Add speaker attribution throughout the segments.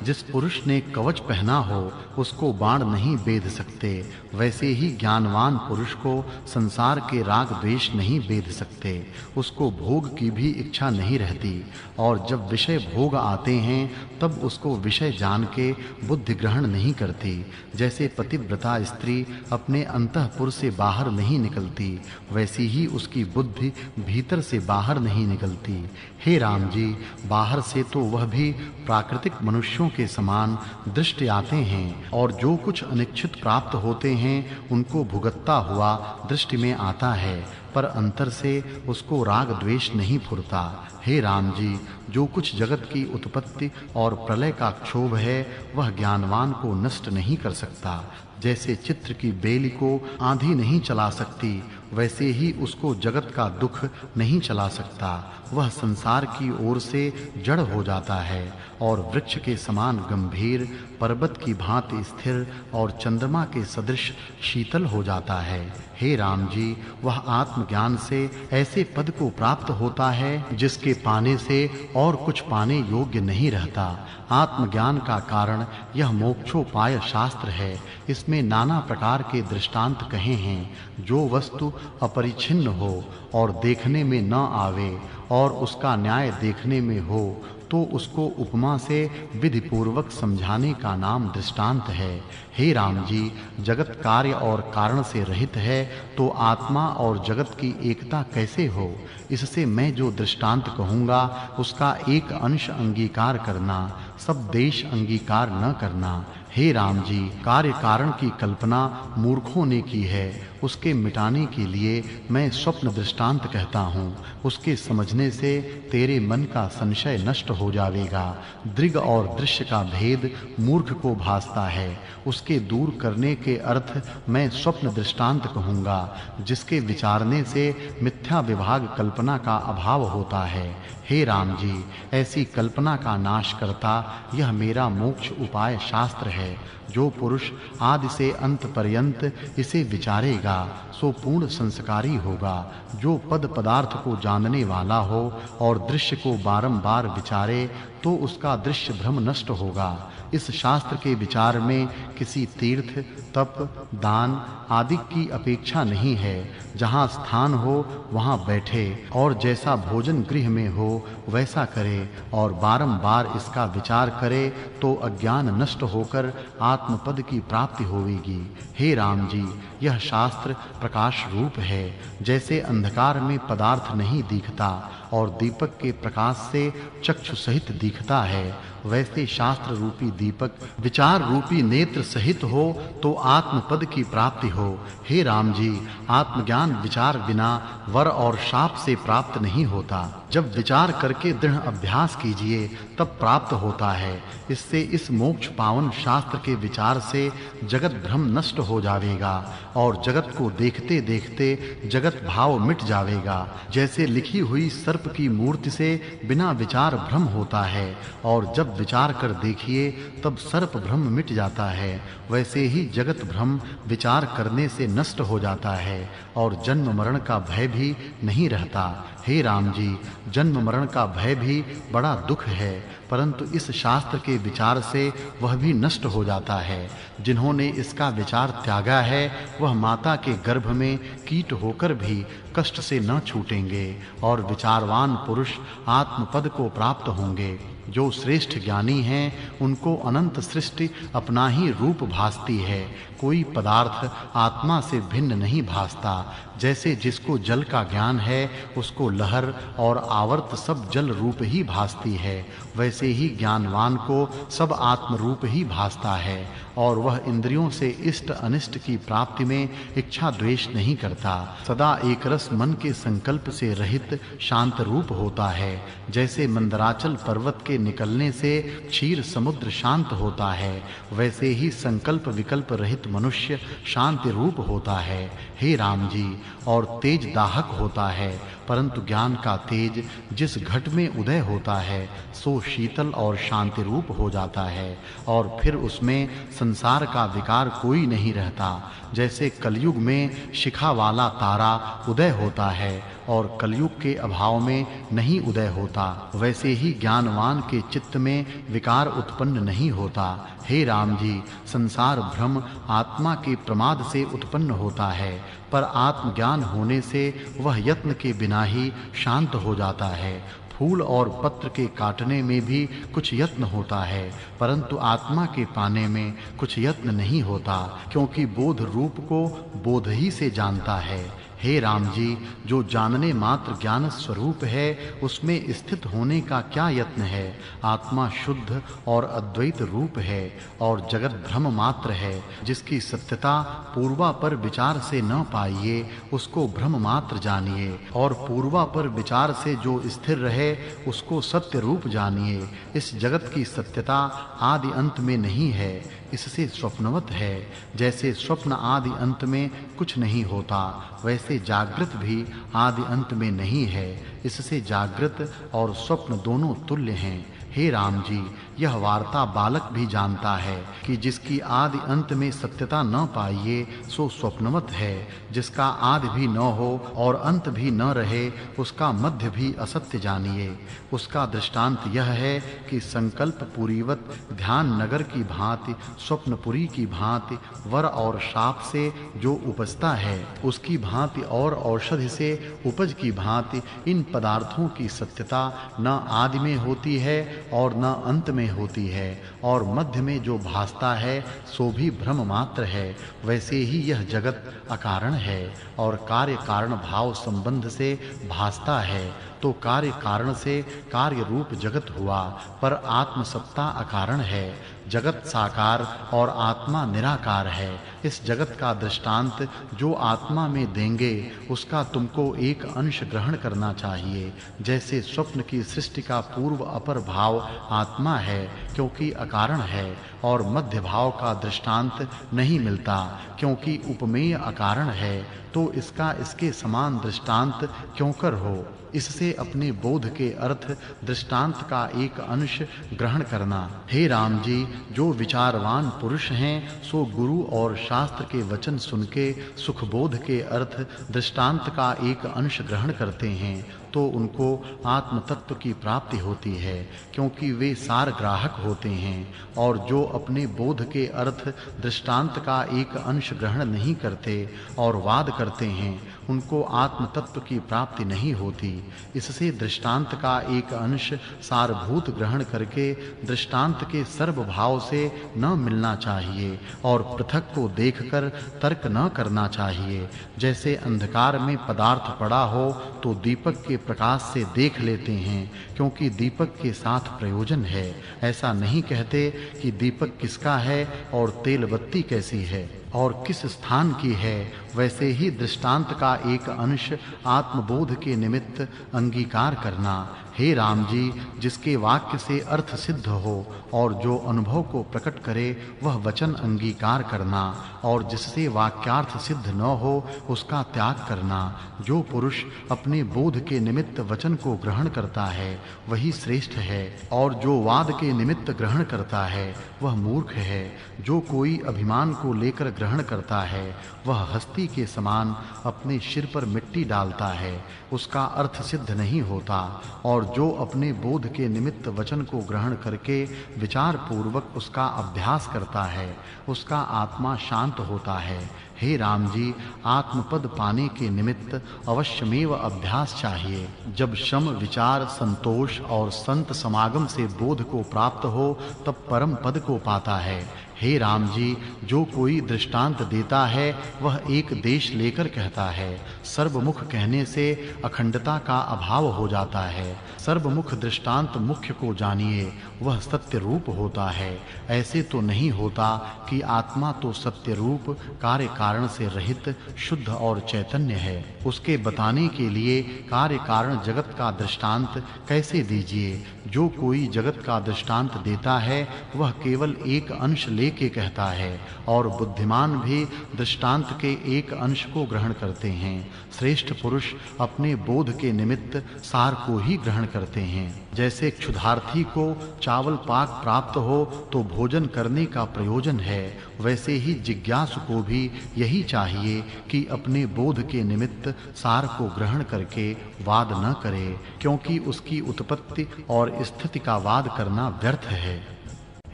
Speaker 1: जिस पुरुष ने कवच पहना हो उसको बाण नहीं बेध सकते, वैसे ही ज्ञानवान पुरुष को संसार के राग द्वेष नहीं बेध सकते। उसको भोग की भी इच्छा नहीं रहती, और जब विषय भोग आते हैं तब उसको विषय जान के बुद्धि ग्रहण नहीं करती। जैसे पतिव्रता स्त्री अपने अंतःपुर से बाहर नहीं निकलती, वैसी ही उसकी बुद्धि भीतर से बाहर नहीं निकलती। हे राम जी, बाहर से तो वह भी प्राकृतिक मनुष्यों के समान दृष्टि आते हैं, और जो कुछ अनिच्छित प्राप्त होते हैं उनको भुगतता हुआ दृष्टि में आता है, पर अंतर से उसको राग द्वेष नहीं फुरता। हे राम जी, जो कुछ जगत की उत्पत्ति और प्रलय का क्षोभ है वह ज्ञानवान को नष्ट नहीं कर सकता। जैसे चित्र की बेली को आंधी नहीं चला सकती, वैसे ही उसको जगत का दुख नहीं चला सकता। वह संसार की ओर से जड़ हो जाता है और वृक्ष के समान गंभीर, पर्वत की भांति स्थिर और चंद्रमा के सदृश शीतल हो जाता है। हे राम जी, वह आत्मज्ञान से ऐसे पद को प्राप्त होता है जिसके पाने से और कुछ पाने योग्य नहीं रहता। आत्मज्ञान का कारण यह मोक्षोपाय शास्त्र है। इसमें नाना प्रकार के दृष्टांत कहे हैं। जो वस्तु अपरिच्छिन्न हो और देखने में न आवे और उसका न्याय देखने में हो, तो उसको उपमा से विधि पूर्वक समझाने का नाम दृष्टांत है। हे राम जी, जगत कार्य और कारण से रहित है, तो आत्मा और जगत की एकता कैसे हो? इससे मैं जो दृष्टांत कहूँगा उसका एक अंश अंगीकार करना, सब देश अंगीकार न करना। हे राम जी, कार्य कारण की कल्पना मूर्खों ने की है। उसके मिटाने के लिए मैं स्वप्न दृष्टांत कहता हूँ। उसके समझने से तेरे मन का संशय नष्ट हो जाएगा। दृग और दृश्य का भेद मूर्ख को भासता है। उसके दूर करने के अर्थ मैं स्वप्न दृष्टांत कहूँगा, जिसके विचारने से मिथ्या विभाग कल्पना का अभाव होता है। हे राम जी, ऐसी कल्पना का नाश करता यह मेरा मोक्ष उपाय शास्त्र है। जो पुरुष आदि से अंत पर्यंत इसे विचारेगा सो पूर्ण संस्कारी होगा। जो पद पदार्थ को जानने वाला हो और दृश्य को बारंबार विचारे तो उसका दृश्य भ्रम नष्ट होगा। इस शास्त्र के विचार में किसी तीर्थ, तप, दान आदि की अपेक्षा नहीं है। जहाँ स्थान हो वहाँ बैठे और जैसा भोजन गृह में हो वैसा करे और बारंबार इसका विचार करे तो अज्ञान नष्ट होकर आत्मपद की प्राप्ति होगी। हे राम जी, यह शास्त्र प्रकाश रूप है। जैसे अंधकार में पदार्थ नहीं दिखता और दीपक के प्रकाश से चक्षु सहित दिखता है, वैसे शास्त्र रूपी दीपक विचार रूपी नेत्र सहित हो तो आत्मपद की प्राप्ति हो। हे राम जी, आत्मज्ञान विचार बिना वर और शाप से प्राप्त नहीं होता। जब विचार करके दृढ़ अभ्यास कीजिए तब प्राप्त होता है। इससे इस मोक्ष पावन शास्त्र के विचार से जगत भ्रम नष्ट हो जाएगा और जगत को देखते देखते जगत भाव मिट जाएगा। जैसे लिखी हुई सर्प की मूर्ति से बिना विचार भ्रम होता है और जब विचार कर देखिए तब सर्प भ्रम मिट जाता है, वैसे ही जगत भ्रम विचार करने से नष्ट हो जाता है और जन्म मरण का भय भी नहीं रहता। हे राम जी, जन्म मरण का भय भी बड़ा दुख है, परंतु इस शास्त्र के विचार से वह भी नष्ट हो जाता है। जिन्होंने इसका विचार त्यागा है वह माता के गर्भ में कीट होकर भी कष्ट से न छूटेंगे और विचारवान पुरुष आत्मपद को प्राप्त होंगे। जो श्रेष्ठ ज्ञानी हैं उनको अनंत सृष्टि अपना ही रूप भासती है। कोई पदार्थ आत्मा से भिन्न नहीं भासता। जैसे जिसको जल का ज्ञान है उसको लहर और आवर्त सब जल रूप ही भासती है, वैसे ही ज्ञानवान को सब आत्म रूप ही भासता है और वह इंद्रियों से इष्ट अनिष्ट की प्राप्ति में इच्छा द्वेष नहीं करता। सदा एक रस मन के संकल्प से रहित शांत रूप होता है। जैसे मंदराचल पर्वत के निकलने से क्षीर समुद्र शांत होता है, वैसे ही संकल्प विकल्प रहित मनुष्य शांति रूप होता है। हे राम जी, और तेज दाहक होता है, परंतु ज्ञान का तेज जिस घट में उदय होता है सो शीतल और शांति रूप हो जाता है और फिर उसमें संसार का विकार कोई नहीं रहता। जैसे कलयुग में शिखा वाला तारा उदय होता है, और कलयुग के अभाव में नहीं उदय होता, वैसे ही ज्ञानवान के चित्त में विकार उत्पन्न नहीं होता। हे राम जी, संसार भ्रम आत्मा के प्रमाद से उत्पन्न होता है, पर आत्मज्ञान होने से वह यत्न के बिना ही शांत हो जाता है। फूल और पत्र के काटने में भी कुछ यत्न होता है, परंतु आत्मा के पाने में कुछ यत्न नहीं होता, क्योंकि बोध रूप को बोध ही से जानता है। हे राम जी, जो जानने मात्र ज्ञान स्वरूप है, उसमें स्थित होने का क्या यत्न है। आत्मा शुद्ध और अद्वैत रूप है और जगत भ्रम मात्र है। जिसकी सत्यता पूर्वापर विचार से न पाइए, उसको भ्रम मात्र जानिए, और पूर्वापर विचार से जो स्थिर रहे, उसको सत्य रूप जानिए। इस जगत की सत्यता आदि अंत में नहीं है, इससे स्वप्नवत है। जैसे स्वप्न आदि अंत में कुछ नहीं होता, वैसे जागृत भी आदि अंत में नहीं है, इससे जागृत और स्वप्न दोनों तुल्य हैं। हे राम जी, यह वार्ता बालक भी जानता है कि जिसकी आदि अंत में सत्यता न पाइए, सो स्वप्नवत है। जिसका आदि भी न हो और अंत भी न रहे, उसका मध्य भी असत्य जानिए। उसका दृष्टांत यह है कि संकल्प पूरीवत ध्यान नगर की भांति, स्वप्नपुरी की भांति, वर और शाप से जो उपजता है, उसकी भांति और औषधि से उपज की भांति इन पदार्थों की सत्यता न आदि में होती है और न अंत में होती है, और मध्य में जो भासता है सो भी भ्रम मात्र है। वैसे ही यह जगत अकारण है और कार्य कारण भाव संबंध से भासता है, तो कार्य कारण से कार्य रूप जगत हुआ, पर आत्म सत्ता अकारण है। जगत साकार और आत्मा निराकार है। इस जगत का दृष्टांत जो आत्मा में देंगे, उसका तुमको एक अंश ग्रहण करना चाहिए। जैसे स्वप्न की सृष्टि का पूर्व अपर भाव आत्मा है, क्योंकि अकारण है, और मध्य भाव का दृष्टांत नहीं मिलता, क्योंकि उपमेय अकारण है, तो इसका इसके समान दृष्टांत क्यों कर हो। इससे अपने बोध के अर्थ दृष्टांत का एक अंश ग्रहण करना। हे राम जी, जो विचारवान पुरुष हैं, सो गुरु और शास्त्र के वचन सुन के सुख बोध के अर्थ दृष्टांत का एक अंश ग्रहण करते हैं, तो उनको आत्म तत्व की प्राप्ति होती है, क्योंकि वे सार ग्राहक होते हैं। और जो अपने बोध के अर्थ दृष्टांत का एक अंश ग्रहण नहीं करते और वाद करते हैं, उनको आत्म तत्व की प्राप्ति नहीं होती। इससे दृष्टांत का एक अंश सारभूत ग्रहण करके दृष्टांत के सर्व भाव से न मिलना चाहिए, और पृथक को देखकर तर्क न करना चाहिए। जैसे अंधकार में पदार्थ पड़ा हो तो दीपक के प्रकाश से देख लेते हैं, क्योंकि दीपक के साथ प्रयोजन है। ऐसा नहीं कहते कि दीपक किसका है और तेल बत्ती कैसी है और किस स्थान की है। वैसे ही दृष्टांत का एक अंश आत्मबोध के निमित्त अंगीकार करना। हे राम जी, जिसके वाक्य से अर्थ सिद्ध हो और जो अनुभव को प्रकट करे, वह वचन अंगीकार करना, और जिससे वाक्यार्थ सिद्ध न हो, उसका त्याग करना। जो पुरुष अपने बोध के निमित्त वचन को ग्रहण करता है, वही श्रेष्ठ है, और जो वाद के निमित्त ग्रहण करता है, वह मूर्ख है। जो कोई अभिमान को लेकर ग्रहण करता है, वह हस्ती के समान अपने सिर पर मिट्टी डालता है, उसका अर्थ सिद्ध नहीं होता। और जो अपने बोध के निमित्त वचन को ग्रहण करके विचार पूर्वक उसका अभ्यास करता है, उसका आत्मा शांत होता है। हे राम जी, आत्मपद पाने के निमित्त अवश्यमेव अभ्यास चाहिए। जब शम विचार संतोष और संत समागम से बोध को प्राप्त हो, तब परम पद को पाता है। हे राम जी, जो कोई दृष्टांत देता है, वह एक देश लेकर कहता है। सर्वमुख कहने से अखंडता का अभाव हो जाता है। सर्वमुख दृष्टांत मुख्य को जानिए, वह सत्य रूप होता है। ऐसे तो नहीं होता कि आत्मा तो सत्य रूप कार्य कारण से रहित शुद्ध और चैतन्य है। उसके बताने के लिए कार्य कारण जगत का दृष्टांत कैसे दीजिए। जो कोई जगत का दृष्टांत देता है, वह केवल एक अंश लेके कहता है, और बुद्धिमान भी दृष्टांत के एक अंश को ग्रहण करते हैं। श्रेष्ठ पुरुष अपने बोध के निमित्त सार को ही ग्रहण करते हैं। जैसे क्षुधार्थी को चावल पाक प्राप्त हो तो भोजन करने का प्रयोजन है, वैसे ही जिज्ञासु को भी यही चाहिए कि अपने बोध के निमित्त सार को ग्रहण करके वाद न करे, क्योंकि उसकी उत्पत्ति और स्थिति का वाद करना व्यर्थ है।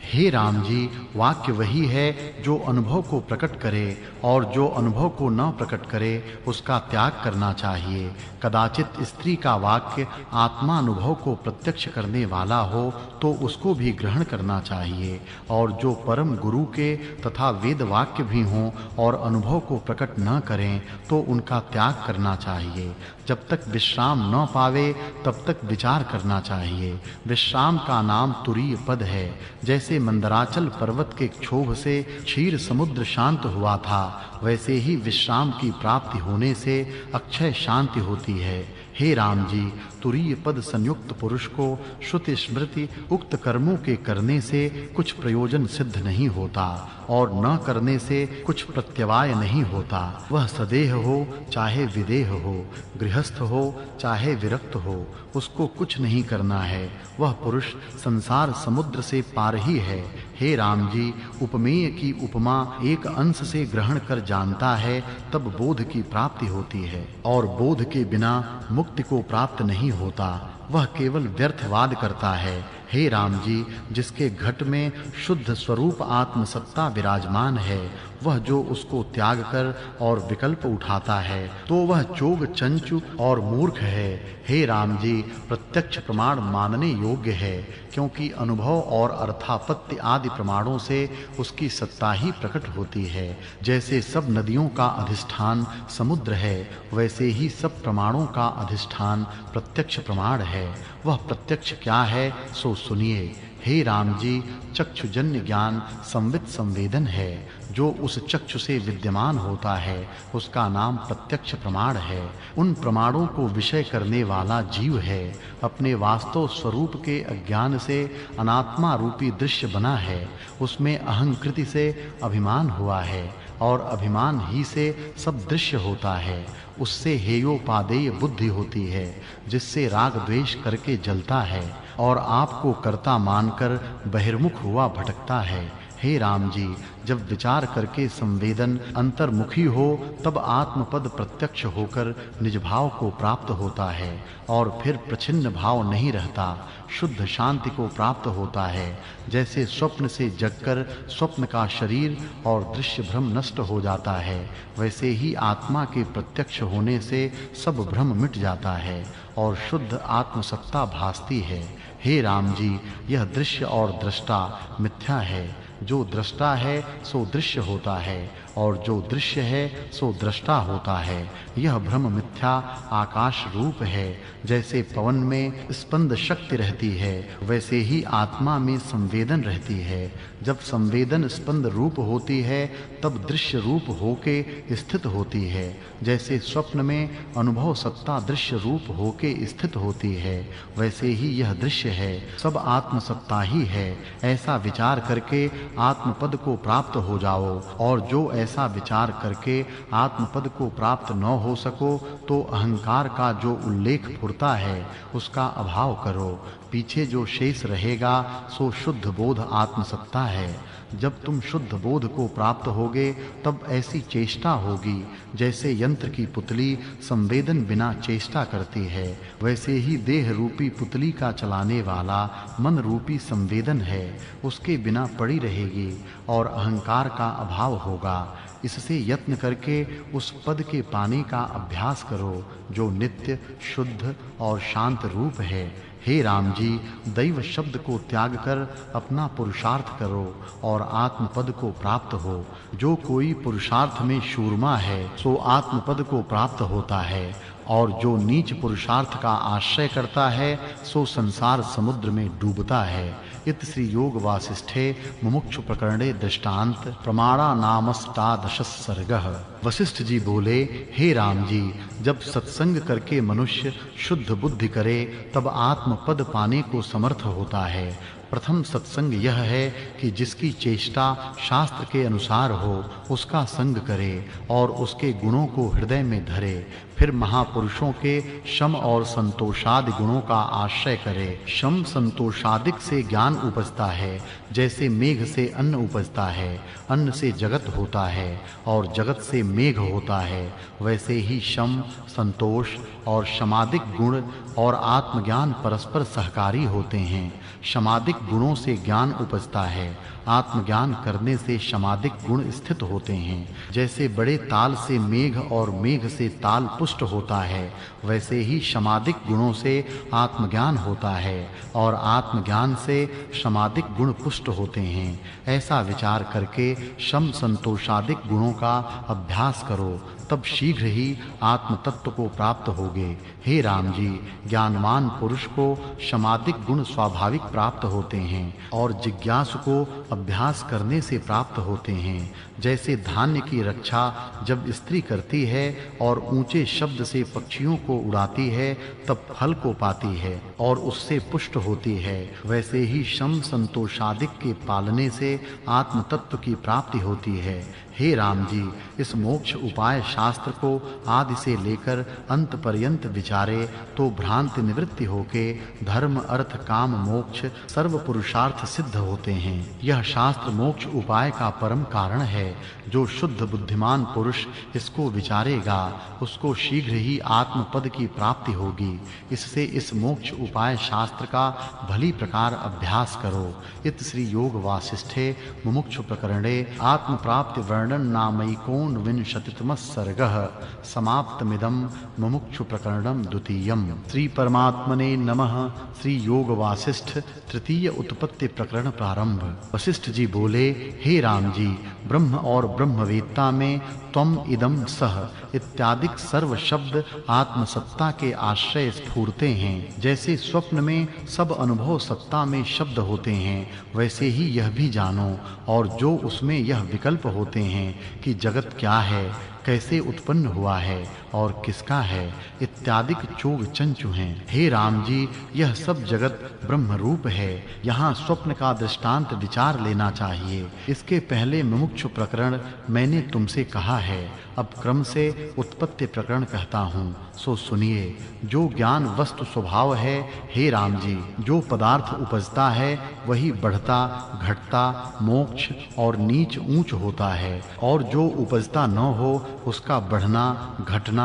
Speaker 1: हे राम जी, वाक्य वही है जो अनुभव को प्रकट करे, और जो अनुभव को न प्रकट करे उसका त्याग करना चाहिए। कदाचित स्त्री का वाक्य आत्मानुभव को प्रत्यक्ष करने वाला हो तो उसको भी ग्रहण करना चाहिए, और जो परम गुरु के तथा वेद वाक्य भी हों और अनुभव को प्रकट न करें तो उनका त्याग करना चाहिए। जब तक विश्राम न पावे तब तक विचार करना चाहिए। विश्राम का नाम तुरीय पद है। जैसे मंदराचल पर्वत के क्षोभ से क्षीर समुद्र शांत हुआ था, वैसे ही विश्राम की प्राप्ति होने से अक्षय शांति होती है। हे राम जी, तुरीय पद संयुक्त पुरुष को श्रुति स्मृति उक्त कर्मों के करने से कुछ प्रयोजन सिद्ध नहीं होता और न करने से कुछ प्रत्यवाय नहीं होता। वह सदेह हो चाहे विदेह हो, गृहस्थ हो चाहे विरक्त हो, उसको कुछ नहीं करना है। वह पुरुष संसार समुद्र से पार ही है। हे राम जी, उपमेय की उपमा एक अंश से ग्रहण कर जानता है तब बोध की प्राप्ति होती है, और बोध के बिना मुक्ति को प्राप्त नहीं होता। वह केवल व्यर्थवाद करता है। हे राम जी, जिसके घट में शुद्ध स्वरूप आत्म सत्ता विराजमान है, वह जो उसको त्याग कर और विकल्प उठाता है तो वह चोग चंचु और मूर्ख है। हे राम जी, प्रत्यक्ष प्रमाण मानने योग्य है, क्योंकि अनुभव और अर्थापत्ति आदि प्रमाणों से उसकी सत्ता ही प्रकट होती है। जैसे सब नदियों का अधिष्ठान समुद्र है, वैसे ही सब प्रमाणों का अधिष्ठान प्रत्यक्ष प्रमाण है। वह प्रत्यक्ष क्या है सो सुनिए। हे राम जी, चक्षुजन्य ज्ञान संवित संवेदन है। जो उस चक्षु से विद्यमान होता है उसका नाम प्रत्यक्ष प्रमाण है। उन प्रमाणों को विषय करने वाला जीव है। अपने वास्तव स्वरूप के अज्ञान से अनात्मा रूपी दृश्य बना है। उसमें अहंकृति से अभिमान हुआ है, और अभिमान ही से सब दृश्य होता है। उससे हेयोपादेय बुद्धि होती है, जिससे राग द्वेष करके जलता है और आपको कर्ता मानकर बहिर्मुख हुआ भटकता है। हे राम जी, जब विचार करके संवेदन अंतर्मुखी हो तब आत्मपद प्रत्यक्ष होकर निज भाव को प्राप्त होता है, और फिर प्रछिन्न भाव नहीं रहता, शुद्ध शांति को प्राप्त होता है। जैसे स्वप्न से जगकर स्वप्न का शरीर और दृश्य भ्रम नष्ट हो जाता है, वैसे ही आत्मा के प्रत्यक्ष होने से सब भ्रम मिट जाता है और शुद्ध आत्मसत्ता भासती है। हे राम जी, यह दृश्य और दृष्टा मिथ्या है। जो दृष्टा है सो दृश्य होता है, और जो दृश्य है सो दृष्टा होता है। यह भ्रम मिथ्या आकाश रूप है। जैसे पवन में स्पंद शक्ति रहती है, वैसे ही आत्मा में संवेदन रहती है। जब संवेदन स्पंद रूप होती है तब दृश्य रूप होके स्थित होती है। जैसे स्वप्न में अनुभव सत्ता दृश्य रूप होके स्थित होती है, वैसे ही यह दृश्य है, सब आत्म सत्ता ही है। ऐसा विचार करके आत्मपद को प्राप्त हो जाओ, और जो ऐसा विचार करके आत्मपद को प्राप्त न हो सको तो अहंकार का जो उल्लेख फुरता है उसका अभाव करो। पीछे जो शेष रहेगा सो शुद्ध बोध आत्मसत्ता है। जब तुम शुद्ध बोध को प्राप्त होगे तब ऐसी चेष्टा होगी जैसे यंत्र की पुतली संवेदन बिना चेष्टा करती है, वैसे ही देह रूपी पुतली का चलाने वाला मन रूपी संवेदन है, उसके बिना पड़ी रहेगी और अहंकार का अभाव होगा। इससे यत्न करके उस पद के पाने का अभ्यास करो जो नित्य शुद्ध और शांत रूप है। हे राम जी, दैव शब्द को त्याग कर अपना पुरुषार्थ करो और आत्मपद को प्राप्त हो। जो कोई पुरुषार्थ में शूरमा है सो आत्मपद को प्राप्त होता है, और जो नीच पुरुषार्थ का आश्रय करता है सो संसार समुद्र में डूबता है। इत श्री योग वासिष्ठे मुमुक्षु प्रकरणे दृष्टांत प्रमाणा नामष्टादश सर्गः। वशिष्ठ जी बोले, हे राम जी, जब सत्संग करके मनुष्य शुद्ध बुद्धि करे तब आत्म पद पाने को समर्थ होता है। प्रथम सत्संग यह है कि जिसकी चेष्टा शास्त्र के अनुसार हो उसका संग करे और उसके गुणों को हृदय में धरे। फिर महापुरुषों के शम और संतोषादि गुणों का आश्रय करे। शम संतोषादिक से ज्ञान उपजता है, जैसे मेघ से अन्न उपजता है, अन्न से जगत होता है और जगत से मेघ होता है, वैसे ही शम, संतोष और शमादिक गुण और आत्मज्ञान परस्पर सहकारी होते हैं। शमादिक गुणों से ज्ञान उपजता है, आत्मज्ञान करने से शमादिक गुण स्थित होते हैं। जैसे बड़े ताल से मेघ और मेघ से ताल पुष्ट होता है, वैसे ही शमादिक गुणों से आत्मज्ञान होता है और आत्मज्ञान से शमादिक गुण पुष्ट होते हैं। ऐसा विचार करके शम संतोषादिक गुणों का अभ्यास करो, तब शीघ्र ही आत्म तत्व को प्राप्त होगे। हे राम जी, ज्ञानवान पुरुष को शमादिक गुण स्वाभाविक प्राप्त होते हैं और जिज्ञासु को अभ्यास करने से प्राप्त होते हैं। जैसे धान्य की रक्षा जब स्त्री करती है और ऊंचे शब्द से पक्षियों को उड़ाती है तब फल को पाती है और उससे पुष्ट होती है, वैसे ही शम संतोषादिक के पालने से आत्म तत्व की प्राप्ति होती है। हे राम जी, इस मोक्ष उपाय शास्त्र को आदि से लेकर अंत पर्यंत विचारे तो भ्रांति निवृत्ति होके धर्म अर्थ काम मोक्ष सर्व पुरुषार्थ सिद्ध होते हैं। यह शास्त्र मोक्ष उपाय का परम कारण है। जो शुद्ध बुद्धिमान पुरुष इसको विचारेगा उसको शीघ्र ही आत्म पद की प्राप्ति होगी। इससे इस मोक्ष उपाय शास्त्र का भली प्रकार अभ्यास करो। इत श्री योग वासिष्ठे मुमुक्षु प्रकरणे आत्म प्राप्ति वर्णन नामैकोन विंशतितमः सर्गः समाप्तमिदं मुमुक्षु प्रकरणं द्वितीयम्। श्री परमात्मने नमः। श्री योग वासिष्ठ तृतीय उत्पत्ति प्रकरण प्रारंभ। वशिष्ठ जी बोले, हे राम जी, ब्रह्म और ब्रह्मवेत्ता में त्वम इदं सह इत्यादिक सर्व शब्द आत्मसत्ता के आश्रय स्फूर्ते हैं। जैसे स्वप्न में सब अनुभव सत्ता में शब्द होते हैं, वैसे ही यह भी जानो और जो उसमें यह विकल्प होते हैं कि जगत क्या है, कैसे उत्पन्न हुआ है और किसका है इत्यादिक चोग चंचु हैं। हे राम जी, यह सब जगत ब्रह्म रूप है। यहाँ स्वप्न का दृष्टांत विचार लेना चाहिए। इसके पहले मुमुक्षु प्रकरण मैंने तुमसे कहा है, अब क्रम से उत्पत्ति प्रकरण कहता हूँ, सो सुनिए। जो ज्ञान वस्तु स्वभाव है, हे राम जी, जो पदार्थ उपजता है वही बढ़ता घटता मोक्ष और नीच ऊंच होता है, और जो उपजता न हो उसका बढ़ना घटना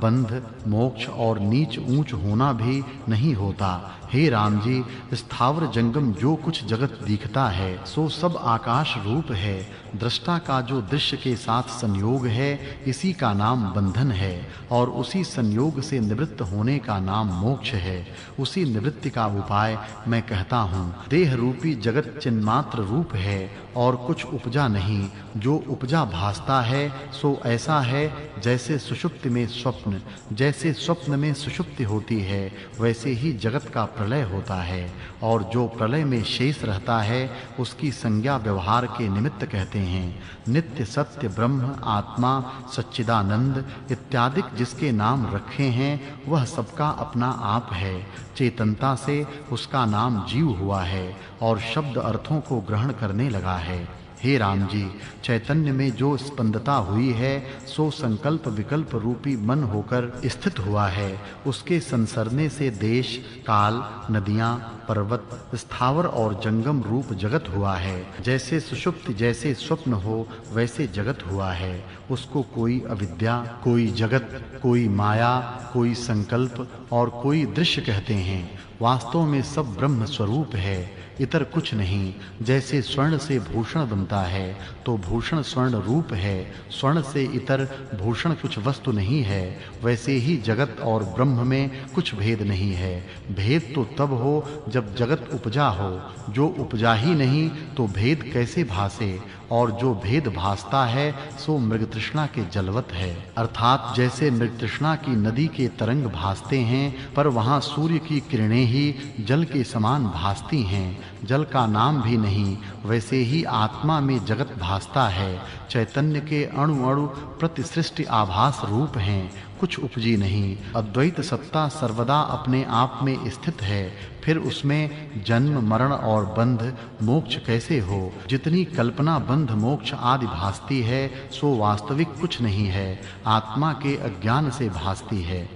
Speaker 1: बंध मोक्ष और नीच ऊंच होना भी नहीं होता। हे राम जी, स्थावर जंगम जो कुछ जगत दिखता है सो सब आकाश रूप है। दृष्टा का जो दृश्य के साथ संयोग है इसी का नाम बंधन है और उसी संयोग से निवृत्त होने का नाम मोक्ष है। उसी निवृत्ति का उपाय मैं कहता हूँ। देह रूपी जगत चिन्मात्र रूप है और कुछ उपजा नहीं। जो उपजा भासता है सो ऐसा है जैसे सुषुप्ति में स्वप्न, जैसे स्वप्न में सुषुप्ति होती है वैसे ही जगत का प्रलय होता है, और जो प्रलय में शेष रहता है उसकी संज्ञा व्यवहार के निमित्त कहते हैं। नित्य सत्य ब्रह्म आत्मा सच्चिदानंद इत्यादि जिसके नाम रखे हैं वह सबका अपना आप है। चेतनता से उसका नाम जीव हुआ है और शब्द अर्थों को ग्रहण करने लगा है। हे राम जी, चैतन्य में जो स्पंदता हुई है सो संकल्प विकल्प रूपी मन होकर स्थित हुआ है। उसके संसरने से देश काल नदियां पर्वत स्थावर और जंगम रूप जगत हुआ है। जैसे सुषुप्ति जैसे स्वप्न हो वैसे जगत हुआ है। उसको कोई अविद्या, कोई जगत, कोई माया, कोई संकल्प और कोई दृश्य कहते हैं। वास्तव में सब ब्रह्म स्वरूप है, इतर कुछ नहीं। जैसे स्वर्ण से भूषण बनता है तो भूषण स्वर्ण रूप है, स्वर्ण से इतर भूषण कुछ वस्तु नहीं है, वैसे ही जगत और ब्रह्म में कुछ भेद नहीं है। भेद तो तब हो जब जगत उपजा हो। जो उपजा ही नहीं तो भेद कैसे भासे। और जो भेद भासता है सो मृग तृष्णा के जलवत है। अर्थात जैसे मृग तृष्णा की नदी के तरंग भासते हैं पर वहां सूर्य की किरणें ही जल के समान भासती हैं, जल का नाम भी नहीं, वैसे ही आत्मा में जगत भासता है। चैतन्य के अणु-अणु प्रतिसृष्टि आभास रूप हैं, कुछ उपजी नहीं। अद्वैत सत्ता सर्वदा अपने आप में स्थित है, फिर उसमें जन्म मरण और बंध मोक्ष कैसे हो? जितनी कल्पना बंध मोक्ष आदि भासती है सो वास्तविक कुछ नहीं है, आत्मा के अज्ञान से भासती है।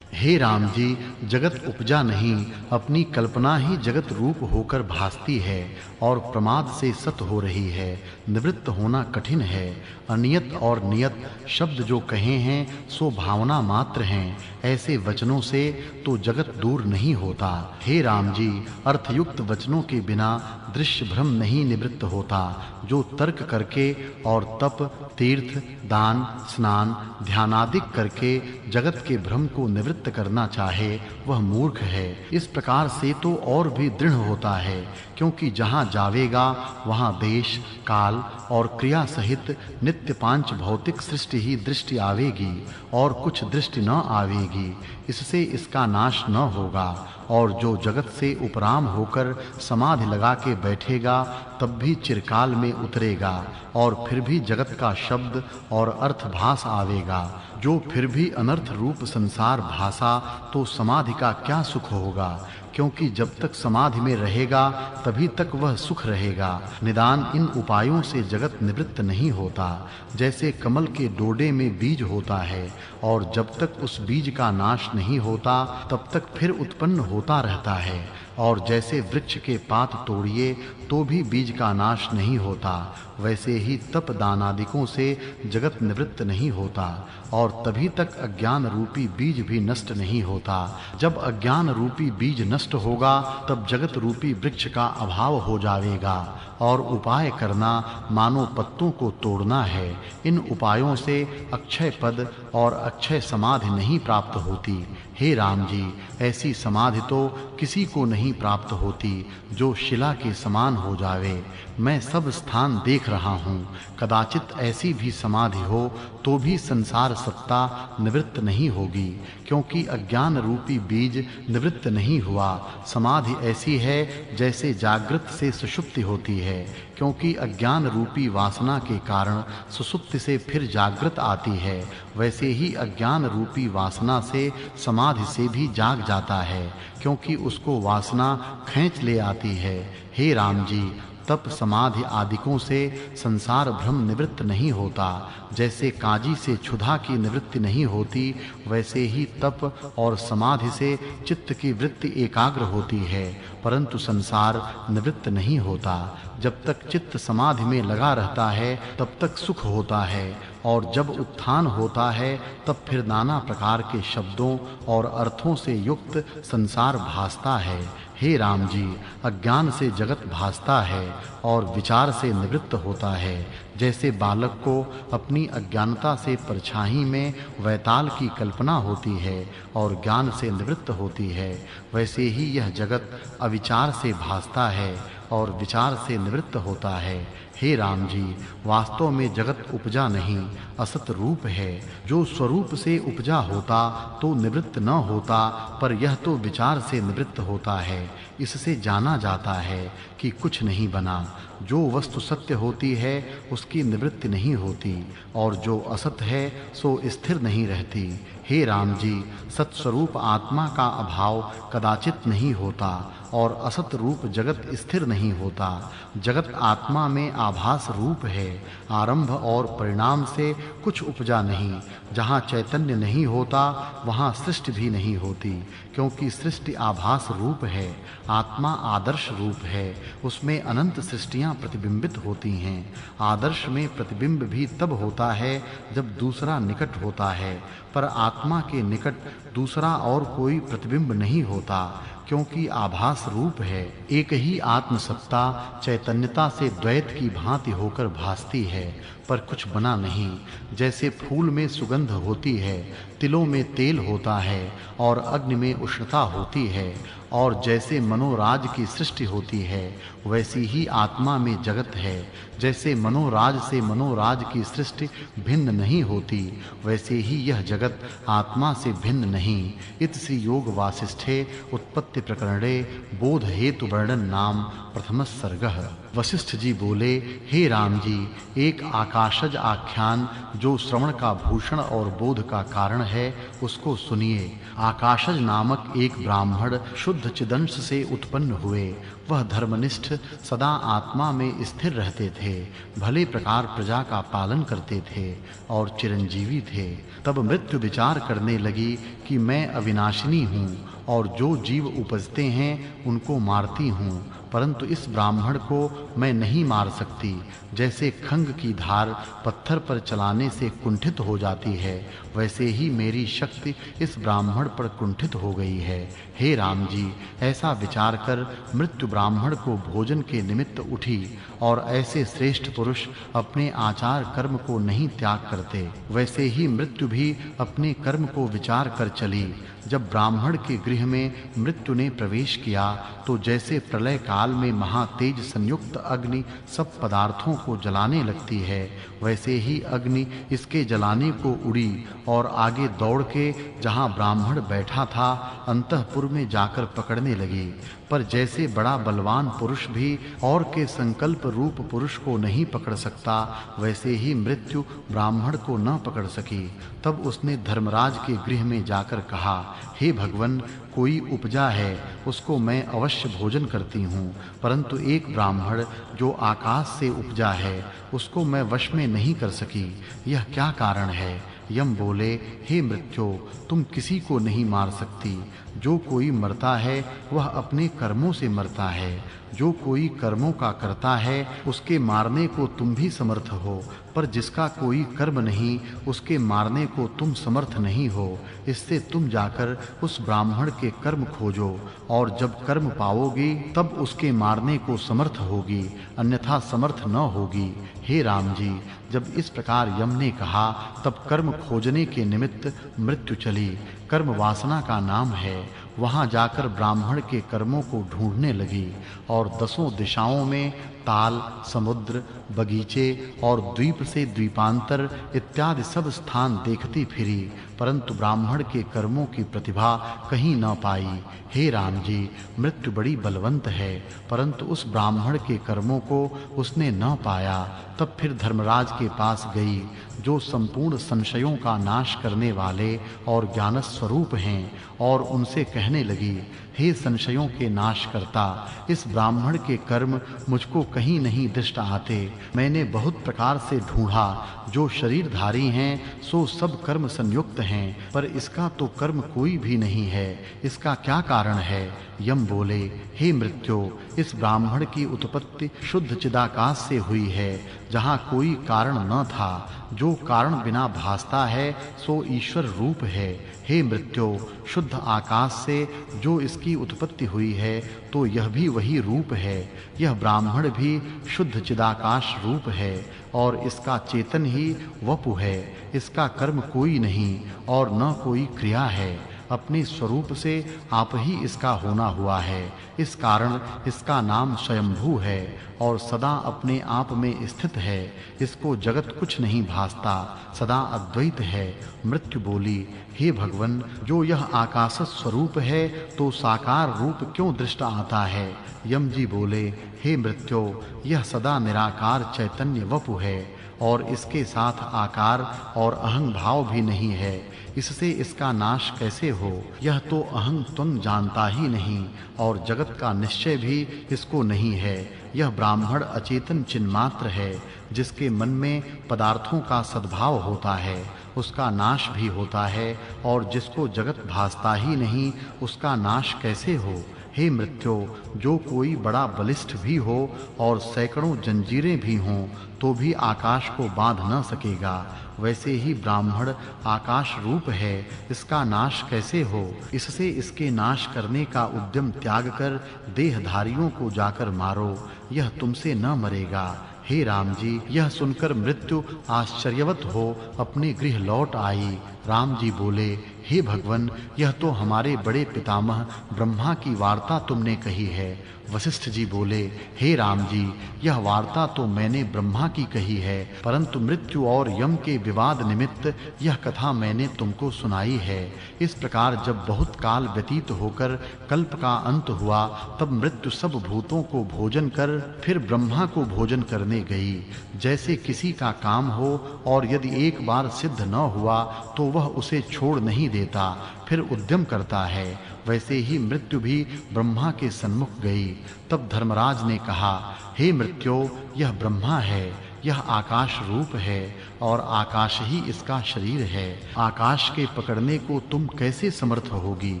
Speaker 1: हे राम जी, जगत उपजा नहीं, अपनी कल्पना ही जगत रूप होकर भासती है और प्रमाद से सत हो रही है। निवृत्त होना कठिन है। अनियत और नियत शब्द जो कहे हैं सो भावना मात्र हैं, ऐसे वचनों से तो जगत दूर नहीं होता। हे राम जी, अर्थयुक्त वचनों के बिना दृश्य भ्रम नहीं निवृत्त होता। जो तर्क करके और तप, तीर्थ, दान, स्नान, ध्यानादि करके जगत के भ्रम को निवृत्त करना चाहे वह मूर्ख है। इस प्रकार से तो और भी दृढ़ होता है, क्योंकि जहां जावेगा वहां देश, काल और क्रिया सहित नित्य पांच भौतिक सृष्टि ही दृष्टि आवेगी और कुछ दृष्टि न आवेगी। इससे इसका नाश न होगा। और जो जगत से उपराम होकर समाधि लगा के बैठेगा तब भी चिरकाल में उतरेगा और फिर भी जगत का शब्द और अर्थ भास आवेगा। जो फिर भी अनर्थ रूप संसार भासा तो समाधि का क्या सुख होगा? क्योंकि जब तक समाधि में रहेगा तभी तक वह सुख रहेगा। निदान इन उपायों से जगत निवृत्त नहीं होता। जैसे कमल के डोडे में बीज होता है और जब तक उस बीज का नाश नहीं होता तब तक फिर उत्पन्न होता रहता है, और जैसे वृक्ष के पात तोड़िए तो भी बीज का नाश नहीं होता, वैसे ही तप दानादिकों से जगत निवृत्त नहीं होता और तभी तक अज्ञान रूपी बीज भी नष्ट नहीं होता। जब अज्ञान रूपी बीज नष्ट होगा तब जगत रूपी वृक्ष का अभाव हो जाएगा और उपाय करना मानो पत्तों को तोड़ना है। इन उपायों से अक्षय पद और अक्षय समाधि नहीं प्राप्त होती। हे राम जी, ऐसी समाधि तो किसी को नहीं प्राप्त होती जो शिला के समान हो जावे। मैं सब स्थान देख रहा हूँ, कदाचित ऐसी भी समाधि हो तो भी संसार सत्ता निवृत्त नहीं होगी, क्योंकि अज्ञान रूपी बीज निवृत्त नहीं हुआ। समाधि ऐसी है जैसे जागृत से सुषुप्ति होती है, क्योंकि अज्ञान रूपी वासना के कारण सुषुप्ति से फिर जागृत आती है, वैसे ही अज्ञान रूपी वासना से समाधि से भी जाग जाता है, क्योंकि उसको वासना खींच ले आती है। हे राम जी, तप समाधि आदिकों से संसार भ्रम निवृत्त नहीं होता। जैसे काजी से क्षुधा की निवृत्ति नहीं होती, वैसे ही तप और समाधि से चित्त की वृत्ति एकाग्र होती है, परंतु संसार निवृत्त नहीं होता। जब तक चित्त समाधि में लगा रहता है तब तक सुख होता है, और जब उत्थान होता है तब फिर नाना प्रकार के शब्दों और अर्थों से युक्त संसार भासता है। हे राम जी, अज्ञान से जगत भासता है और विचार से निवृत्त होता है। जैसे बालक को अपनी अज्ञानता से परछाई में वैताल की कल्पना होती है और ज्ञान से निवृत्त होती है, वैसे ही यह जगत अविचार से भासता है और विचार से निवृत्त होता है। हे राम जी, वास्तव में जगत उपजा नहीं, असत रूप है। जो स्वरूप से उपजा होता तो निवृत्त न होता, पर यह तो विचार से निवृत्त होता है। इससे जाना जाता है कि कुछ नहीं बना। जो वस्तु सत्य होती है उसकी निवृत्ति नहीं होती, और जो असत है सो स्थिर नहीं रहती। हे राम जी, सत्स्वरूप आत्मा का अभाव कदाचित नहीं होता और असत रूप जगत स्थिर नहीं होता। जगत आत्मा में आभास रूप है, आरंभ और परिणाम से कुछ उपजा नहीं। जहाँ चैतन्य नहीं होता वहाँ सृष्टि भी नहीं होती, क्योंकि सृष्टि आभास रूप है। आत्मा आदर्श रूप है, उसमें अनंत सृष्टियां प्रतिबिंबित होती हैं। आदर्श में प्रतिबिंब भी तब होता है जब दूसरा निकट होता है, पर आत्मा के निकट दूसरा और कोई प्रतिबिंब नहीं होता, क्योंकि आभास रूप है। एक ही आत्म सत्ता चैतन्यता से द्वैत की भांति होकर भासती है, पर कुछ बना नहीं। जैसे फूल में सुगंध होती है, तिलों में तेल होता है और अग्नि में उष्णता होती है, और जैसे मनोराज की सृष्टि होती है, वैसी ही आत्मा में जगत है। जैसे मनोराज से मनोराज की सृष्टि भिन्न नहीं होती, वैसे ही यह जगत आत्मा से भिन्न नहीं। इत श्री योग वासिष्ठे उत्पत्ति प्रकरणे बोध हेतु वर्णन नाम प्रथम सर्गः। वशिष्ठ जी बोले, हे राम जी, एक आकाशज आख्यान जो श्रवण का भूषण और बोध का कारण है, उसको सुनिए। आकाशज नामक एक ब्राह्मण शुद्ध चिदंश से उत्पन्न हुए। वह धर्मनिष्ठ सदा आत्मा में स्थिर रहते थे, भले प्रकार प्रजा का पालन करते थे और चिरंजीवी थे। तब मृत्यु विचार करने लगी कि मैं अविनाशिनी हूँ और जो जीव उपजते हैं उनको मारती हूँ, परंतु इस ब्राह्मण को मैं नहीं मार सकती। जैसे खंग की धार पत्थर पर चलाने से कुंठित हो जाती है, वैसे ही मेरी शक्ति इस ब्राह्मण पर कुंठित हो गई है। हे राम जी, ऐसा विचार कर मृत्यु ब्राह्मण को भोजन के निमित्त उठी, और ऐसे श्रेष्ठ पुरुष अपने आचार कर्म को नहीं त्याग करते, वैसे ही मृत्यु भी अपने कर्म को विचार कर चली। जब ब्राह्मण के गृह में मृत्यु ने प्रवेश किया, तो जैसे प्रलय काल में महातेज संयुक्त अग्नि सब पदार्थों को जलाने लगती है, वैसे ही अग्नि इसके जलाने को उड़ी और आगे दौड़ के जहां ब्राह्मण बैठा था अंतःपुर में जाकर पकड़ने लगी। पर जैसे बड़ा बलवान पुरुष भी और के संकल्प रूप पुरुष को नहीं पकड़ सकता, वैसे ही मृत्यु ब्राह्मण को न पकड़ सकी। तब उसने धर्मराज के गृह में जाकर कहा, हे भगवन, कोई उपजा है, उसको मैं अवश्य भोजन करती हूँ, परंतु एक ब्राह्मण जो आकाश से उपजा है, उसको मैं वश में नहीं कर सकी। यह क्या कारण है? यम बोले, हे मृत्यो, तुम किसी को नहीं मार सकती। जो कोई मरता है वह अपने कर्मों से मरता है। जो कोई कर्मों का करता है उसके मारने को तुम भी समर्थ हो, पर जिसका कोई कर्म नहीं उसके मारने को तुम समर्थ नहीं हो। इससे तुम जाकर उस ब्राह्मण के कर्म खोजो, और जब कर्म पाओगी तब उसके मारने को समर्थ होगी, अन्यथा समर्थ न होगी। हे राम जी, जब इस प्रकार यम ने कहा, तब कर्म खोजने के निमित्त मृत्यु चली। कर्म वासना का नाम है। वहां जाकर ब्राह्मण के कर्मों को ढूंढने लगी और दसों दिशाओं में ताल, समुद्र, बगीचे और द्वीप से द्वीपांतर इत्यादि सब स्थान देखती फिरी, परंतु ब्राह्मण के कर्मों की प्रतिभा कहीं न पाई। हे राम जी, मृत्यु बड़ी बलवंत है, परंतु उस ब्राह्मण के कर्मों को उसने न पाया। तब फिर धर्मराज के पास गई, जो संपूर्ण संशयों का नाश करने वाले और ज्ञान स्वरूप हैं, और उनसे कहने लगी, हे संशयों के नाश करता, इस ब्राह्मण के कर्म मुझको कहीं नहीं दृष्ट आते। मैंने बहुत प्रकार से ढूंढा, जो शरीरधारी हैं सो सब कर्म संयुक्त हैं, पर इसका तो कर्म कोई भी नहीं है। इसका क्या कारण है? यम बोले, हे मृत्यो, इस ब्राह्मण की उत्पत्ति शुद्ध चिदाकाश से हुई है, जहाँ कोई कारण न था। जो कारण बिना भासता है सो ईश्वर रूप है। हे मृत्यो, शुद्ध आकाश से जो इसकी उत्पत्ति हुई है, तो यह भी वही रूप है। यह ब्राह्मण भी शुद्ध चिदाकाश रूप है, और इसका चेतन ही वपु है। इसका कर्म कोई नहीं और न कोई क्रिया है, अपने स्वरूप से आप ही इसका होना हुआ है। इस कारण इसका नाम स्वयंभू है और सदा अपने आप में स्थित है। इसको जगत कुछ नहीं भासता, सदा अद्वैत है। मृत्यु बोली, हे भगवन, जो यह आकाश स्वरूप है तो साकार रूप क्यों दृष्ट आता है? यम जी बोले, हे मृत्यो, यह सदा निराकार चैतन्य वपु है और इसके साथ आकार और अहं भाव भी नहीं है। इससे इसका नाश कैसे हो? यह तो अहं त्वं जानता ही नहीं और जगत का निश्चय भी इसको नहीं है। यह ब्राह्मण अचेतन चिन्मात्र है, जिसके मन में पदार्थों का सद्भाव होता है उसका नाश भी होता है, और जिसको जगत भासता ही नहीं उसका नाश कैसे हो? हे मृत्यो, जो कोई बड़ा बलिष्ठ भी हो और सैकड़ों जंजीरें भी हों, तो भी आकाश को बांध न सकेगा। वैसे ही ब्राह्मण आकाश रूप है, इसका नाश कैसे हो? इससे इसके नाश करने का उद्यम त्याग कर देहधारियों को जाकर मारो, यह तुमसे न मरेगा। हे राम जी, यह सुनकर मृत्यु आश्चर्यवत हो अपने गृह लौट आई। राम जी बोले, हे भगवन, यह तो हमारे बड़े पितामह ब्रह्मा की वार्ता तुमने कही है। वशिष्ठ जी बोले, हे राम जी, यह वार्ता तो मैंने ब्रह्मा की कही है, परंतु मृत्यु और यम के विवाद निमित्त यह कथा मैंने तुमको सुनाई है। इस प्रकार जब बहुत काल व्यतीत होकर कल्प का अंत हुआ, तब मृत्यु सब भूतों को भोजन कर फिर ब्रह्मा को भोजन करने गई। जैसे किसी का काम हो और यदि एक बार सिद्ध न हुआ तो वह उसे छोड़ नहीं देता, फिर उद्यम करता है, वैसे ही मृत्यु भी ब्रह्मा के सन्मुख गई। तब धर्मराज ने कहा, हे मृत्यो, यह ब्रह्मा है, यह आकाश रूप है और आकाश ही इसका शरीर है। आकाश के पकड़ने को तुम कैसे समर्थ होगी?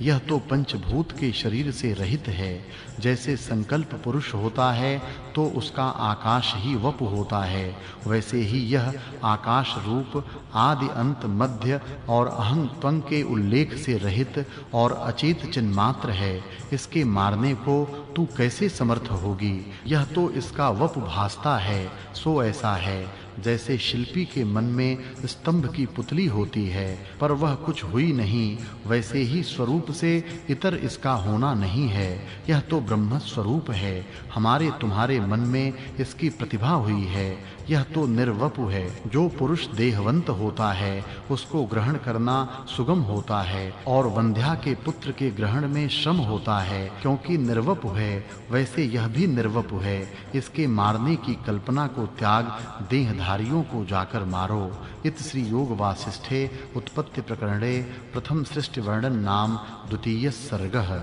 Speaker 1: यह तो पंचभूत के शरीर से रहित है। जैसे संकल्प पुरुष होता है तो उसका आकाश ही वपु होता है, वैसे ही यह आकाश रूप आदि अंत मध्य और अहं त्वं के उल्लेख से रहित और अचेत चिन्मात्र है। इसके मारने को तू कैसे समर्थ होगी? यह तो इसका वपु भासता है, सो ऐसा है जैसे शिल्पी के मन में स्तंभ की पुतली होती है, पर वह कुछ हुई नहीं, वैसे ही स्वरूप से इतर इसका होना नहीं है। यह तो ब्रह्म स्वरूप है, हमारे तुम्हारे मन में इसकी प्रतिभा हुई है। यह तो निर्वपु है। जो पुरुष देहवंत होता है उसको ग्रहण करना सुगम होता है और वंध्या के पुत्र के ग्रहण में श्रम होता है, क्योंकि निर्वपु है, वैसे यह भी निर्वपु है। इसके मारने की कल्पना को त्याग देहधारियों को जाकर मारो। इत श्री योग वासिष्ठे उत्पत्ति प्रकरणे प्रथम सृष्टि वर्णन नाम द्वितीय सर्गः।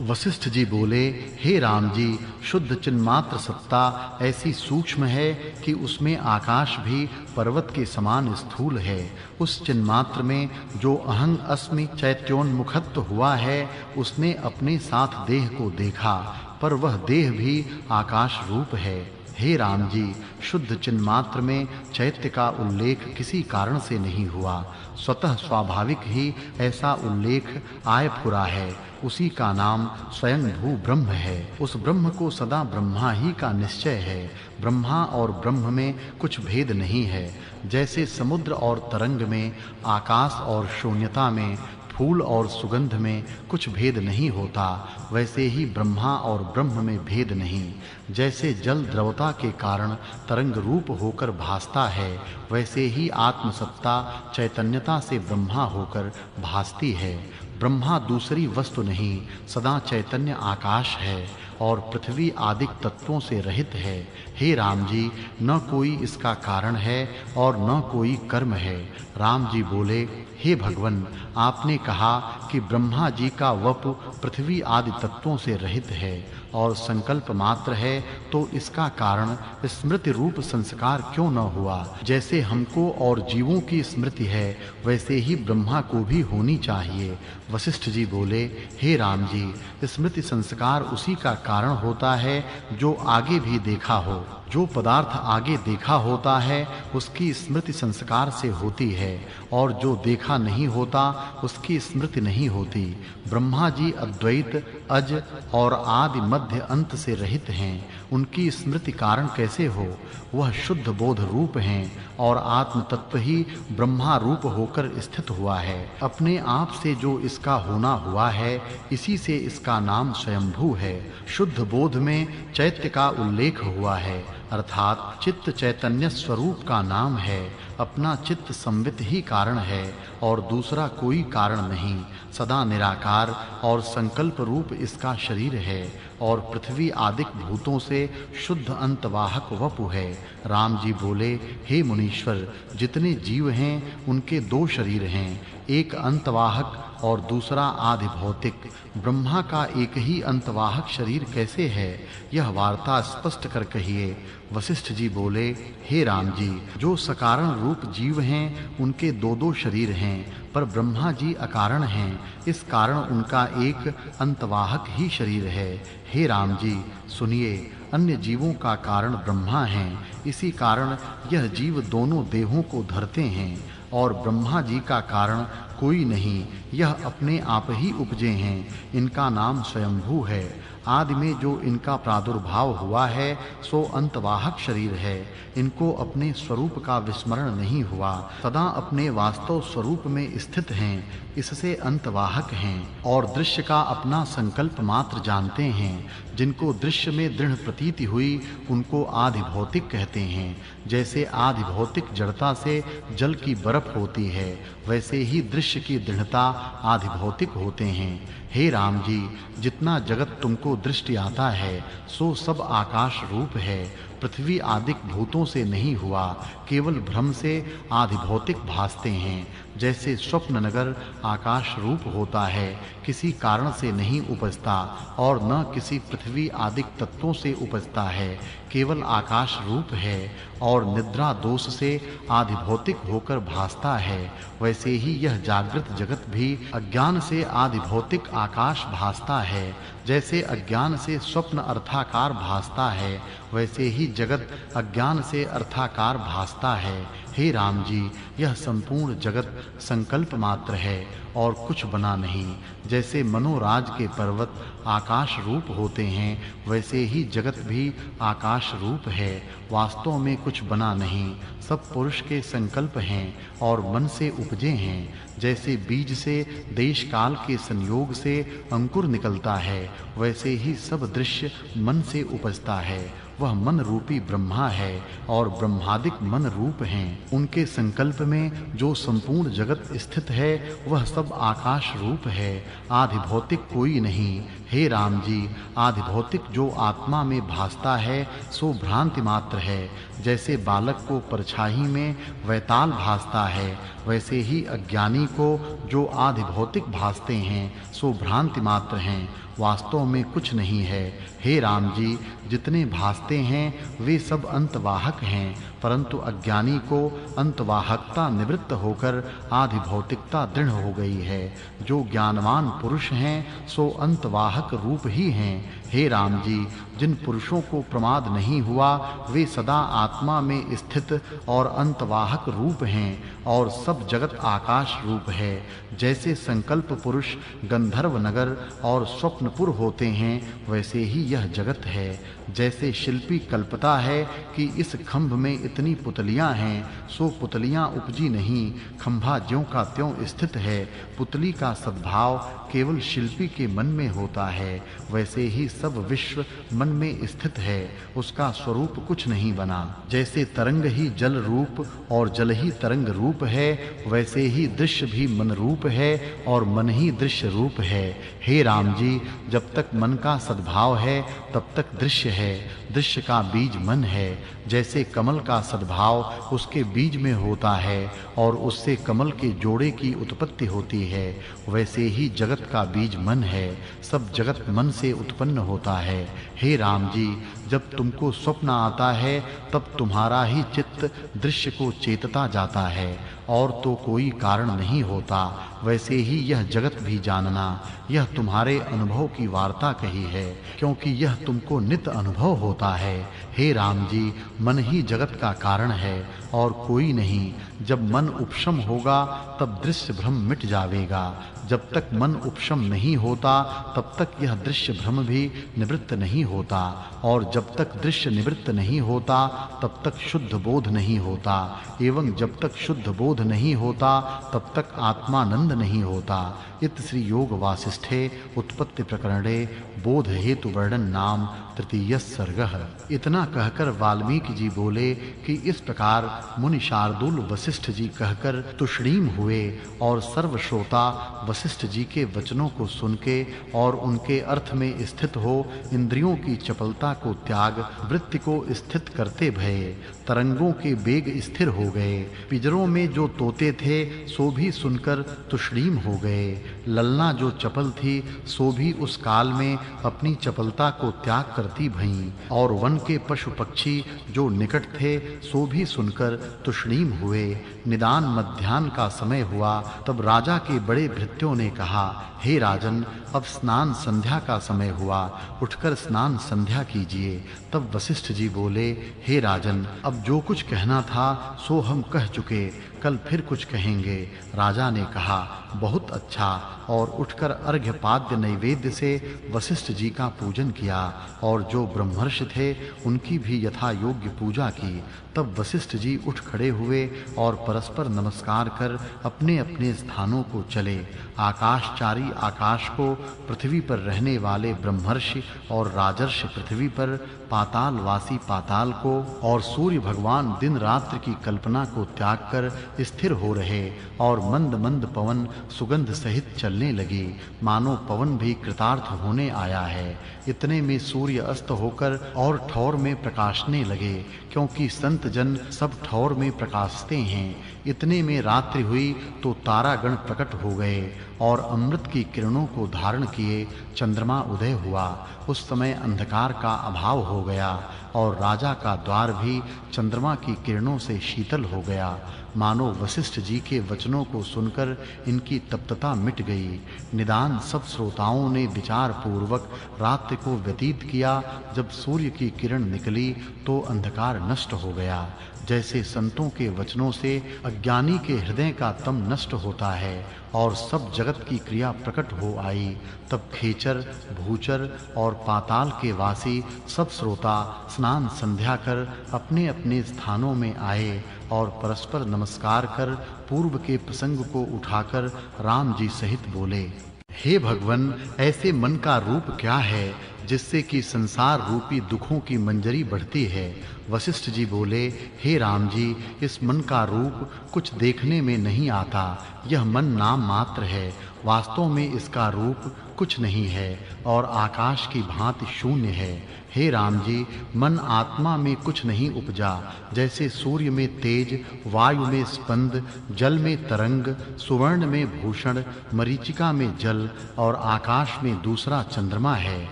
Speaker 1: वशिष्ठ जी बोले, हे राम जी, शुद्ध चिन्मात्र सत्ता ऐसी सूक्ष्म है कि उसमें आकाश भी पर्वत के समान स्थूल है। उस चिन्मात्र में जो अहं अस्मि चैत्योन्मुखत्व हुआ है, उसने अपने साथ देह को देखा, पर वह देह भी आकाश रूप है। हे राम जी, शुद्ध चिन्मात्र में चैत्य का उल्लेख किसी कारण से नहीं हुआ, स्वतः स्वाभाविक ही ऐसा उल्लेख आयफुरा है। उसी का नाम स्वयं भू ब्रह्म है। उस ब्रह्म को सदा ब्रह्मा ही का निश्चय है। ब्रह्मा और ब्रह्म में कुछ भेद नहीं है। जैसे समुद्र और तरंग में, आकाश और शून्यता में, फूल और सुगंध में कुछ भेद नहीं होता, वैसे ही ब्रह्मा और ब्रह्म में भेद नहीं। जैसे जल द्रवता के कारण तरंग रूप होकर भासता है, वैसे ही आत्मसत्ता चैतन्यता से ब्रह्मा होकर भासती है। ब्रह्मा दूसरी वस्तु नहीं, सदा चैतन्य आकाश है और पृथ्वी आदि तत्वों से रहित है। हे राम जी, न कोई इसका कारण है और न कोई कर्म है। राम जी बोले, हे भगवन, आपने कहा कि ब्रह्मा जी का वपु पृथ्वी आदि तत्वों से रहित है और संकल्प मात्र है, तो इसका कारण स्मृति रूप संस्कार क्यों न हुआ? जैसे हमको और जीवों की स्मृति है, वैसे ही ब्रह्मा को भी होनी चाहिए। वशिष्ठ जी बोले, हे राम जी, स्मृति संस्कार उसी का कारण होता है जो आगे भी देखा हो। जो पदार्थ आगे देखा होता है उसकी स्मृति संस्कार से होती है, और जो देखा नहीं होता उसकी स्मृति नहीं होती। ब्रह्मा जी अद्वैत, अज और आदि मध्य अंत से रहित हैं, उनकी स्मृति कारण कैसे हो? वह शुद्ध बोध रूप हैं और आत्म तत्व ही ब्रह्मा रूप होकर स्थित हुआ है। अपने आप से जो इसका होना हुआ है, इसी से इसका नाम स्वयंभू है। शुद्ध बोध में चैत्य का उल्लेख हुआ है, अर्थात चित्त चैतन्य स्वरूप का नाम है। अपना चित्त संवित ही कारण है और दूसरा कोई कारण नहीं। सदा निराकार और संकल्प रूप इसका शरीर है और पृथ्वी आदि भूतों से शुद्ध अंतवाहक वपु है। राम जी बोले, हे मुनीश्वर, जितने जीव हैं उनके दो शरीर हैं, एक अंतवाहक और दूसरा आदि भौतिक। ब्रह्मा का एक ही अंतवाहक शरीर कैसे है? यह वार्ता स्पष्ट कर कहिए। वशिष्ठ जी बोले, हे राम जी, जो सकारण रूप जीव हैं उनके दो शरीर हैं, पर ब्रह्मा जी अकारण हैं, इस कारण उनका एक अंतवाहक ही शरीर है। हे राम जी, सुनिए, अन्य जीवों का कारण ब्रह्मा है। इसी कारण यह जीव दोनों देहों को धरते हैं और ब्रह्मा जी का कारण कोई नहीं, यह अपने आप ही उपजे हैं। इनका नाम स्वयंभू है। आदि में जो इनका प्रादुर्भाव हुआ है सो अंतवाहक शरीर है। इनको अपने स्वरूप का विस्मरण नहीं हुआ, सदा अपने वास्तव स्वरूप में स्थित हैं, इससे अंतवाहक हैं और दृश्य का अपना संकल्प मात्र जानते हैं। जिनको दृश्य में दृढ़ प्रतीति हुई उनको आदि भौतिक कहते हैं। जैसे आदि भौतिक जड़ता से जल की बर्फ होती है, वैसे ही दृश्य की दृढ़ता आदि भौतिक होते हैं। हे राम जी, जितना जगत तुमको दृष्टि आता है सो सब आकाश रूप है। पृथ्वी आदिक भूतों से नहीं हुआ, केवल भ्रम से आदि भौतिक भासते हैं। जैसे स्वप्न नगर आकाश रूप होता है, किसी कारण से नहीं उपजता और न किसी पृथ्वी आदिक तत्वों से उपजता है, केवल आकाश रूप है और निद्रा दोष से आदि भौतिक होकर भासता है। वैसे ही यह जागृत जगत भी अज्ञान से आदि भौतिक आकाश भासता है। जैसे अज्ञान से स्वप्न अर्थाकार भासता है, वैसे ही जगत अज्ञान से अर्थाकार भासता है। हे राम जी, यह संपूर्ण जगत संकल्प मात्र है और कुछ बना नहीं। जैसे मनोराज के पर्वत आकाश रूप होते हैं, वैसे ही जगत भी आकाश रूप है। वास्तव में कुछ बना नहीं, सब पुरुष के संकल्प हैं और मन से उपजे हैं। जैसे बीज से देश काल के संयोग से अंकुर निकलता है, वैसे ही सब दृश्य मन से उपजता है। वह मन रूपी ब्रह्मा है और ब्रह्मादिक मन रूप हैं। उनके संकल्प में जो संपूर्ण जगत स्थित है वह सब आकाश रूप है। आदि भौतिक कोई नहीं। हे राम जी, आदि भौतिक जो आत्मा में भासता है सो भ्रांति मात्र है। जैसे बालक को परछाई में वैताल भासता है, वैसे ही अज्ञानी को जो आदि भौतिक भासते हैं सो भ्रांति मात्र हैं, वास्तव में कुछ नहीं है। हे राम जी, जितने भासते हैं वे सब अंतवाहक हैं, परंतु अज्ञानी को अंतवाहकता निवृत्त होकर आदि भौतिकता दृढ़ हो गई है। जो ज्ञानवान पुरुष हैं सो अंतवाहक रूप ही हैं। हे राम जी, जिन पुरुषों को प्रमाद नहीं हुआ वे सदा आत्मा में स्थित और अंतवाहक रूप हैं और सब जगत आकाश रूप है। जैसे संकल्प पुरुष गंधर्व नगर और स्वप्नपुर होते हैं, वैसे ही यह जगत है। जैसे शिल्पी कल्पता है कि इस खंभ में इतनी पुतलियां हैं, सो पुतलियां उपजी नहीं, खंभा ज्यों का त्यों स्थित है। पुतली का सद्भाव केवल शिल्पी के मन में होता है, वैसे ही सब विश्व मन में स्थित है, उसका स्वरूप कुछ नहीं बना। जैसे तरंग ही जल रूप और जल ही तरंग रूप है, वैसे ही दृश्य भी मन रूप है और मन ही दृश्य रूप है। हे राम जी, जब तक मन का सद्भाव है तब तक दृश्य है। दृश्य का बीज मन है। जैसे कमल का सद्भाव उसके बीज में होता है और उससे कमल के जोड़े की उत्पत्ति होती है, वैसे ही जगत का बीज मन है। सब जगत मन से उत्पन्न होता है। हे राम जी, जब तुमको स्वप्न आता है तब तुम्हारा ही चित्त दृश्य को चेतता जाता है और तो कोई कारण नहीं होता। वैसे ही यह जगत भी जानना, यह तुम्हारे अनुभव की वार्ता कही है, क्योंकि यह तुमको नित अनुभव होता है। हे राम जी, मन ही जगत का कारण है और कोई नहीं। जब मन उपशम होगा तब दृश्य भ्रम मिट जावेगा। जब तक मन उपशम नहीं होता तब तक यह दृश्य भ्रम भी निवृत्त नहीं होता और जब तक दृश्य निवृत्त नहीं होता तब तक शुद्ध बोध नहीं होता एवं जब तक शुद्ध बोध नहीं होता तब तक आत्मानंद नहीं होता। इत श्री योग वासिष्ठे उत्पत्ति प्रकरणे बोध हेतु वर्णन नाम तृतीय सर्गः। इतना कहकर वाल्मीकि जी बोले कि इस प्रकार मुनि शार्दूल वशिष्ठ जी कहकर तुष्णीम हुए और सर्वश्रोता वशिष्ठ जी के वचनों को सुन के और उनके अर्थ में स्थित हो इंद्रियों की चपलता को त्याग वृत्ति को स्थित करते भये तरंगों के वेग स्थिर हो गए। पिंजरों में जो तोते थे सो भी सुनकर तुष्णीम हो गए। ललना जो चपल थी सो भी उस काल में अपनी चपलता को त्याग करती भईं और वन के पशु पक्षी जो निकट थे सो भी सुनकर तुष्णीम हुए। निदान मध्याह्न का समय हुआ तब राजा के बड़े भृत्यों दैत्यों ने कहा, हे राजन, अब स्नान संध्या का समय हुआ, उठकर स्नान संध्या कीजिए। तब वशिष्ठ जी बोले, हे राजन, अब जो कुछ कहना था सो हम कह चुके, कल फिर कुछ कहेंगे। राजा ने कहा, बहुत अच्छा, और उठकर अर्घ्यपाद्य नैवेद्य से वशिष्ठ जी का पूजन किया और जो ब्रह्मर्षि थे उनकी भी यथा योग्य पूजा की। तब वशिष्ठ जी उठ खड़े हुए और परस्पर नमस्कार कर अपने-अपने स्थानों को चले। आकाशचारी आकाश को, पृथ्वी पर रहने वाले ब्रह्मर्षि और राजर्षि पृथ्वी पर, पातालवासी पाताल को, और सूर्य भगवान दिन रात्रि की कल्पना को त्याग कर स्थिर हो रहे और मंद-मंद पवन सुगंध सहित चलने लगे, मानो पवन भी कृतार्थ होने आया है। इतने में सूर्य अस्त होकर और ठौर में प्रकाशने लगे, क्योंकि संत जन सब ठौर में प्रकाशते हैं। इतने में रात्रि हुई तो तारागण प्रकट हो गए और अमृत की किरणों को धारण किए चंद्रमा उदय हुआ। उस समय अंधकार का अभाव हो गया और राजा का द्वार भी चंद्रमा की किरणों से शीतल हो गया, मानो वशिष्ठ जी के वचनों को सुनकर इनकी तप्तता मिट गई। निदान सब श्रोताओं ने विचार पूर्वक रात्रि को व्यतीत किया। जब सूर्य की किरण निकली तो अंधकार नष्ट हो गया। जैसे संतों के वचनों से अज्ञानी के हृदय का तम नष्ट होता है और सब जगत की क्रिया प्रकट हो आई, तब खेचर, भूचर और पाताल के वासी सब श्रोता स्नान संध्या कर अपने-अपने स्थानों में आए और परस्पर नमस्कार कर पूर्व के प्रसंग को उठाकर राम जी सहित बोले, हे भगवन, ऐसे मन का रूप क्या है जिससे कि संसार रूपी दुखों की मंजरी बढ़ती है। वशिष्ठ जी बोले, हे राम जी, इस मन का रूप कुछ देखने में नहीं आता। यह मन नाम मात्र है, वास्तव में इसका रूप कुछ नहीं है और आकाश की भांति शून्य है। हे राम जी, मन आत्मा में कुछ नहीं उपजा। जैसे सूर्य में तेज, वायु में स्पंद, जल में तरंग, सुवर्ण में भूषण, मरीचिका में जल और आकाश में दूसरा चंद्रमा है,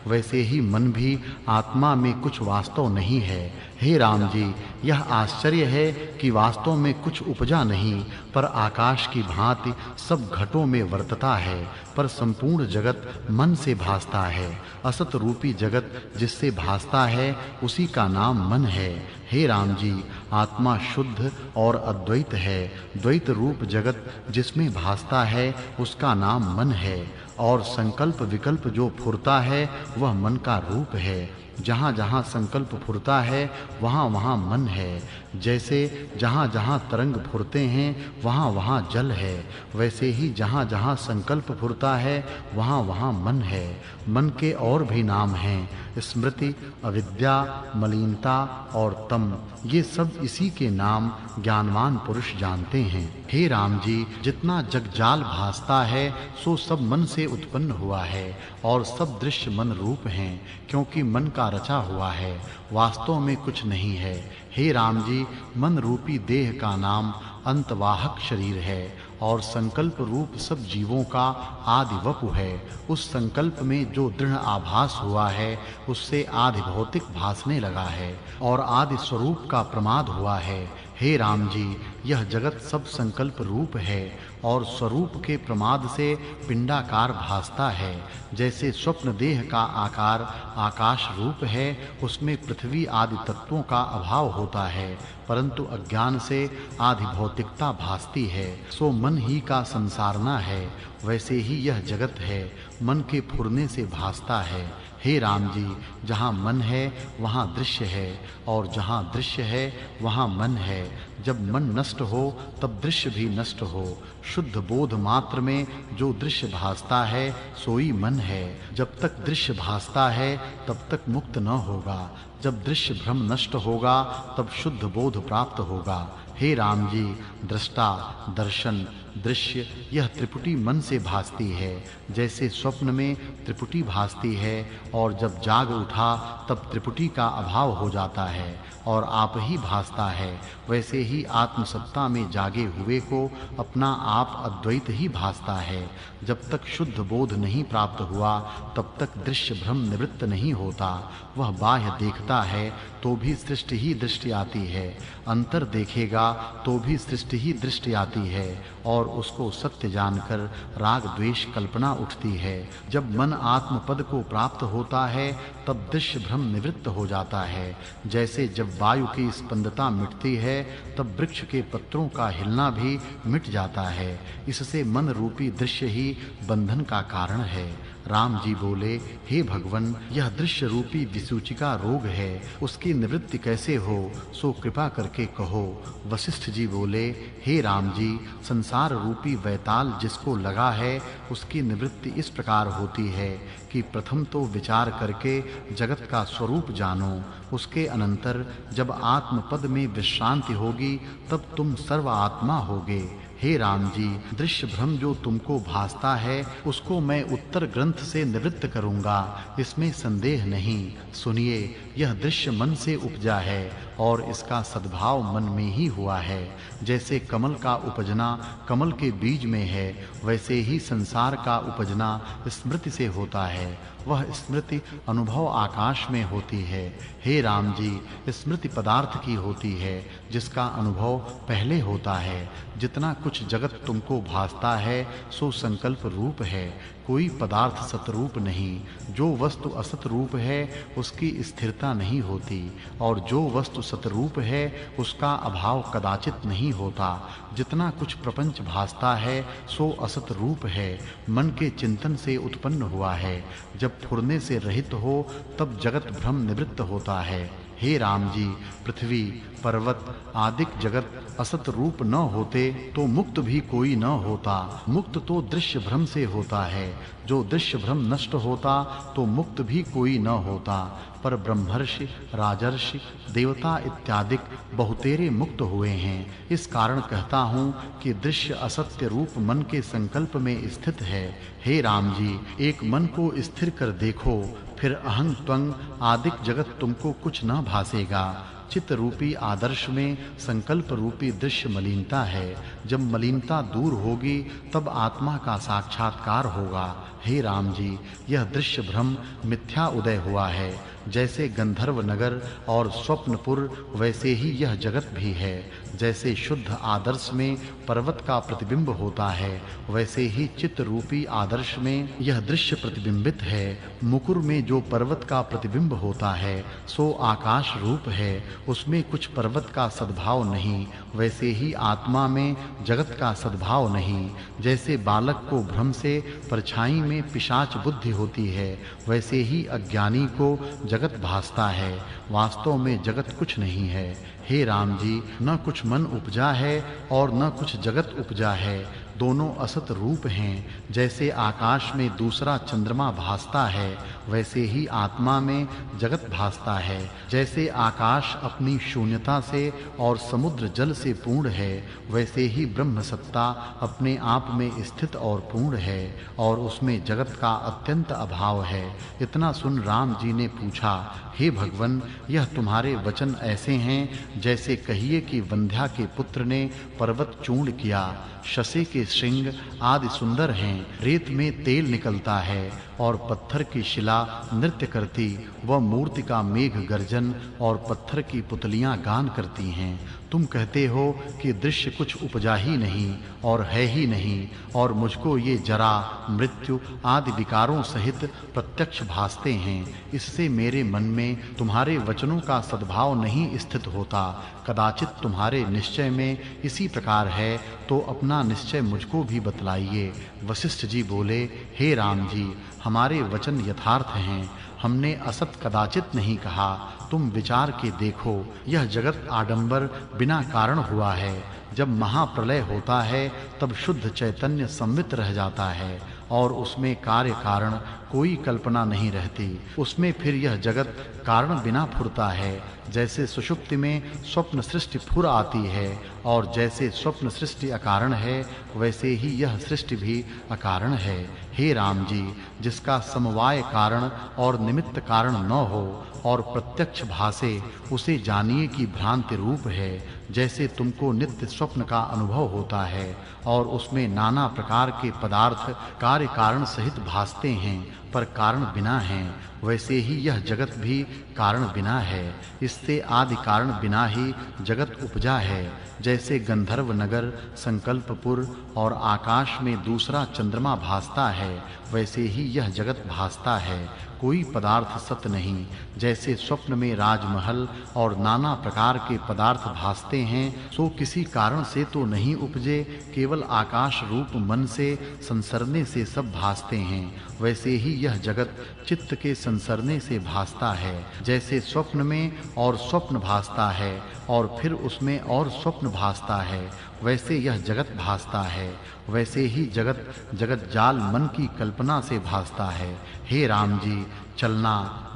Speaker 1: वैसे ही मन भी आत्मा में कुछ वास्तव नहीं है। हे राम जी, यह आश्चर्य है कि वास्तव में कुछ उपजा नहीं, पर आकाश की भांति सब घटों में वर्तता है, पर संपूर्ण जगत मन से भासता है। असत रूपी जगत जिससे भासता है उसी का नाम मन है। हे राम जी, आत्मा शुद्ध और अद्वैत है। द्वैत रूप जगत जिसमें भासता है उसका नाम मन है और संकल्प विकल्प जो फुरता है वह मन का रूप है। जहाँ-जहाँ संकल्प फुरता है वहाँ-वहाँ मन है। जैसे जहाँ-जहाँ तरंग फुरते हैं वहाँ-वहाँ जल है, वैसे ही जहाँ-जहाँ संकल्प फुरता है वहाँ-वहाँ मन है। मन के और भी नाम हैं, स्मृति, अविद्या, मलिनता और तम। ये सब इसी के नाम ज्ञानवान पुरुष जानते हैं। हे राम जी, जितना जगजाल भासता है सो सब मन से उत्पन्न हुआ है और सब दृश्य मन रूप हैं, क्योंकि मन का रचा हुआ है, वास्तव में कुछ नहीं है। हे राम जी, मन रूपी देह का नाम अंतवाहक शरीर है और संकल्प रूप सब जीवों का आदि वपु है। उस संकल्प में जो दृढ़ आभास हुआ है उससे आदि भौतिक भासने लगा है और आदि स्वरूप का प्रमाद हुआ है। हे राम जी, यह जगत सब संकल्प रूप है और स्वरूप के प्रमाद से पिंडाकार भासता है। जैसे स्वप्न देह का आकार आकाश रूप है, उसमें पृथ्वी आदि तत्वों का अभाव होता है, परंतु अज्ञान से आदि भौतिकता भासती है, सो मन ही का संसारना है। वैसे ही यह जगत है, मन के फुरने से भासता है। हे राम जी, जहाँ मन है वहाँ दृश्य है और जहाँ दृश्य है वहाँ मन है। जब मन नष्ट हो तब दृश्य भी नष्ट हो। शुद्ध बोध मात्र में जो दृश्य भासता है सोई मन है। जब तक दृश्य भासता है तब तक मुक्त न होगा। जब दृश्य भ्रम नष्ट होगा तब शुद्ध बोध प्राप्त होगा। हे राम जी, दृष्टा, दर्शन, दृश्य यह त्रिपुटी मन से भासती है। जैसे स्वप्न में त्रिपुटी भासती है और जब जाग उठा तब त्रिपुटी का अभाव हो जाता है और आप ही भासता है, वैसे ही आत्मसत्ता में जागे हुए को अपना आप अद्वैत ही भासता है। जब तक शुद्ध बोध नहीं प्राप्त हुआ तब तक दृश्य भ्रम निवृत्त नहीं होता। वह बाह्य देखता है तो भी सृष्टि ही दृष्टि आती है, अंतर देखेगा तो भी सृष्टि ही दृष्टि आती है और और उसको सत्य जानकर राग द्वेष कल्पना उठती है। जब मन आत्म पद को प्राप्त होता है तब दृश्य भ्रम निवृत्त हो जाता है। जैसे जब वायु की स्पंदता मिटती है तब वृक्ष के पत्रों का हिलना भी मिट जाता है। इससे मन रूपी दृश्य ही बंधन का कारण है। राम जी बोले, हे भगवन, यह दृश्य रूपी विसूचिका रोग है, उसकी निवृत्ति कैसे हो, सो कृपा करके कहो। वशिष्ठ जी बोले, हे राम जी, संसार रूपी वैताल जिसको लगा है उसकी निवृत्ति इस प्रकार होती है कि प्रथम तो विचार करके जगत का स्वरूप जानो। उसके अनंतर जब आत्म पद में विश्रांति होगी तब तुम सर्व आत्मा होगे। हे राम जी, दृश्य भ्रम जो तुमको भासता है उसको मैं उत्तर ग्रंथ से निवृत्त करूंगा, इसमें संदेह नहीं। सुनिए, यह दृश्य मन से उपजा है और इसका सद्भाव मन में ही हुआ है। जैसे कमल का उपजना कमल के बीज में है, वैसे ही संसार का उपजना स्मृति से होता है। वह स्मृति अनुभव आकाश में होती है। हे राम जी, स्मृति पदार्थ की होती है जिसका अनुभव पहले होता है। जितना कुछ जगत तुमको भासता है सो संकल्प रूप है, कोई पदार्थ सतरूप नहीं। जो वस्तु असत रूप है उसकी स्थिरता नहीं होती और जो वस्तु सतरूप है उसका अभाव कदाचित नहीं होता। जितना कुछ प्रपंच भासता है सो असत रूप है, मन के चिंतन से उत्पन्न हुआ है। जब फुरने से रहित हो तब जगत भ्रम निवृत्त होता है। हे राम जी, पृथ्वी, पर्वत आदि जगत असत रूप न होते तो मुक्त भी कोई न होता। मुक्त तो दृश्य भ्रम से होता है। जो दृश्य भ्रम नष्ट होता तो मुक्त भी कोई न होता। पर ब्रह्मर्षि, राजर्षि, देवता इत्यादि बहुतेरे मुक्त हुए हैं। इस कारण कहता हूँ कि दृश्य असत्य रूप मन के संकल्प में स्थित है। हे राम जी, एक मन को स्थिर कर देखो, फिर अहं त्वं आदिक जगत तुमको कुछ न भासेगा। चित्त रूपी आदर्श में संकल्प रूपी दृश्य मलिनता है। जब मलिनता दूर होगी तब आत्मा का साक्षात्कार होगा। हे राम जी, यह दृश्य भ्रम मिथ्या उदय हुआ है। जैसे गंधर्व नगर और स्वप्नपुर वैसे ही यह जगत भी है। जैसे शुद्ध आदर्श में पर्वत का प्रतिबिंब होता है वैसे ही चित्त रूपी आदर्श में यह दृश्य प्रतिबिंबित है। मुकुर में जो पर्वत का प्रतिबिंब होता है सो आकाश रूप है, उसमें कुछ पर्वत का सद्भाव नहीं। वैसे ही आत्मा में जगत का सद्भाव नहीं। जैसे बालक को भ्रम से परछाई में पिशाच बुद्धि होती है वैसे ही अज्ञानी को जगत भासता है। वास्तव में जगत कुछ नहीं है। हे राम जी, न कुछ मन उपजा है और न कुछ जगत उपजा है, दोनों असत रूप हैं। जैसे आकाश में दूसरा चंद्रमा भासता है वैसे ही आत्मा में जगत भासता है। जैसे आकाश अपनी शून्यता से और समुद्र जल से पूर्ण है वैसे ही ब्रह्म सत्ता अपने आप में स्थित और पूर्ण है और उसमें जगत का अत्यंत अभाव है। इतना सुन राम जी ने पूछा, हे भगवन, यह तुम्हारे वचन ऐसे हैं जैसे कहिए कि वंध्या के पुत्र ने पर्वत चूर्ण किया। शशि के श्रृंग आदि सुंदर हैं, रेत में तेल निकलता है और पत्थर की शिला नृत्य करती व मूर्ति का मेघ गर्जन और पत्थर की पुतलियां गान करती हैं। तुम कहते हो कि दृश्य कुछ उपजा ही नहीं और है ही नहीं और मुझको ये जरा, मृत्यु आदि विकारों सहित प्रत्यक्ष भासते हैं। इससे मेरे मन में तुम्हारे वचनों का सद्भाव नहीं स्थित होता। कदाचित तुम्हारे निश्चय में इसी प्रकार है तो अपना निश्चय मुझको भी बतलाइए। वशिष्ठ जी बोले, हे राम जी, हमारे वचन यथार्थ हैं। हमने असत कदाचित नहीं कहा। तुम विचार के देखो, यह जगत आडंबर बिना कारण हुआ है। जब महाप्रलय होता है तब शुद्ध चैतन्य सम्मित रह जाता है और उसमें कार्य कारण कोई कल्पना नहीं रहती। उसमें फिर यह जगत कारण बिना फुरता है। जैसे सुषुप्ति में स्वप्न सृष्टि फुर आती है और जैसे स्वप्न सृष्टि अकारण है वैसे ही यह सृष्टि भी अकारण है। हे राम जी, जिसका समवाय कारण और निमित्त कारण न हो और प्रत्यक्ष भासे, उसे जानिए कि भ्रांति रूप है। जैसे तुमको नित्य स्वप्न का अनुभव होता है और उसमें नाना प्रकार के पदार्थ कार्य कारण सहित भासते हैं, पर कारण बिना है, वैसे ही यह जगत भी कारण बिना है। इससे आदि कारण बिना ही जगत उपजा है। जैसे गंधर्व नगर, संकल्पपुर और आकाश में दूसरा चंद्रमा भासता है, वैसे ही यह जगत भासता है। कोई पदार्थ सत्य नहीं। जैसे स्वप्न में राजमहल और नाना प्रकार के पदार्थ भासते हैं, सो किसी कारण से तो नहीं उपजे, केवल आकाश रूप मन से संसरने से सब भासते हैं। वैसे ही यह जगत चित्त के संसरने से भासता है। जैसे स्वप्न में और स्वप्न भासता है और फिर उसमें और स्वप्न भासता है, वैसे यह जगत भासता है। वैसे ही जगत जाल मन की कल्पना से भासता है। हे राम जी, चलना,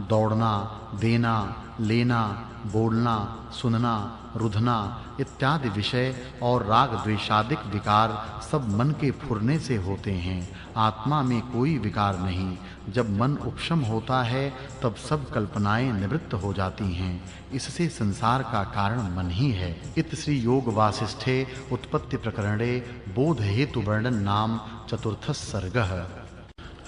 Speaker 1: दौड़ना, देना, लेना, बोलना, सुनना, रुधना इत्यादि विषय और राग द्वेषादिक विकार सब मन के फुरने से होते हैं। आत्मा में कोई विकार नहीं। जब मन उपशम होता है तब सब कल्पनाएं निवृत्त हो जाती हैं। इससे संसार का कारण मन ही है। इत श्री योग वासिष्ठे उत्पत्ति प्रकरणे बोध हेतु वर्णन नाम चतुर्थः सर्गः।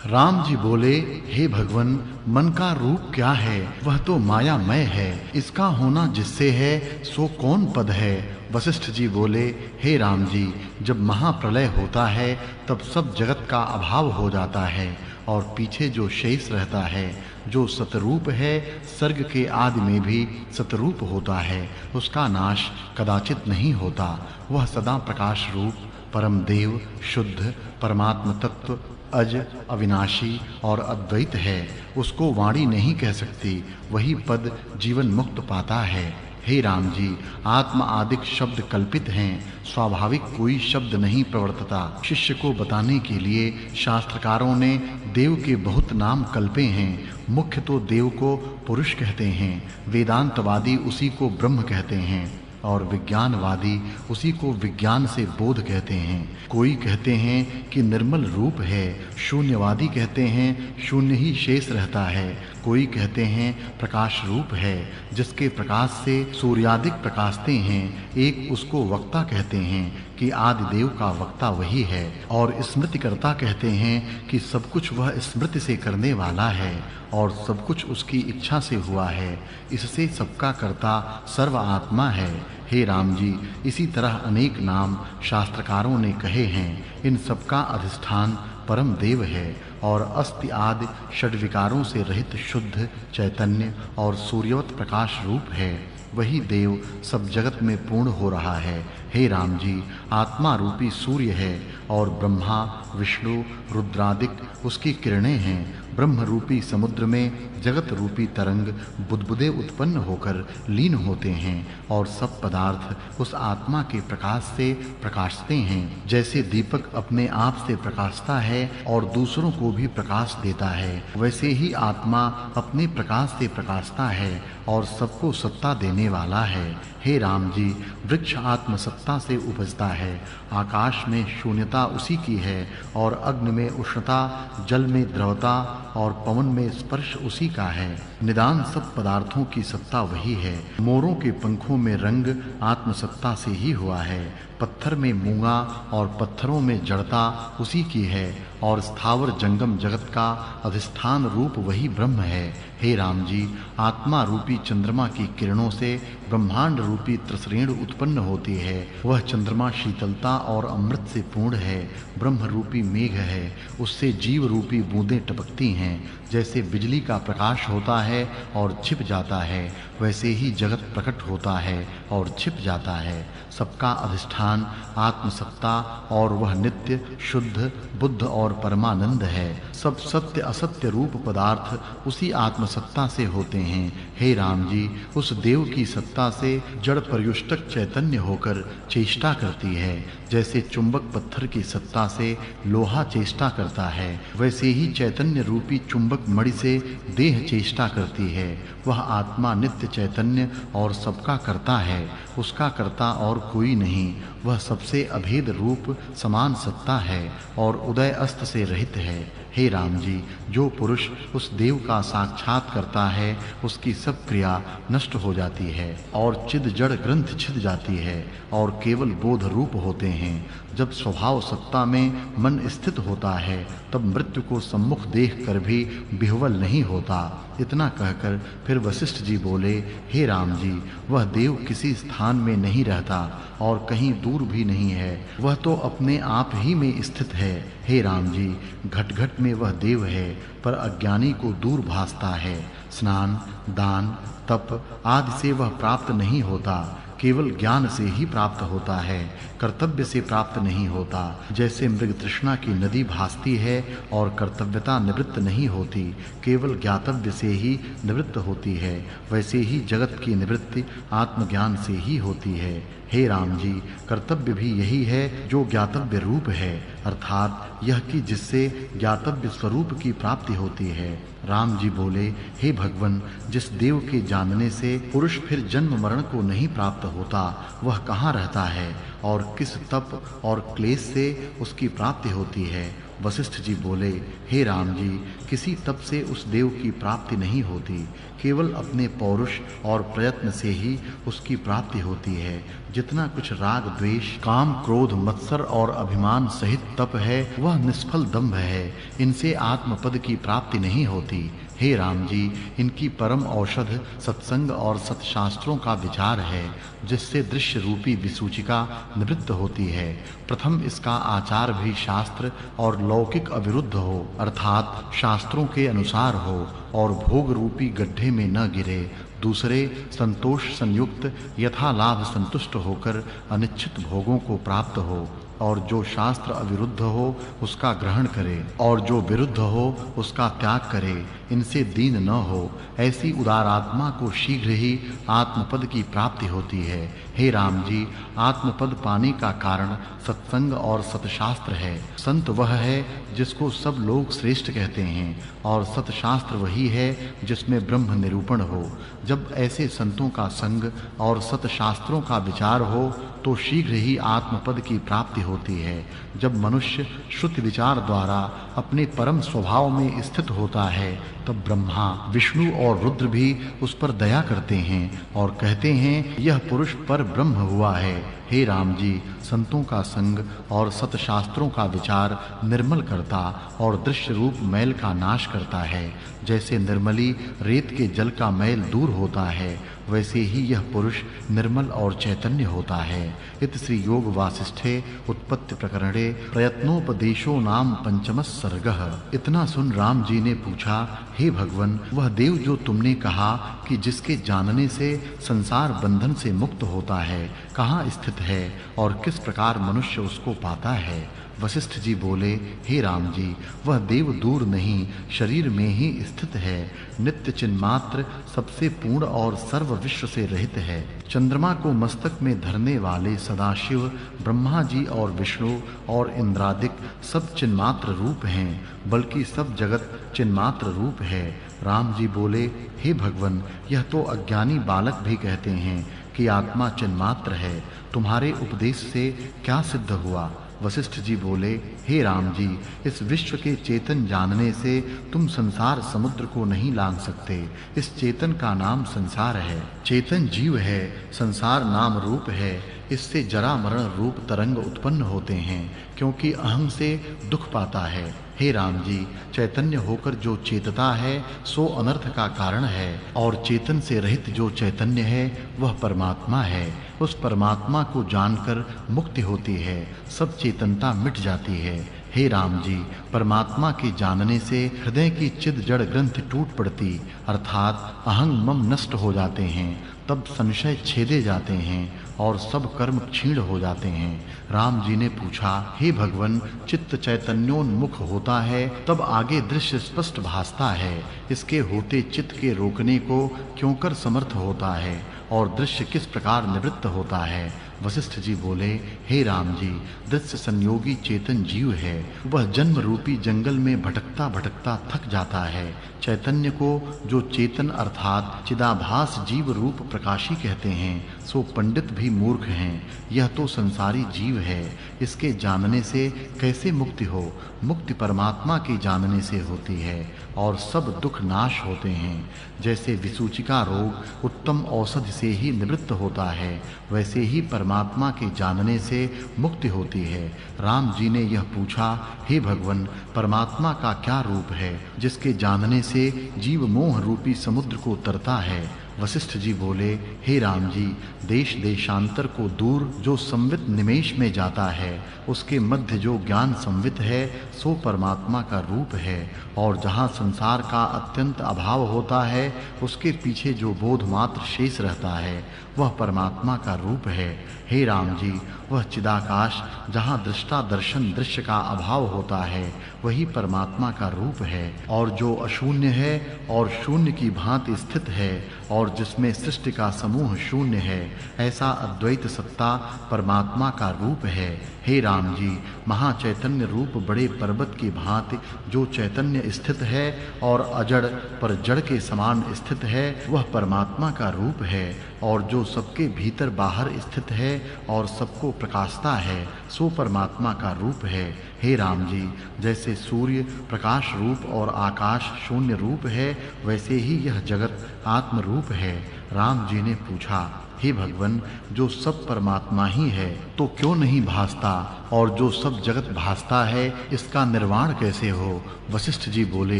Speaker 1: राम जी बोले, हे भगवन, मन का रूप क्या है? वह तो मायामय है। इसका होना जिससे है सो कौन पद है? वशिष्ठ जी बोले, हे राम जी, जब महाप्रलय होता है तब सब जगत का अभाव हो जाता है और पीछे जो शेष रहता है, जो सतरूप है, सर्ग के आदि में भी सतरूप होता है, उसका नाश कदाचित नहीं होता। वह सदा प्रकाश रूप परम देव, शुद्ध परमात्म तत्व, अज, अविनाशी और अद्वैत है। उसको वाणी नहीं कह सकती। वही पद जीवन मुक्त पाता है। हे राम जी, आत्मा आदिक शब्द कल्पित हैं। स्वाभाविक कोई शब्द नहीं प्रवर्तता। शिष्य को बताने के लिए शास्त्रकारों ने देव के बहुत नाम कल्पे हैं। मुख्य तो देव को पुरुष कहते हैं। वेदांतवादी उसी को ब्रह्म कहते हैं और विज्ञानवादी उसी को विज्ञान से बोध कहते हैं। कोई कहते हैं कि निर्मल रूप है, शून्यवादी कहते हैं शून्य ही शेष रहता है। कोई कहते हैं प्रकाश रूप है, जिसके प्रकाश से सूर्यादिक प्रकाशते हैं। एक उसको वक्ता कहते हैं कि आदि देव का वक्ता वही है, और स्मृतिकर्ता कहते हैं कि सब कुछ वह स्मृति से करने वाला है और सब कुछ उसकी इच्छा से हुआ है। इससे सबका कर्ता सर्व आत्मा है। हे राम जी, इसी तरह अनेक नाम शास्त्रकारों ने कहे हैं। इन सबका अधिष्ठान परम देव है और अस्ति आदि षड्विकारों से रहित शुद्ध चैतन्य और सूर्यवत प्रकाश रूप है। वही देव सब जगत में पूर्ण हो रहा है। हे राम जी, आत्मा रूपी सूर्य है और ब्रह्मा, विष्णु, रुद्रादिक उसकी किरणें हैं। ब्रह्म रूपी समुद्र में जगत रूपी तरंग बुदबुदे उत्पन्न होकर लीन होते हैं और सब पदार्थ उस आत्मा के प्रकाश से प्रकाशते हैं। जैसे दीपक अपने आप से प्रकाशता है और दूसरों को भी प्रकाश देता है, वैसे ही आत्मा अपने प्रकाश से प्रकाशता है और सबको सत्ता देने वाला है। हे राम जी, वृक्ष आत्म सत्ता से उपजता है। आकाश में शून्यता उसी की है और अग्नि में उष्णता, जल में द्रवता और पवन में स्पर्श उसी का है। निदान सब पदार्थों की सत्ता वही है। मोरों के पंखों में रंग आत्मसत्ता से ही हुआ है। पत्थर में मूंगा और पत्थरों में जड़ता उसी की है और स्थावर जंगम जगत का अधिष्ठान रूप वही ब्रह्म है। हे राम जी, आत्मा रूपी चंद्रमा की किरणों से ब्रह्मांड रूपी त्रसरेण उत्पन्न होती है। वह चंद्रमा शीतलता और अमृत से पूर्ण है। ब्रह्म रूपी मेघ है, उससे जीव रूपी बूंदें टपकती हैं। जैसे बिजली का प्रकाश होता है और छिप जाता है, वैसे ही जगत प्रकट होता है और छिप जाता है। सबका अधिष्ठान आत्मसत्ता और वह नित्य, शुद्ध, बुद्ध और परमानंद है। सब सत्य असत्य रूप पदार्थ उसी आत्मसत्ता से होते हैं। हे राम जी, उस देव की सत्ता से जड़ पर्युष्टक चैतन्य होकर चेष्टा करती है। जैसे चुंबक पत्थर की सत्ता से लोहा चेष्टा करता है, वैसे ही चैतन्य रूपी चुंबक मणि से देह चेष्टा करती है। वह आत्मा नित्य चैतन्य और सबका कर्ता है। उसका कर्ता और कोई नहीं। वह सबसे अभेद रूप समान सत्ता है और उदय अस्त से रहित है। हे राम जी, जो पुरुष उस देव का साक्षात करता है उसकी सब क्रिया नष्ट हो जाती है और चिद जड़ ग्रंथ छिद जाती है और केवल बोध रूप होते हैं। जब स्वभाव सत्ता में मन स्थित होता है तब मृत्यु को सम्मुख देख कर भी विह्वल नहीं होता। इतना कहकर फिर वशिष्ठ जी बोले, हे राम जी, वह देव किसी स्थान में नहीं रहता और कहीं दूर भी नहीं है, वह तो अपने आप ही में स्थित है। हे राम जी, घट घट में वह देव है पर अज्ञानी को दूर भासता है। स्नान, दान, तप आदि से वह प्राप्त नहीं होता, केवल ज्ञान से ही प्राप्त होता है, कर्तव्य से प्राप्त नहीं होता। जैसे मृग तृष्णा की नदी भासती है और कर्तव्यता निवृत्त नहीं होती, केवल ज्ञातव्य से ही निवृत्त होती है, वैसे ही जगत की निवृत्ति आत्मज्ञान से ही होती है। हे राम जी, कर्तव्य भी यही है जो ज्ञातव्य रूप है, अर्थात यह कि जिससे ज्ञातव्य स्वरूप की प्राप्ति होती है। राम जी बोले, हे भगवन, जिस देव के जानने से पुरुष फिर जन्म मरण को नहीं प्राप्त होता, वह कहाँ रहता है और किस तप और क्लेश से उसकी प्राप्ति होती है? वशिष्ठ जी बोले, हे राम जी, किसी तप से उस देव की प्राप्ति नहीं होती, केवल अपने पौरुष और प्रयत्न से ही उसकी प्राप्ति होती है। जितना कुछ राग, द्वेष, काम, क्रोध, मत्सर और अभिमान सहित तप है वह निष्फल दंभ है, इनसे आत्मपद की प्राप्ति नहीं होती। हे राम जी, इनकी परम औषध सत्संग और सत्शास्त्रों का विचार है, जिससे दृश्य रूपी विसूचिका निवृत्त होती है। प्रथम इसका आचार भी शास्त्र और लौकिक अविरुद्ध हो, अर्थात शास्त्रों के अनुसार हो और भोग रूपी गड्ढे में न गिरे। दूसरे, संतोष संयुक्त यथा लाभ संतुष्ट होकर अनिच्छित भोगों को प्राप्त हो, और जो शास्त्र अविरुद्ध हो उसका ग्रहण करे और जो विरुद्ध हो उसका त्याग करे, इनसे दीन न हो। ऐसी उदार आत्मा को शीघ्र ही आत्मपद की प्राप्ति होती है। हे राम जी, आत्मपद पाने का कारण सत्संग और सतशास्त्र है। संत वह है जिसको सब लोग श्रेष्ठ कहते हैं और सतशास्त्र वही है जिसमें ब्रह्म निरूपण हो। जब ऐसे संतों का संग और सतशास्त्रों का विचार हो तो शीघ्र ही आत्मपद की प्राप्ति होती है। जब मनुष्य श्रुति विचार द्वारा अपने परम स्वभाव में स्थित होता है तब ब्रह्मा, विष्णु और रुद्र भी उस पर दया करते हैं और कहते हैं, यह पुरुष पर ब्रह्म हुआ है। हे राम जी, संतों का संग और सतशास्त्रों का विचार निर्मल करता और दृश्य रूप मैल का नाश करता है। जैसे निर्मली रेत के जल का मैल दूर होता है, वैसे ही यह पुरुष निर्मल और चैतन्य होता है। इत श्री योग वासिष्ठे उत्पत्ति प्रकरणे प्रयत्नोपदेशो नाम पंचमः सर्गः। इतना सुन राम जी ने पूछा, हे भगवन, वह देव जो तुमने कहा कि जिसके जानने से संसार बंधन से मुक्त होता है, कहाँ स्थित है और किस प्रकार मनुष्य उसको पाता है? वशिष्ठ जी बोले, हे राम जी, वह देव दूर नहीं, शरीर में ही स्थित है, नित्य चिन्मात्र, सबसे पूर्ण और सर्व विश्व से रहित है। चंद्रमा को मस्तक में धरने वाले सदाशिव, ब्रह्मा जी और विष्णु और इंद्रादिक सब चिन्मात्र रूप हैं, बल्कि सब जगत चिन्मात्र रूप है। राम जी बोले, हे भगवन, यह तो अज्ञानी बालक भी कहते हैं कि आत्मा चिन्मात्र है, तुम्हारे उपदेश से क्या सिद्ध हुआ? वशिष्ठ जी बोले, हे राम जी, इस विश्व के चेतन जानने से तुम संसार समुद्र को नहीं लांघ सकते। इस चेतन का नाम संसार है। चेतन जीव है, संसार नाम रूप है। इससे जरा मरण रूप तरंग उत्पन्न होते हैं, क्योंकि अहं से दुख पाता है। हे राम जी, चैतन्य होकर जो चेतता है सो अनर्थ का कारण है, और चेतन से रहित जो चैतन्य है वह परमात्मा है। उस परमात्मा को जानकर मुक्ति होती है, सब चेतनता मिट जाती है। हे राम जी, परमात्मा के जानने से हृदय की चिद जड़ ग्रंथि टूट पड़ती, अर्थात अहं मम नष्ट हो जाते हैं। तब संशय छेदे जाते हैं और सब कर्म क्षीण हो जाते हैं। राम जी ने पूछा, हे भगवन, चित्त चैतन्योन्मुख होता है तब आगे दृश्य स्पष्ट भासता है। इसके होते चित्त के रोकने को क्यों कर समर्थ होता है और दृश्य किस प्रकार निवृत्त होता है? वशिष्ठ जी बोले, हे राम जी, दृश्य संयोगी चेतन जीव है। वह जन्म रूपी जंगल में भटकता भटकता थक जाता है। चैतन्य को जो चेतन अर्थात चिदाभास जीव रूप प्रकाशी कहते हैं, सो पंडित भी मूर्ख हैं। यह तो संसारी जीव है, इसके जानने से कैसे मुक्ति हो? मुक्ति परमात्मा के जानने से होती है और सब दुख नाश होते हैं। जैसे विसूचिका रोग उत्तम औषधि से ही निवृत्त होता है, वैसे ही परमात्मा के जानने से मुक्ति होती है। राम जी ने यह पूछा, हे भगवन, परमात्मा का क्या रूप है जिसके जानने से जीव मोह रूपी समुद्र को तरता है? वशिष्ठ जी बोले, हे राम जी, देश देशांतर को दूर जो संवित निमेष में जाता है, उसके मध्य जो ज्ञान संवित है, सो परमात्मा का रूप है। और जहाँ संसार का अत्यंत अभाव होता है, उसके पीछे जो बोध मात्र शेष रहता है, वह परमात्मा का रूप है। हे राम जी, वह चिदाकाश जहाँ दृष्टा दर्शन दृश्य का अभाव होता है, वही परमात्मा का रूप है। और जो अशून्य है और शून्य की भांति स्थित है और जिसमें सृष्टि का समूह शून्य है, ऐसा अद्वैत सत्ता परमात्मा का रूप है। हे राम जी, महाचैतन्य रूप बड़े पर्वत की भांति जो चैतन्य स्थित है और अजड़ पर जड़ के समान स्थित है, वह परमात्मा का रूप है। और जो सबके भीतर बाहर स्थित है और सबको प्रकाशता है, सो परमात्मा का रूप है। हे राम जी, जैसे सूर्य प्रकाश रूप और आकाश शून्य रूप है, वैसे ही यह जगत आत्म रूप है। राम जी ने पूछा, हे भगवन, जो सब परमात्मा ही है तो क्यों नहीं भासता, और जो सब जगत भासता है, इसका निर्वाण कैसे हो? वशिष्ठ जी बोले,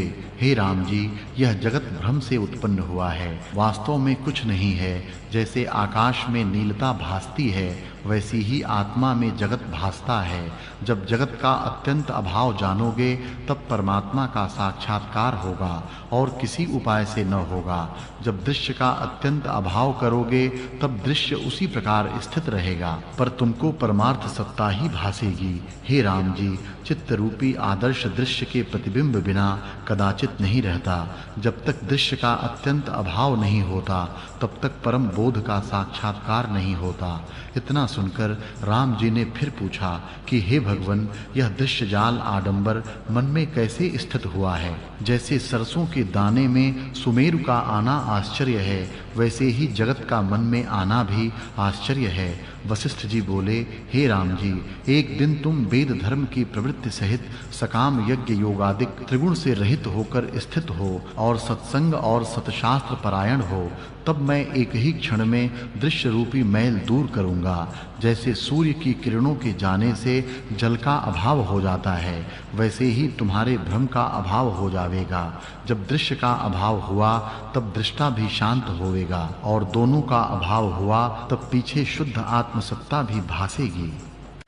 Speaker 1: हे राम जी, यह जगत भ्रम से उत्पन्न हुआ है, वास्तव में कुछ नहीं है। जैसे आकाश में नीलता भासती है, वैसी ही आत्मा में जगत भासता है। जब जगत का अत्यंत अभाव जानोगे, तब परमात्मा का साक्षात्कार होगा और किसी उपाय से न होगा। जब दृश्य का अत्यंत अभाव करोगे, तब दृश्य उसी प्रकार स्थित रहेगा, पर तुमको परमार्थ सत्ता ही भासेगी। हे राम जी, चित्त रूपी आदर्श दृश्य के प्रतिबिंब बिना कदाचित नहीं रहता। जब तक दृश्य का अत्यंत अभाव नहीं होता, तब तक परम बोध का साक्षात्कार नहीं होता। इतना सुनकर राम जी ने फिर पूछा कि हे भगवन, यह दृश्य जाल आडंबर मन में कैसे स्थित हुआ है? जैसे सरसों के दाने में सुमेरु का आना आश्चर्य है, वैसे ही जगत का मन में आना भी आश्चर्य है। वशिष्ठ जी बोले, हे राम जी, एक दिन तुम वेद धर्म की प्रवृत्ति सहित सकाम यज्ञ योगादिक त्रिगुण से रहित होकर स्थित हो और सत्संग और सतशास्त्र परायण हो, तब मैं एक ही क्षण में दृश्य रूपी मैल दूर करूंगा। जैसे सूर्य की किरणों के जाने से जल का अभाव हो जाता है, वैसे ही तुम्हारे भ्रम का अभाव हो जावेगा। जब दृश्य का अभाव हुआ, तब दृष्टा भी शांत होवेगा, और दोनों का अभाव हुआ, तब पीछे शुद्ध आत्मसत्ता भी भासेगी।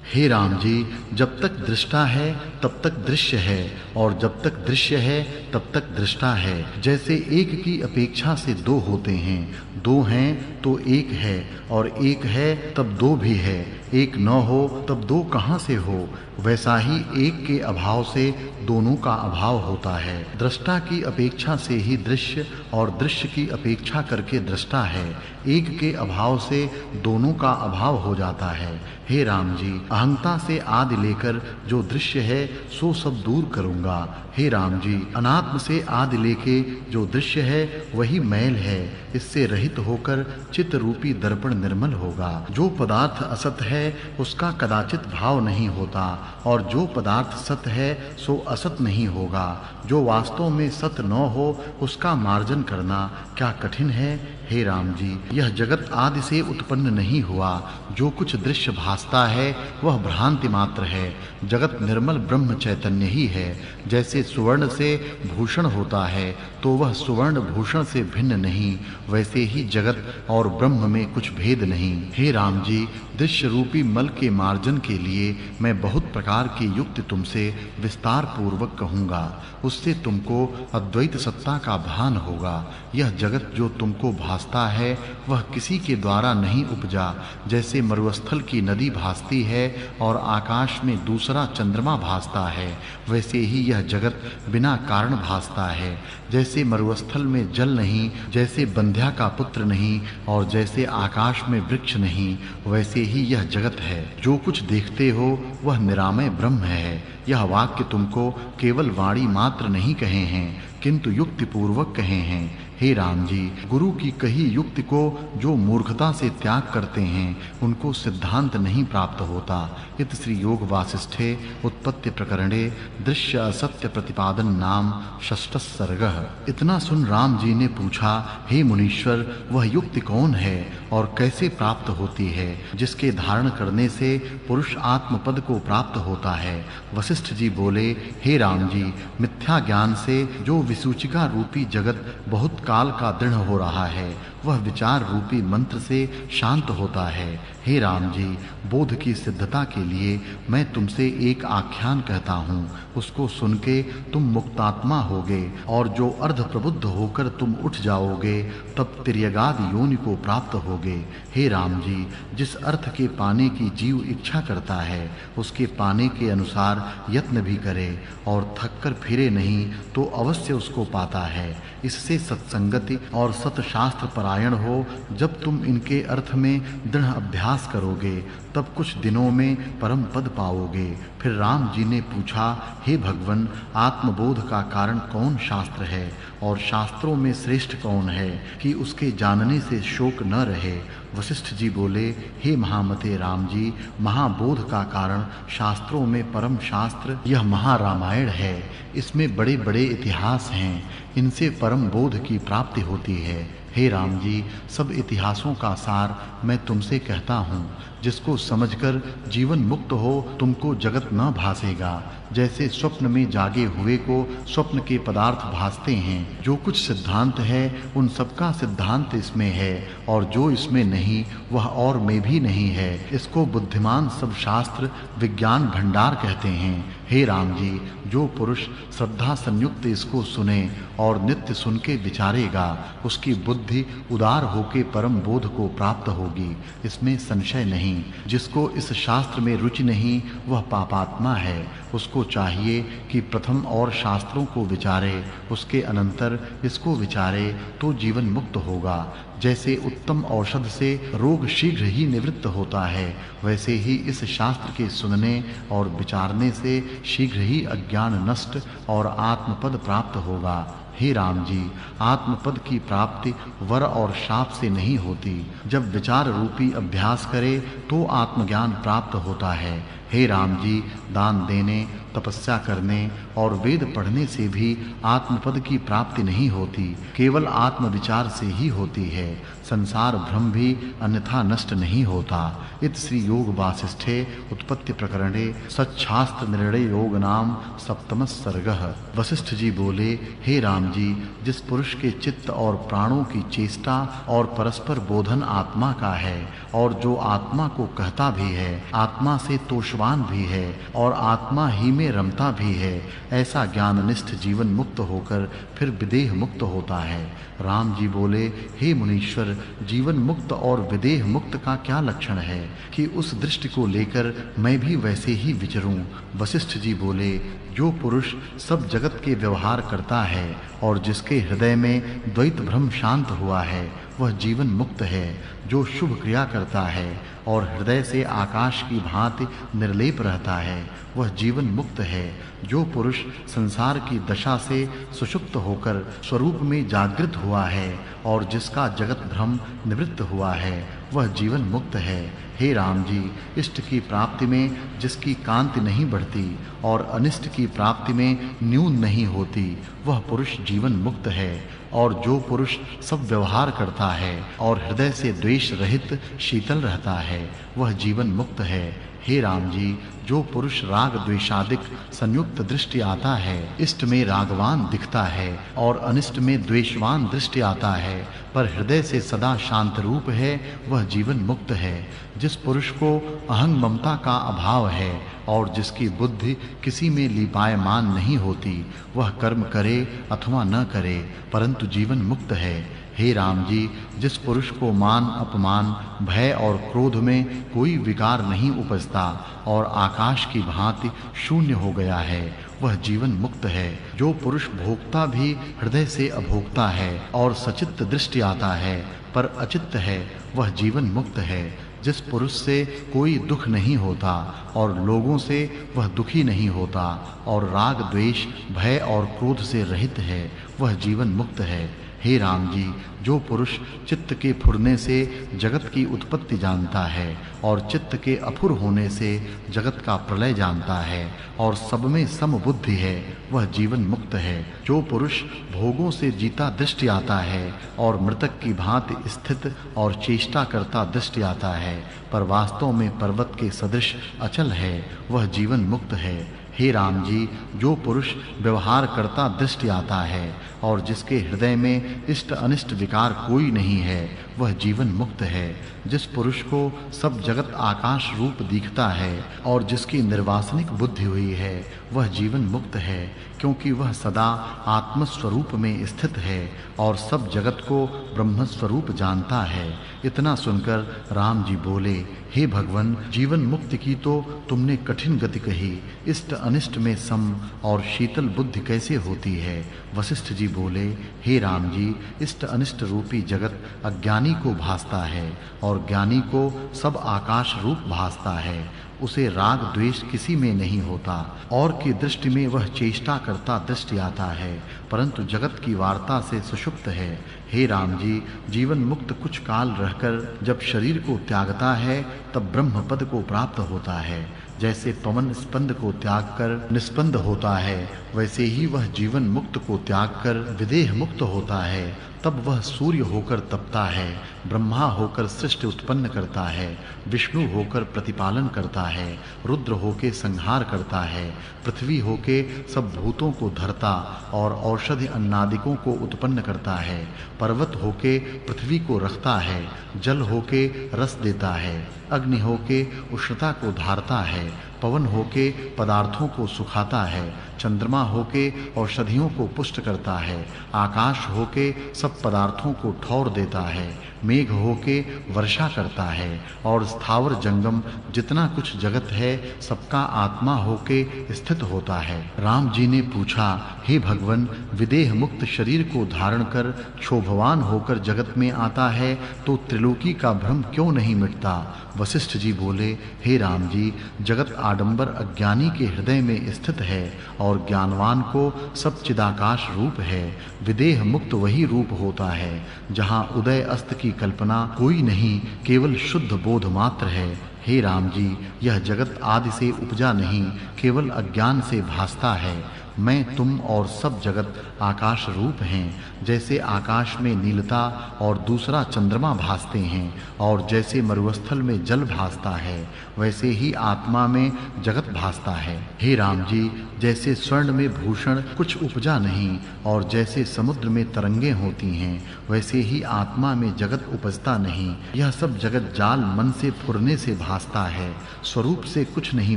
Speaker 1: हे राम जी, जब तक दृष्टा है तब तक दृश्य है, और जब तक दृश्य है तब तक दृष्टा है। जैसे एक की अपेक्षा से दो होते हैं, दो हैं तो एक है, और एक है तब दो भी है। एक न हो तब दो कहाँ से हो? वैसा ही एक के अभाव से दोनों का अभाव होता है। दृष्टा की अपेक्षा से ही दृश्य, और दृश्य की अपेक्षा करके दृष्टा है। एक के अभाव से दोनों का अभाव हो जाता है। हे राम जी, अहंता से आदि लेकर जो दृश्य है, सो सब दूर करूंगा। हे राम जी, अनात्म से आदि लेके जो दृश्य है, वही मैल है। इससे रहित होकर चित्त रूपी दर्पण निर्मल होगा। जो पदार्थ असत है, उसका कदाचित भाव नहीं होता, और जो पदार्थ सत है, सो असत नहीं होगा। जो वास्तव में सत न हो, उसका मार्जन करना क्या कठिन है? हे राम जी, यह जगत आदि से उत्पन्न नहीं हुआ। जो कुछ दृश्य भासता है, वह भ्रांति मात्र है। जगत निर्मल ब्रह्म चैतन्य ही है। जैसे सुवर्ण से भूषण होता है, तो वह सुवर्ण भूषण से भिन्न नहीं, वैसे ही जगत और ब्रह्म में कुछ भेद नहीं। हे राम जी, दृश्य रूपी मल के मार्जन के लिए मैं बहुत प्रकार की युक्ति तुमसे विस्तार पूर्वक कहूँगा। उससे तुमको अद्वैत सत्ता का भान होगा। यह जगत जो तुमको भासता है, वह किसी के द्वारा नहीं उपजा। जैसे मरुस्थल की नदी भासती है, और आकाश में दूसरा चंद्रमा भासता है, वैसे ही यह जगत बिना कारण भासता है। जैसे मरुस्थल में जल नहीं, जैसे बंध्या का पुत्र नहीं और जैसे आकाश में वृक्ष नहीं, वैसे ही यह जगत है। जो कुछ देखते हो वह निरामय ब्रह्म है। यह वाक्य तुमको केवल वाणी मात्र नहीं कहे हैं, किंतु युक्ति पूर्वक कहे हैं। हे राम जी, गुरु की कही युक्ति को जो मूर्खता से त्याग करते हैं, उनको सिद्धांत नहीं प्राप्त होता। इत श्री योग वासिष्ठे उत्पत्ति प्रकरणे दृश्य असत्य प्रतिपादन नाम षष्ठ सर्गः। इतना सुन राम जी ने पूछा, हे मुनीश्वर, वह युक्ति कौन है और कैसे प्राप्त होती है, जिसके धारण करने से पुरुष आत्मपद को प्राप्त होता है? वशिष्ठ जी बोले, हे राम जी, मिथ्या ज्ञान से जो विसूचिका रूपी जगत बहुत काल का दृढ़ हो रहा है, वह विचार रूपी मंत्र से शांत होता है। हे राम जी, बोध की सिद्धता के लिए मैं तुमसे एक आख्यान कहता हूँ, उसको सुन के तुम मुक्तात्मा होगे और जो अर्ध प्रबुद्ध होकर तुम उठ जाओगे, तब तिर्यगाद योनि को प्राप्त होगे। हे राम जी, जिस अर्थ के पाने की जीव इच्छा करता है, उसके पाने के अनुसार यत्न भी करे और थककर फिरे नहीं तो अवश्य उसको पाता है। इससे सत्संगति और सतशास्त्र परायण हो। जब तुम इनके अर्थ में दृढ़ अभ्यास करोगे, तब कुछ दिनों में परम पद पाओगे। फिर राम जी ने पूछा, हे भगवन, आत्मबोध का कारण कौन शास्त्र है और शास्त्रों में श्रेष्ठ कौन है कि उसके जानने से शोक न रहे? वशिष्ठ जी बोले, हे महामते राम जी, महाबोध का कारण शास्त्रों में परम शास्त्र यह महारामायण है। इसमें बड़े-बड़े इतिहास हैं, इनसे परम बोध की प्राप्ति होती है। हे राम जी, सब इतिहासों का सार मैं तुमसे कहता हूँ, जिसको समझकर जीवन मुक्त हो तुमको जगत न भासेगा। जैसे स्वप्न में जागे हुए को स्वप्न के पदार्थ भासते हैं, जो कुछ सिद्धांत है उन सबका सिद्धांत इसमें है और जो इसमें नहीं वह और में भी नहीं है। इसको बुद्धिमान सब शास्त्र विज्ञान भंडार कहते हैं। हे राम जी, जो पुरुष श्रद्धा संयुक्त इसको सुने और नित्य सुन के विचारेगा, उसकी बुद्धि उदार होके परम बोध को प्राप्त होगी, इसमें संशय नहीं। जिसको इस शास्त्र में रुचि नहीं, वह पापात्मा है। उसको चाहिए कि प्रथम और शास्त्रों को विचारे, उसके अनंतर इसको विचारे तो जीवन मुक्त होगा। जैसे उत्तम औषध से रोग शीघ्र ही निवृत्त होता है, वैसे ही इस शास्त्र के सुनने और विचारने से शीघ्र ही अज्ञान नष्ट और आत्मपद प्राप्त होगा। हे राम जी, आत्मपद की प्राप्ति वर और शाप से नहीं होती। जब विचार रूपी अभ्यास करे तो आत्मज्ञान प्राप्त होता है। हे राम जी, दान देने, तपस्या करने और वेद पढ़ने से भी आत्मपद की प्राप्ति नहीं होती, केवल आत्मविचार से ही होती है। संसार भ्रम भी अन्यथा नष्ट नहीं होता। इत श्री योग वासिष्ठे उत्पत्ति प्रकरणे सच्छास्त्र निर्णय योग नाम सप्तम सर्गः। वशिष्ठ जी बोले, हे राम जी, जिस पुरुष के चित्त और प्राणों की चेष्टा और परस्पर बोधन आत्मा का है और जो आत्मा को कहता भी है, आत्मा से तोषवान भी है और आत्मा ही में रमता भी है, ऐसा ज्ञाननिष्ठ जीवन मुक्त होकर फिर विदेह मुक्त होता है। राम जी बोले, हे मुनीश्वर, जीवन मुक्त और विदेह मुक्त का क्या लक्षण है कि उस दृष्टि को लेकर मैं भी वैसे ही विचरूं? वशिष्ठ जी बोले, जो पुरुष सब जगत के व्यवहार करता है और जिसके हृदय में द्वैत भ्रम शांत हुआ है, वह जीवन मुक्त है। जो शुभ क्रिया करता है और हृदय से आकाश की भांति निर्लेप रहता है, वह जीवन मुक्त है। जो पुरुष संसार की दशा से सुषुप्त होकर स्वरूप में जागृत हुआ है और जिसका जगत भ्रम निवृत्त हुआ है, वह जीवन मुक्त है। हे राम जी, इष्ट की प्राप्ति में जिसकी कांति नहीं बढ़ती और अनिष्ट की प्राप्ति में न्यून नहीं होती, वह पुरुष जीवन मुक्त है। और जो पुरुष सब व्यवहार करता है और हृदय से द्वेष रहित शीतल रहता है, वह जीवन मुक्त है। हे राम जी, जो पुरुष राग द्वेषादिक संयुक्त दृष्टि आता है, इष्ट में रागवान दिखता है और अनिष्ट में द्वेषवान दृष्टि आता है, पर हृदय से सदा शांत रूप है, वह जीवन मुक्त है। जिस पुरुष को अहंग ममता का अभाव है और जिसकी बुद्धि किसी में लीपायमान नहीं होती, वह कर्म करे अथवा न करे, परंतु जीवन मुक्त है। हे राम जी, जिस पुरुष को मान अपमान भय और क्रोध में कोई विकार नहीं उपजता और आकाश की भांति शून्य हो गया है, वह जीवन मुक्त है। जो पुरुष भोक्ता भी हृदय से अभोक्ता है और सचित्त दृष्टि आता है पर अचित्त है, वह जीवन मुक्त है। जिस पुरुष से कोई दुख नहीं होता और लोगों से वह दुखी नहीं होता और राग द्वेष भय और क्रोध से रहित है, वह जीवन मुक्त है। हे राम जी, जो पुरुष चित्त के फुरने से जगत की उत्पत्ति जानता है और चित्त के अफुर होने से जगत का प्रलय जानता है और सब में समबुद्धि है, वह जीवन मुक्त है। जो पुरुष भोगों से जीता दृष्टि आता है और मृतक की भांति स्थित और चेष्टा करता दृष्टि आता है पर वास्तव में पर्वत के सदृश अचल है, वह जीवन मुक्त है। हे राम जी, जो पुरुष व्यवहार करता दृष्टि आता है और जिसके हृदय में इष्ट अनिष्ट विकार कोई नहीं है, वह जीवन मुक्त है। जिस पुरुष को सब जगत आकाश रूप दिखता है और जिसकी निर्वासनिक बुद्धि हुई है, वह जीवन मुक्त है, क्योंकि वह सदा आत्म स्वरूप में स्थित है और सब जगत को ब्रह्म स्वरूप जानता है। इतना सुनकर राम जी बोले, हे भगवन, जीवन मुक्ति की तो तुमने कठिन गति कही, इष्ट अनिष्ट में सम और शीतल बुद्धि कैसे होती है? वशिष्ठ जी बोले, हे राम जी, इष्ट अनिष्ट रूपी जगत अज्ञानी को भासता है और ज्ञानी को सब आकाश रूप भासता है। उसे राग द्वेष किसी में नहीं होता और की दृष्टि में वह चेष्टा करता दृष्टि आता है, परंतु जगत की वार्ता से सुषुप्त है। हे राम जी, जीवन मुक्त कुछ काल रहकर जब शरीर को त्यागता है तब ब्रह्म पद को प्राप्त होता है। जैसे पवन स्पंद को त्याग कर निस्पंद होता है, वैसे ही वह जीवन मुक्त को त्याग कर विदेह मुक्त होता है। तब वह सूर्य होकर तपता है, ब्रह्मा होकर सृष्टि उत्पन्न करता है, विष्णु होकर प्रतिपालन करता है, रुद्र होकर संहार करता है, पृथ्वी होकर सब भूतों को धरता और औषधि अन्नादिकों को उत्पन्न करता है, पर्वत होकर पृथ्वी को रखता है, जल होकर रस देता है, अग्नि होकर उष्णता को धारता है, पवन होके पदार्थों को सुखाता है, चंद्रमा होके औषधियों को पुष्ट करता है, आकाश होके सब पदार्थों को ठौर देता है, मेघ होके वर्षा करता है और स्थावर जंगम जितना कुछ जगत है सबका आत्मा होके स्थित होता है। राम जी ने पूछा, हे भगवन, विदेह मुक्त शरीर को धारण कर क्षोभवान होकर जगत में आता है तो त्रिलोकी का भ्रम क्यों नहीं मिटता? वशिष्ठ जी बोले, हे राम जी, जगत आडंबर अज्ञानी के हृदय में स्थित है और ज्ञानवान को सब चिदाकाश रूप है। विदेह मुक्त वही रूप होता है जहाँ उदय अस्त की कल्पना कोई नहीं, केवल शुद्ध बोध मात्र है। हे राम जी, यह जगत आदि से उपजा नहीं, केवल अज्ञान से भासता है। मैं, तुम और सब जगत आकाश रूप हैं। जैसे आकाश में नीलता और दूसरा चंद्रमा भासते हैं और जैसे मरुस्थल में जल भासता है, वैसे ही आत्मा में जगत भासता है। हे राम जी, जैसे स्वर्ण में भूषण कुछ उपजा नहीं और जैसे समुद्र में तरंगें होती हैं, वैसे ही आत्मा में जगत उपजता नहीं। यह सब जगत जाल मन से फुरने से भासता है, स्वरूप से कुछ नहीं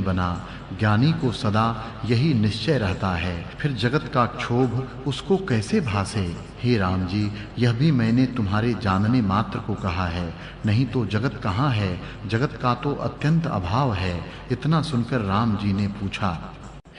Speaker 1: बना। ज्ञानी को सदा यही निश्चय रहता है, फिर जगत का क्षोभ उसको कैसे भासे? हे राम जी, यह भी मैंने तुम्हारे जानने मात्र को कहा है, नहीं तो जगत कहाँ है? जगत का तो अत्यंत अभाव है। इतना सुनकर राम जी ने पूछा,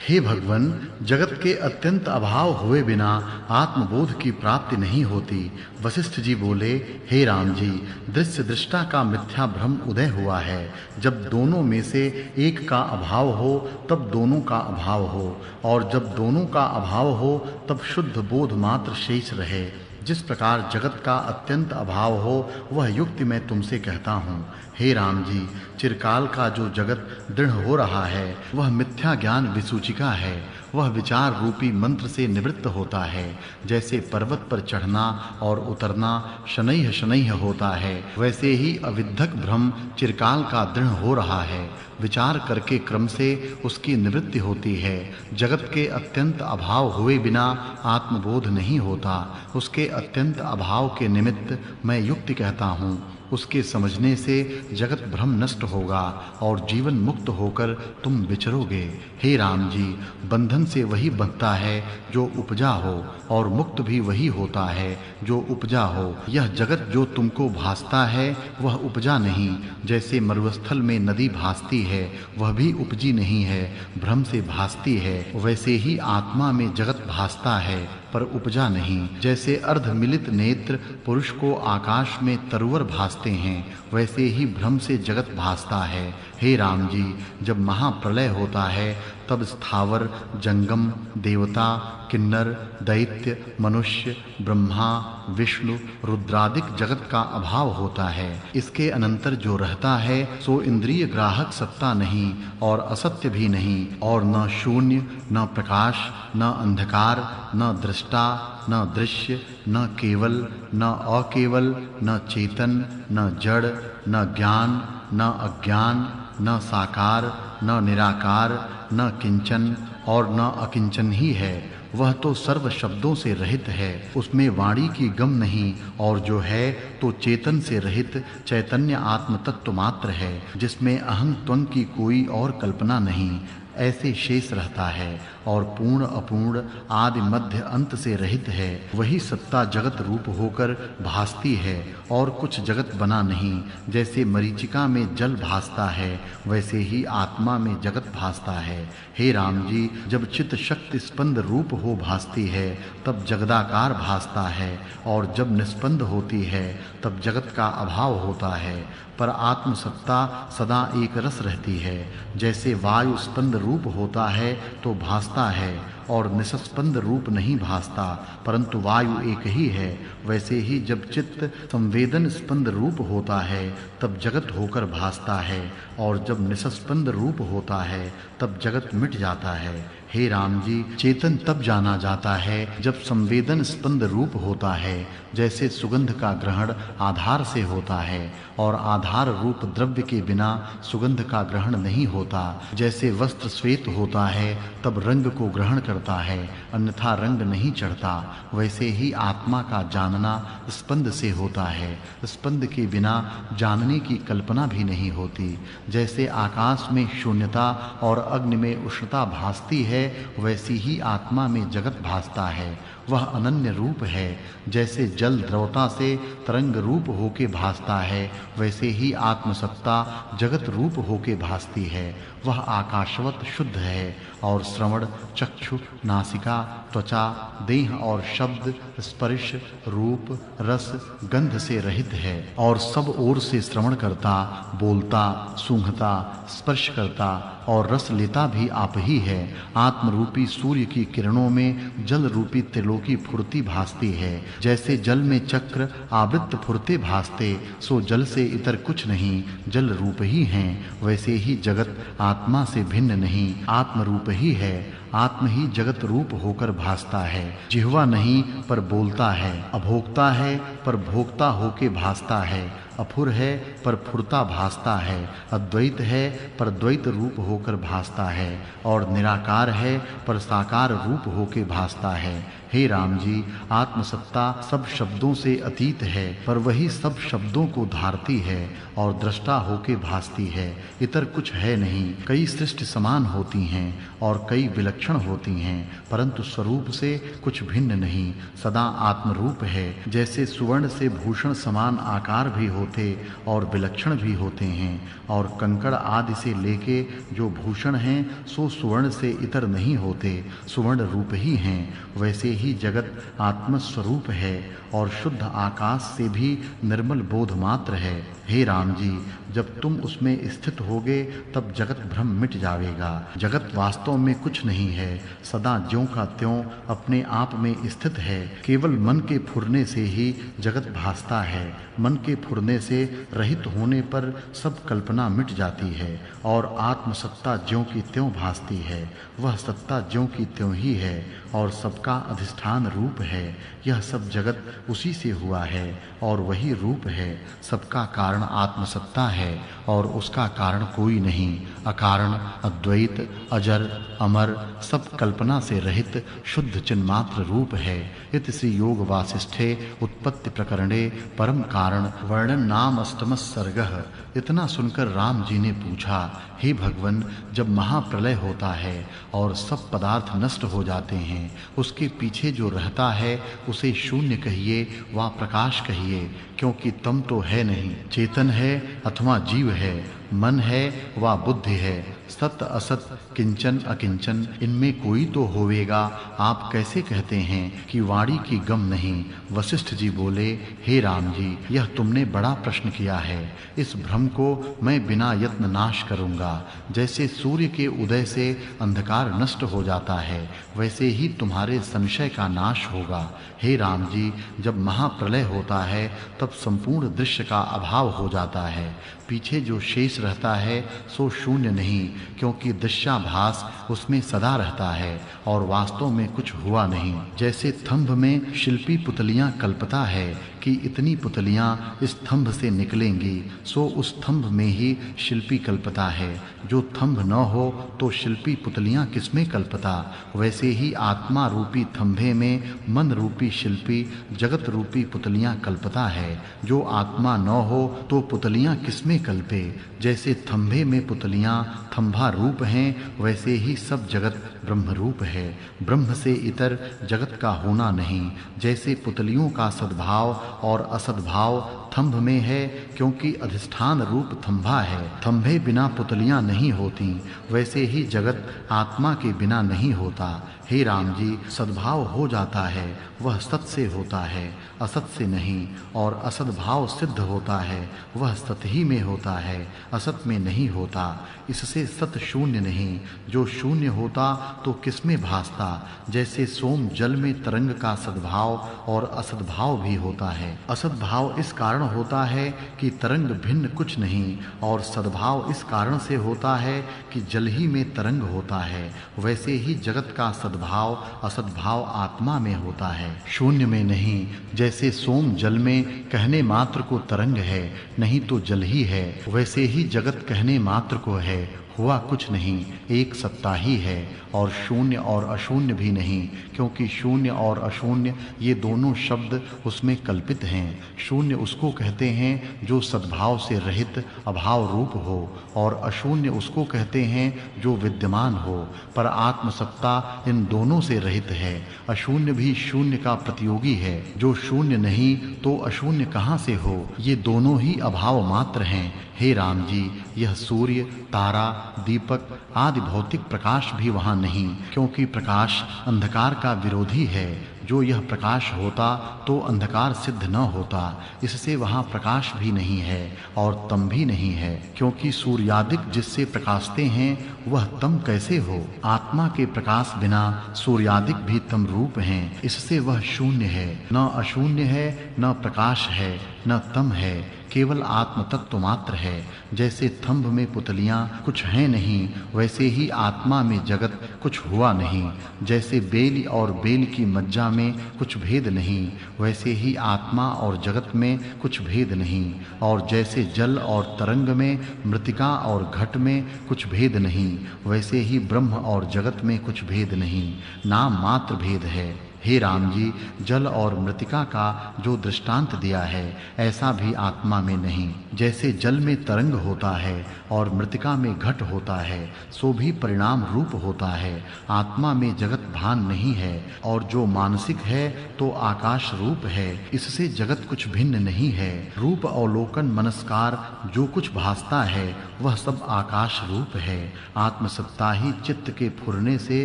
Speaker 1: हे भगवन, जगत के अत्यंत अभाव हुए बिना आत्मबोध की प्राप्ति नहीं होती। वशिष्ठ जी बोले, हे राम जी, दृश्य दृष्टा का मिथ्या भ्रम उदय हुआ है। जब दोनों में से एक का अभाव हो तब दोनों का अभाव हो, और जब दोनों का अभाव हो तब शुद्ध बोध मात्र शेष रहे। जिस प्रकार जगत का अत्यंत अभाव हो, वह युक्ति मैं तुमसे कहता हूँ। हे राम जी, चिरकाल का जो जगत दृढ़ हो रहा है, वह मिथ्या ज्ञान विसूचिका है। वह विचार रूपी मंत्र से निवृत्त होता है। जैसे पर्वत पर चढ़ना और उतरना शनैः शनैः होता है, वैसे ही अविद्धक भ्रम चिरकाल का दृढ़ हो रहा है। विचार करके क्रम से उसकी निवृत्ति होती है। जगत के अत्यंत अभाव हुए बिना आत्मबोध नहीं होता। उसके अत्यंत अभाव के निमित्त मैं युक्ति कहता हूँ। उसके समझने से जगत भ्रम नष्ट होगा और जीवन मुक्त होकर तुम विचरोगे। हे राम जी, बंधन से वही बंधता है जो उपजा हो और मुक्त भी वही होता है जो उपजा हो। यह जगत जो तुमको भासता है वह उपजा नहीं। जैसे मरुस्थल में नदी भासती है वह भी उपजी नहीं है, भ्रम से भासती है, वैसे ही आत्मा में जगत भासता है पर उपजा नहीं। जैसे अर्धमिलित नेत्र पुरुष को आकाश में तरुवर भासते हैं वैसे ही भ्रम से जगत भासता है। हे राम जी, जब महाप्रलय होता है तब स्थावर, जंगम, देवता, किन्नर, दैत्य, मनुष्य, ब्रह्मा, विष्णु, रुद्रादिक जगत का अभाव होता है। इसके अनंतर जो रहता है सो इंद्रिय ग्राहक सत्ता नहीं और असत्य भी नहीं, और न शून्य, न प्रकाश, न अंधकार, न दृष्टा, न दृश्य, न केवल, न अकेवल, न चेतन, न जड़, न ज्ञान, न अज्ञान, न साकार, न निराकार, न किंचन और न अकिंचन ही है। वह तो सर्व शब्दों से रहित है, उसमें वाणी की गम नहीं, और जो है तो चेतन से रहित चैतन्य आत्म तत्व मात्र है, जिसमें अहं त्वं की कोई और कल्पना नहीं। ऐसे शेष रहता है और पूर्ण अपूर्ण आदि मध्य अंत से रहित है। वही सत्ता जगत रूप होकर भासती है और कुछ जगत बना नहीं। जैसे मरीचिका में जल भासता है वैसे ही आत्मा में जगत भासता है। हे राम जी, जब चित्त शक्ति स्पंद रूप हो भासती है तब जगदाकार भासता है, और जब निस्पंद होती है तब जगत का अभाव होता है। पर आत्म सत्ता सदा एक रस रहती है। जैसे वायु स्पंद रूप होता है तो भासता है और निस्पंद रूप नहीं भासता, परंतु वायु एक ही है। वैसे ही जब चित्त संवेदन स्पंद रूप होता है तब जगत होकर भासता है, और जब निस्पंद रूप होता है तब जगत मिट जाता है। हे राम जी, चेतन तब जाना जाता है जब संवेदन स्पंद रूप होता है। जैसे सुगंध का ग्रहण आधार से होता है और आधार रूप द्रव्य के बिना सुगंध का ग्रहण नहीं होता। जैसे वस्त्र श्वेत होता है तब रंग को ग्रहण करता है, अन्यथा रंग नहीं चढ़ता, वैसे ही आत्मा का जानना स्पंद से होता है। स्पंद के बिना जानने की कल्पना भी नहीं होती। जैसे आकाश में शून्यता और अग्नि में उष्णता भासती है वैसी ही आत्मा में जगत भासता है। वह अनन्य रूप है। जैसे जल द्रवता से तरंग रूप होके भासता है वैसे ही आत्मसत्ता जगत रूप होके भासती है। वह आकाशवत शुद्ध है और श्रवण, चक्षु, नासिका, त्वचा, देह और शब्द, स्पर्श, रूप, रस, गंध से रहित है और सब ओर से श्रवण करता, बोलता, सूंघता, स्पर्श करता और रस लेता भी आप ही है। आत्म रूपी सूर्य की किरणों में जल रूपी त्रिलोकी फुर्ती भासती है। जैसे जल में चक्र आवृत्त फुर्ते भासते, सो जल से इतर कुछ नहीं, जल रूप ही हैं। वैसे ही जगत आत्मा से भिन्न नहीं, आत्म रूप ही है। आत्म ही जगत रूप होकर भासता है। जिह्वा नहीं पर बोलता है, अभोक्ता है पर भोक्ता होके भासता है, अफुर है पर फुरता भासता है, अद्वैत है पर द्वैत रूप होकर भासता है, और निराकार है पर साकार रूप होके भासता है। हे राम जी, आत्मसत्ता सब शब्दों से अतीत है, पर वही सब शब्दों को धारती है और दृष्टा होके भासती है। इतर कुछ है नहीं। कई सृष्टि समान होती हैं और कई विलक्षण होती हैं, परंतु स्वरूप से कुछ भिन्न नहीं, सदा आत्म रूप है। जैसे सुवर्ण से भूषण समान आकार भी होते और विलक्षण भी होते हैं, और कंकड़ आदि से लेके जो भूषण हैं सो सुवर्ण से इतर नहीं होते, सुवर्ण रूप ही हैं। वैसे ही जगत आत्म स्वरूप है और शुद्ध आकाश से भी निर्मल बोध मात्र है। हे राम जी, जब तुम उसमें स्थित होगे तब जगत भ्रम मिट जाएगा। जगत वास्तव में कुछ नहीं है, सदा ज्यों का त्यों अपने आप में स्थित है। केवल मन के फुरने से ही जगत भासता है। मन के फुरने से रहित होने पर सब कल्पना मिट जाती है और आत्म सत्ता ज्यों की त्यों भासती है। वह सत्ता ज्यों की त्यों ही है और सबका अधिष्ठान रूप है। यह सब जगत उसी से हुआ है और वही रूप है। सबका कारण आत्मसत्ता है और उसका कारण कोई नहीं। अकारण, अद्वैत, अजर, अमर, सब कल्पना से रहित शुद्ध चिन्मात्र रूप है। इति श्री योग वासिष्ठे उत्पत्ति प्रकरणे परम कारण वर्णन नाम अष्टमः सर्गः। इतना सुनकर राम जी ने पूछा, हे भगवन, जब महाप्रलय होता है और सब पदार्थ नष्ट हो जाते हैं, उसके पीछे जो रहता है उसे शून्य कहिए वा प्रकाश कहिए, क्योंकि तम तो है नहीं, चेतन है अथवा जीव है, मन है वा बुद्धि है, सत असत किंचन अकिंचन, इनमें कोई तो होवेगा। आप कैसे कहते हैं कि वाणी की गम नहीं? वशिष्ठ जी बोले, हे राम जी, यह तुमने बड़ा प्रश्न किया है। इस भ्रम को मैं बिना यत्न नाश करूंगा। जैसे सूर्य के उदय से अंधकार नष्ट हो जाता है, वैसे ही तुम्हारे संशय का नाश होगा। हे राम जी, जब महाप्रलय होता है तब संपूर्ण दृश्य का अभाव हो जाता है। पीछे जो शेष रहता है सो शून्य नहीं, क्योंकि दृश्याभास उसमें सदा रहता है और वास्तव में कुछ हुआ नहीं। जैसे थंभ में शिल्पी पुतलियां कल्पता है कि इतनी पुतलियां इस थंभ से निकलेंगी, सो उस थंभ में ही शिल्पी कल्पता है। जो थंभ न हो तो शिल्पी पुतलियां किसमें कल्पता? वैसे ही आत्मा रूपी थंभे में मन रूपी शिल्पी जगत रूपी पुतलियां कल्पता है। जो आत्मा न हो तो पुतलियां किसमें कल्पे? जैसे थंभे में पुतलियां थंभा रूप हैं, वैसे ही सब जगत ब्रह्म रूप है। ब्रह्म से इतर जगत का होना नहीं। जैसे पुतलियों का सद्भाव और असद्भाव थंभ में है, क्योंकि अधिष्ठान रूप थंभा है, थंभे बिना पुतलियां नहीं होती, वैसे ही जगत आत्मा के बिना नहीं होता। हे राम जी, सद्भाव हो जाता है वह सत से होता है, असत से नहीं, और असद्भाव सिद्ध होता है वह सत ही में होता है, असत में नहीं होता। इससे सत शून्य नहीं। जो शून्य होता तो किसमें भासता? जैसे सोम जल में तरंग का सद्भाव और असद्भाव भी होता है। असद्भाव इस कारण होता है कि तरंग भिन्न कुछ नहीं, और सद्भाव इस कारण से होता है कि जल ही में तरंग होता है। वैसे ही जगत का सद्भाव असद्भाव आत्मा में होता है, शून्य में नहीं। जैसे सोम जल में कहने मात्र को तरंग है, नहीं तो जल ही है, वैसे ही जगत कहने मात्र को है, हुआ कुछ नहीं, एक सत्ता ही है, और शून्य और अशून्य भी नहीं, क्योंकि शून्य और अशून्य ये दोनों शब्द उसमें कल्पित हैं। शून्य उसको कहते हैं जो सद्भाव से रहित अभाव रूप हो, और अशून्य उसको कहते हैं जो विद्यमान हो, पर आत्मसत्ता इन दोनों से रहित है। अशून्य भी शून्य का प्रतियोगी है। जो शून्य नहीं तो अशून्य कहाँ से हो? ये दोनों ही अभाव मात्र हैं। हे राम जी, यह सूर्य, तारा, दीपक आदि भौतिक प्रकाश भी वहाँ नहीं, क्योंकि प्रकाश अंधकार का विरोधी है। जो यह प्रकाश होता तो अंधकार सिद्ध न होता, इससे वहाँ प्रकाश भी नहीं है और तम भी नहीं है, क्योंकि सूर्यादिक जिससे प्रकाशते हैं वह तम कैसे हो? आत्मा के प्रकाश बिना सूर्यादिक भी तम रूप हैं, इससे वह शून्य है, न अशून्य है, न प्रकाश है, न तम है, केवल आत्म तत्व मात्र है। जैसे थंभ में पुतलियां कुछ हैं नहीं, वैसे ही आत्मा में जगत कुछ हुआ नहीं। जैसे बेल और बेल की मज्जा में कुछ भेद नहीं, वैसे ही आत्मा और जगत में कुछ भेद नहीं। और जैसे जल और तरंग में, मृतिका और घट में कुछ भेद नहीं, वैसे ही ब्रह्म और जगत में कुछ भेद नहीं, नाम मात्र भेद है। हे राम जी, जल और मृतिका का जो दृष्टांत दिया है, ऐसा भी आत्मा में नहीं। जैसे जल में तरंग होता है और मृतिका में घट होता है, सो भी परिणाम रूप होता है। आत्मा में जगत भान नहीं है, और जो मानसिक है तो आकाश रूप है, इससे जगत कुछ भिन्न नहीं है। रूप अवलोकन मनस्कार जो कुछ भासता है वह सब आकाश रूप है। आत्मसत्ता ही चित्त के फुरने से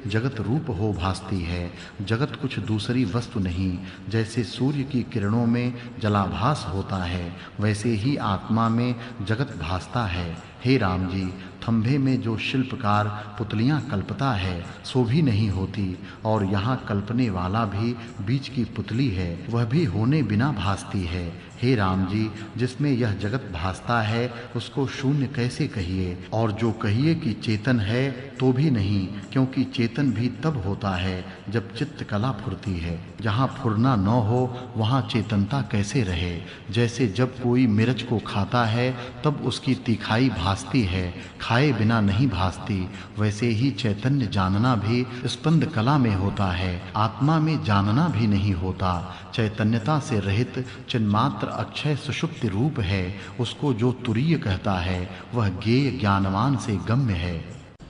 Speaker 1: जगत रूप हो भासती है। जगत कुछ दूसरी वस्तु नहीं। जैसे सूर्य की किरणों में जलाभास होता है, वैसे ही आत्मा में जगत भासता है। हे राम जी, थंभे में जो शिल्पकार पुतलियां कल्पता है सो भी नहीं होती, और यहाँ कल्पने वाला भी बीच की पुतली है, वह भी होने बिना भासती है। हे राम जी, जिसमें यह जगत भासता है उसको शून्य कैसे कहिए? और जो कहिए कि चेतन है तो भी नहीं, क्योंकि चेतन भी तब होता है जब चित्त कला फुरती है। जहाँ फुरना न हो वहाँ चेतनता कैसे रहे? जैसे जब कोई मिर्च को खाता है तब उसकी तीखाई भासती है, दिखाए बिना नहीं भासती, वैसे ही चैतन्य जानना भी स्पंद कला में होता है, आत्मा में जानना भी नहीं होता। चैतन्यता से रहित चिन्मात्र अक्षय सुषुप्ति रूप है, उसको जो तुरीय कहता है वह ज्ञेय ज्ञानवान से गम्य है।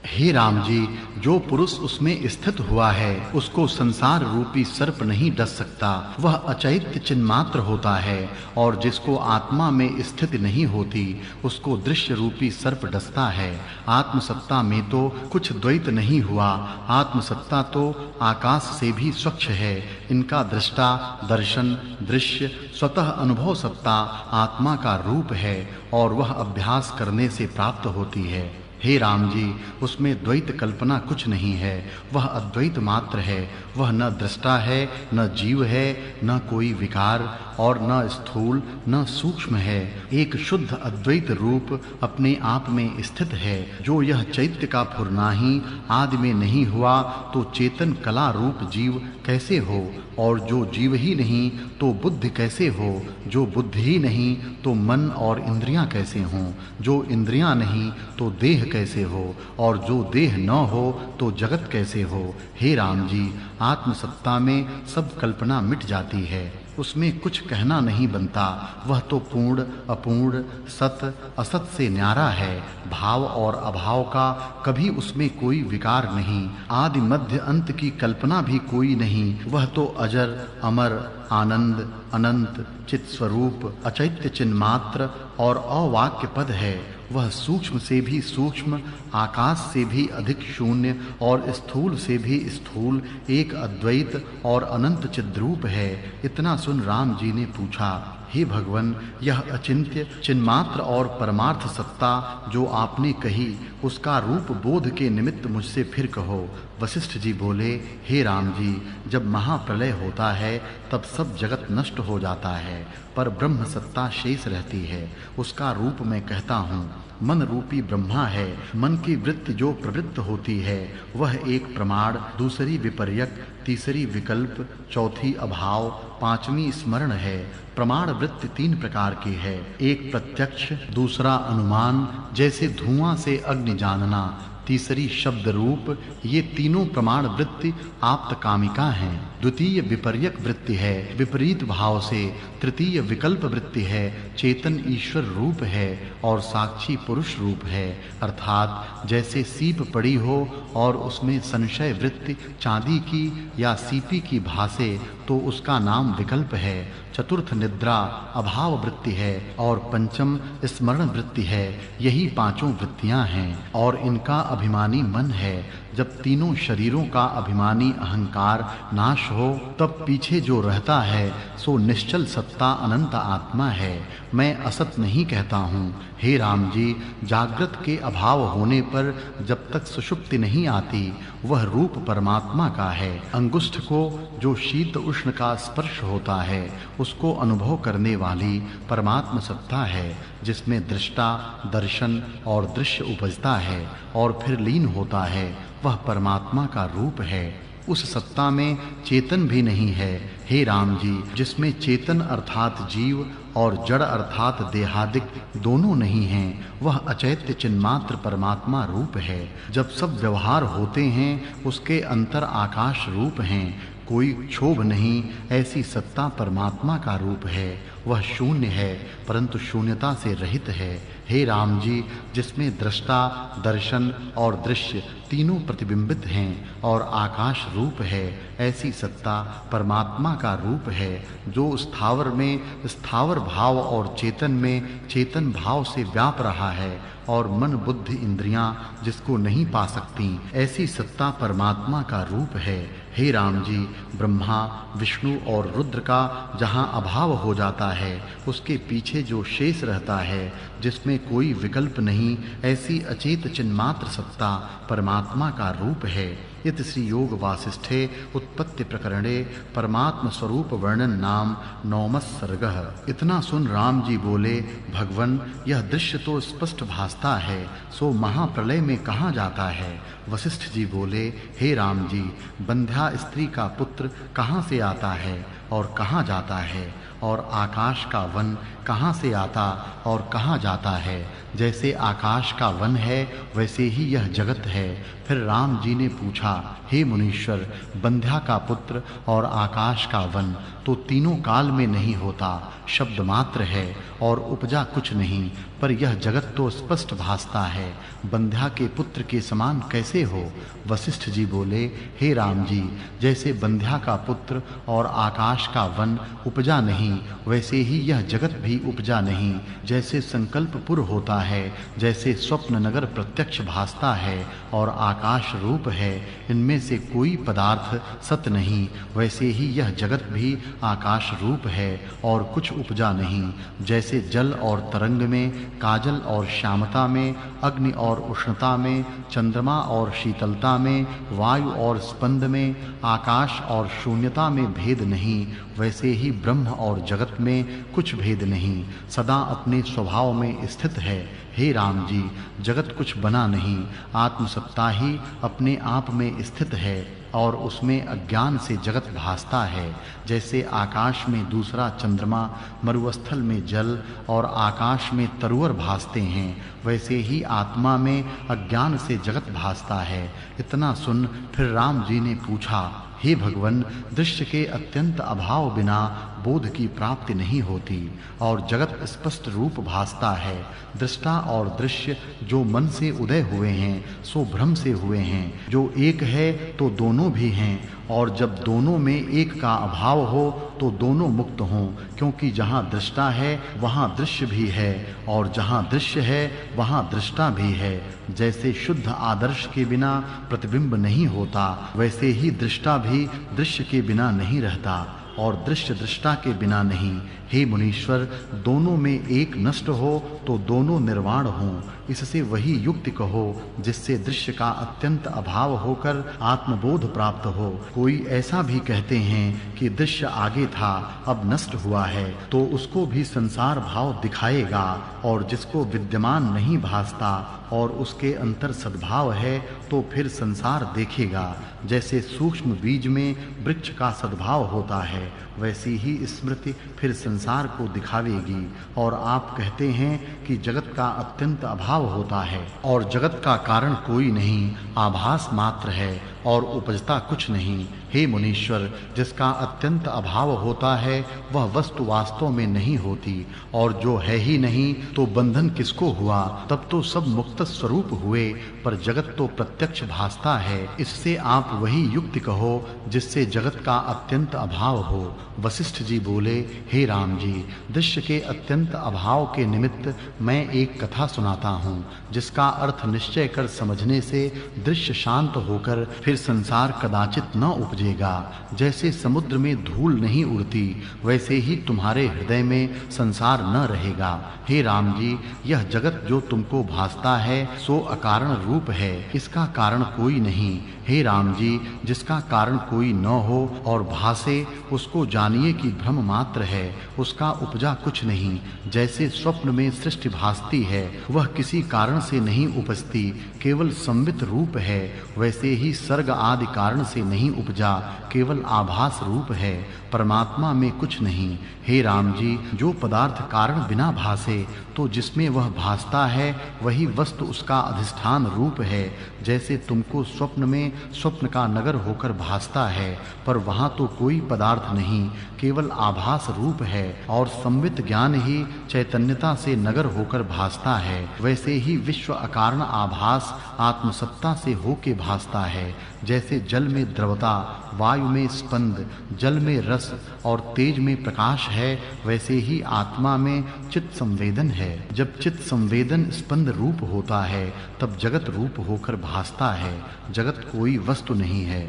Speaker 1: हे राम जी, जो पुरुष उसमें स्थित हुआ है उसको संसार रूपी सर्प नहीं डस सकता, वह अचैत्य चिन्मात्र होता है। और जिसको आत्मा में स्थिति नहीं होती उसको दृश्य रूपी सर्प डसता है। आत्मसत्ता में तो कुछ द्वैत नहीं हुआ, आत्मसत्ता तो आकाश से भी स्वच्छ है। इनका दृष्टा, दर्शन, दृश्य स्वतः अनुभव सत्ता आत्मा का रूप है और वह अभ्यास करने से प्राप्त होती है। हे राम जी, उसमें द्वैत कल्पना कुछ नहीं है, वह अद्वैत मात्र है। वह न दृष्टा है, न जीव है, न कोई विकार और न स्थूल न सूक्ष्म है। एक शुद्ध अद्वैत रूप अपने आप में स्थित है। जो यह चैत्य का फुरना ही आदि में नहीं हुआ तो चेतन कला रूप जीव कैसे हो, और जो जीव ही नहीं तो बुद्धि कैसे हो, जो बुद्धि ही नहीं तो मन और इंद्रियां कैसे हों, जो इंद्रियां नहीं तो देह कैसे हो, और जो देह न हो तो जगत कैसे हो। हे राम जी, आत्मसत्ता में सब कल्पना मिट जाती है, उसमें कुछ कहना नहीं बनता। वह तो पूर्ण, अपूर्ण, सत, असत से न्यारा है। भाव और अभाव का कभी उसमें कोई विकार नहीं, आदि मध्य अंत की कल्पना भी कोई नहीं। वह तो अजर, अमर, आनंद, अनंत, चित स्वरूप, अचैत्य चिन्मात्र और अवाक्य पद है। वह सूक्ष्म से भी सूक्ष्म, आकाश से भी अधिक शून्य और स्थूल से भी स्थूल, एक अद्वैत और अनंत चिद्रूप है। इतना सुन राम जी ने पूछा, हे भगवन, यह अचिंत्य, चिन्मात्र और परमार्थ सत्ता जो आपने कही उसका रूप बोध के निमित्त मुझसे फिर कहो। वशिष्ठ जी बोले, हे राम जी, जब महाप्रलय होता है तब सब जगत नष्ट हो जाता है, पर ब्रह्म सत्ता शेष रहती है। उसका रूप मैं कहता हूँ। मन रूपी ब्रह्मा है। मन की वृत्ति जो प्रवृत्त होती है वह एक प्रमाण, दूसरी विपर्यक, तीसरी विकल्प, चौथी अभाव, पांचवी स्मरण है। प्रमाण वृत्ति तीन प्रकार की है, एक प्रत्यक्ष, दूसरा अनुमान, जैसे धुआं से अग्नि जानना, तीसरी शब्द रूप। ये तीनों प्रमाण वृत्ति आप्त कामिका हैं। द्वितीय विपर्यक वृत्ति है, विपरीत भाव से। तृतीय विकल्प वृत्ति है, चेतन ईश्वर रूप है और साक्षी पुरुष रूप है। अर्थात जैसे सीप पड़ी हो और उसमें संशय वृत्ति चांदी की या सीपी की भासे तो उसका नाम विकल्प है। चतुर्थ निद्रा अभाव वृत्ति है और पंचम स्मरण वृत्ति है। यही पांचों वृत्तियां हैं और इनका अभिमानी मन है। जब तीनों शरीरों का अभिमानी अहंकार नाश हो तब पीछे जो रहता है सो निश्चल सत्ता अनंत आत्मा है। मैं असत नहीं कहता हूँ। हे राम जी, जागृत के अभाव होने पर जब तक सुषुप्ति नहीं आती वह रूप परमात्मा का है। अंगुष्ठ को जो शीत उष्ण का स्पर्श होता है उसको अनुभव करने वाली परमात्मा सत्ता है, जिसमें दृष्टा, दर्शन और दृश्य उपजता है और फिर लीन होता है, वह परमात्मा का रूप है। उस सत्ता में चेतन भी नहीं है। हे राम जी, जिसमें चेतन अर्थात जीव और जड़ अर्थात देहादिक दोनों नहीं हैं, वह अचैत्य चिन्मात्र परमात्मा रूप है। जब सब व्यवहार होते हैं उसके अंतर आकाश रूप हैं, कोई क्षोभ नहीं। ऐसी सत्ता परमात्मा का रूप है। वह शून्य है परंतु शून्यता से रहित है। हे राम जी, जिसमें दृष्टा, दर्शन और दृश्य तीनों प्रतिबिंबित हैं और आकाश रूप है, ऐसी सत्ता परमात्मा का रूप है, जो स्थावर में स्थावर भाव और चेतन में चेतन भाव से व्याप रहा है और मन बुद्धि इंद्रियां जिसको नहीं पा सकती, ऐसी सत्ता परमात्मा का रूप है। हे राम जी, ब्रह्मा, विष्णु और रुद्र का जहाँ अभाव हो जाता है उसके पीछे जो शेष रहता है, जिसमें कोई विकल्प नहीं, ऐसी अचेत चिन्मात्र सत्ता परमात्मा का रूप है। इति श्री योग वासिष्ठे उत्पत्ति प्रकरणे परमात्म स्वरूप वर्णन नाम नौमः सर्गः। इतना सुन राम जी बोले, भगवन, यह दृश्य तो स्पष्ट भासता है, सो महाप्रलय में कहाँ जाता है? वशिष्ठ जी बोले, हे राम जी, बंध्या स्त्री का पुत्र कहाँ से आता है? और कहाँ जाता है, और आकाश का वन कहाँ से आता और कहाँ जाता है। जैसे आकाश का वन है वैसे ही यह जगत है। फिर राम जी ने पूछा, हे मुनीश्वर, बंध्या का पुत्र और आकाश का वन तो तीनों काल में नहीं होता, शब्द मात्र है और उपजा कुछ नहीं, पर यह जगत तो स्पष्ट भासता है, बंध्या के पुत्र के समान कैसे हो। वशिष्ठ जी बोले, हे राम जी, जैसे बंध्या का पुत्र और आकाश का वन उपजा नहीं, वैसे ही यह जगत भी उपजा नहीं। जैसे संकल्पपुर होता है, जैसे स्वप्न नगर प्रत्यक्ष भासता है और आकाश रूप है, इनमें से कोई पदार्थ सत नहीं, वैसे ही यह जगत भी आकाश रूप है और कुछ उपजा नहीं। जैसे जल और तरंग में, काजल और श्यामता में, अग्नि और उष्णता में, चंद्रमा और शीतलता में, वायु और स्पंद में, आकाश और शून्यता में भेद नहीं, वैसे ही ब्रह्म और जगत में कुछ भेद नहीं, सदा अपने स्वभाव में स्थित है। हे राम जी, जगत कुछ बना नहीं, आत्मसत्ता ही अपने आप में स्थित है और उसमें अज्ञान से जगत भासता है। जैसे आकाश में दूसरा चंद्रमा, मरुस्थल में जल और आकाश में तरुवर भासते हैं, वैसे ही आत्मा में अज्ञान से जगत भासता है। इतना सुन फिर राम जी ने पूछा, हे भगवन, दृश्य के अत्यंत अभाव बिना बोध की प्राप्ति नहीं होती और जगत स्पष्ट रूप भासता है। दृष्टा और दृश्य जो मन से उदय हुए हैं सो भ्रम से हुए हैं। जो एक है तो दोनों भी हैं, और जब दोनों में एक का अभाव हो तो दोनों मुक्त हों, क्योंकि जहाँ दृष्टा है वहाँ दृश्य भी है और जहाँ दृश्य है वहाँ दृष्टा भी है। जैसे शुद्ध आदर्श के बिना प्रतिबिंब नहीं होता, वैसे ही दृष्टा भी दृश्य के बिना नहीं रहता और दृश्य दृष्टा के बिना नहीं। हे मुनीश्वर, दोनों में एक नष्ट हो तो दोनों निर्वाण हों, इससे वही युक्ति कहो जिससे दृश्य का अत्यंत अभाव होकर आत्मबोध प्राप्त हो। कोई ऐसा भी कहते हैं कि दृश्य आगे था अब नष्ट हुआ है, तो उसको भी संसार भाव दिखाएगा, और जिसको विद्यमान नहीं भासता और उसके अंतर सद्भाव है तो फिर संसार देखेगा। जैसे सूक्ष्म बीज में वृक्ष का सद्भाव होता है, वैसी ही स्मृति फिर संसार को दिखावेगी। और आप कहते हैं कि जगत का अत्यंत अभाव होता है और जगत का कारण कोई नहीं, आभास मात्र है और उपजता कुछ नहीं। हे मुनीश्वर, जिसका अत्यंत अभाव होता है वह वस्तु वास्तव में नहीं होती, और जो है ही नहीं तो बंधन किसको हुआ, तब तो सब मुक्त स्वरूप हुए, पर जगत तो प्रत्यक्ष भासता है। इससे आप वही युक्ति कहो जिससे जगत का अत्यंत अभाव हो। वशिष्ठ जी बोले, हे राम जी, दृश्य के अत्यंत अभाव के निमित्त मैं एक कथा सुनाता हूँ, जिसका अर्थ निश्चय कर समझने से दृश्य शांत होकर फिर संसार कदाचित न उपजेगा। जैसे समुद्र में धूल नहीं उड़ती, वैसे ही तुम्हारे हृदय में संसार न रहेगा। हे राम जी, यह जगत जो तुमको भासता है सो अकारण रूप है, इसका कारण कोई नहीं। हे राम जी, जिसका कारण कोई न हो और भासे उसको जानिए कि भ्रम मात्र है, उसका उपजा कुछ नहीं। जैसे स्वप्न में सृष्टि भासती है, वह किसी कारण से नहीं उपजती, केवल संवित रूप है, वैसे ही सर्ग आदि कारण से नहीं उपजा, केवल आभास रूप है, परमात्मा में कुछ नहीं। हे राम जी, जो पदार्थ कारण बिना भासे तो जिसमें वह भासता है वही वस्तु उसका अधिष्ठान रूप है। जैसे तुमको स्वप्न में स्वप्न का नगर होकर भासता है, पर वहाँ तो कोई पदार्थ नहीं, केवल आभास रूप है, और संवित ज्ञान ही चैतन्यता से नगर होकर भासता है, वैसे ही विश्व अकारण आभास आत्मसत्ता से होके भासता है। जैसे जल में द्रवता, वायु में स्पंद, जल में रस और तेज में प्रकाश है, वैसे ही आत्मा में चित्त संवेदन है। जब चित्त संवेदन स्पंद रूप होता है तब जगत रूप होकर भासता है, जगत कोई वस्तु नहीं है।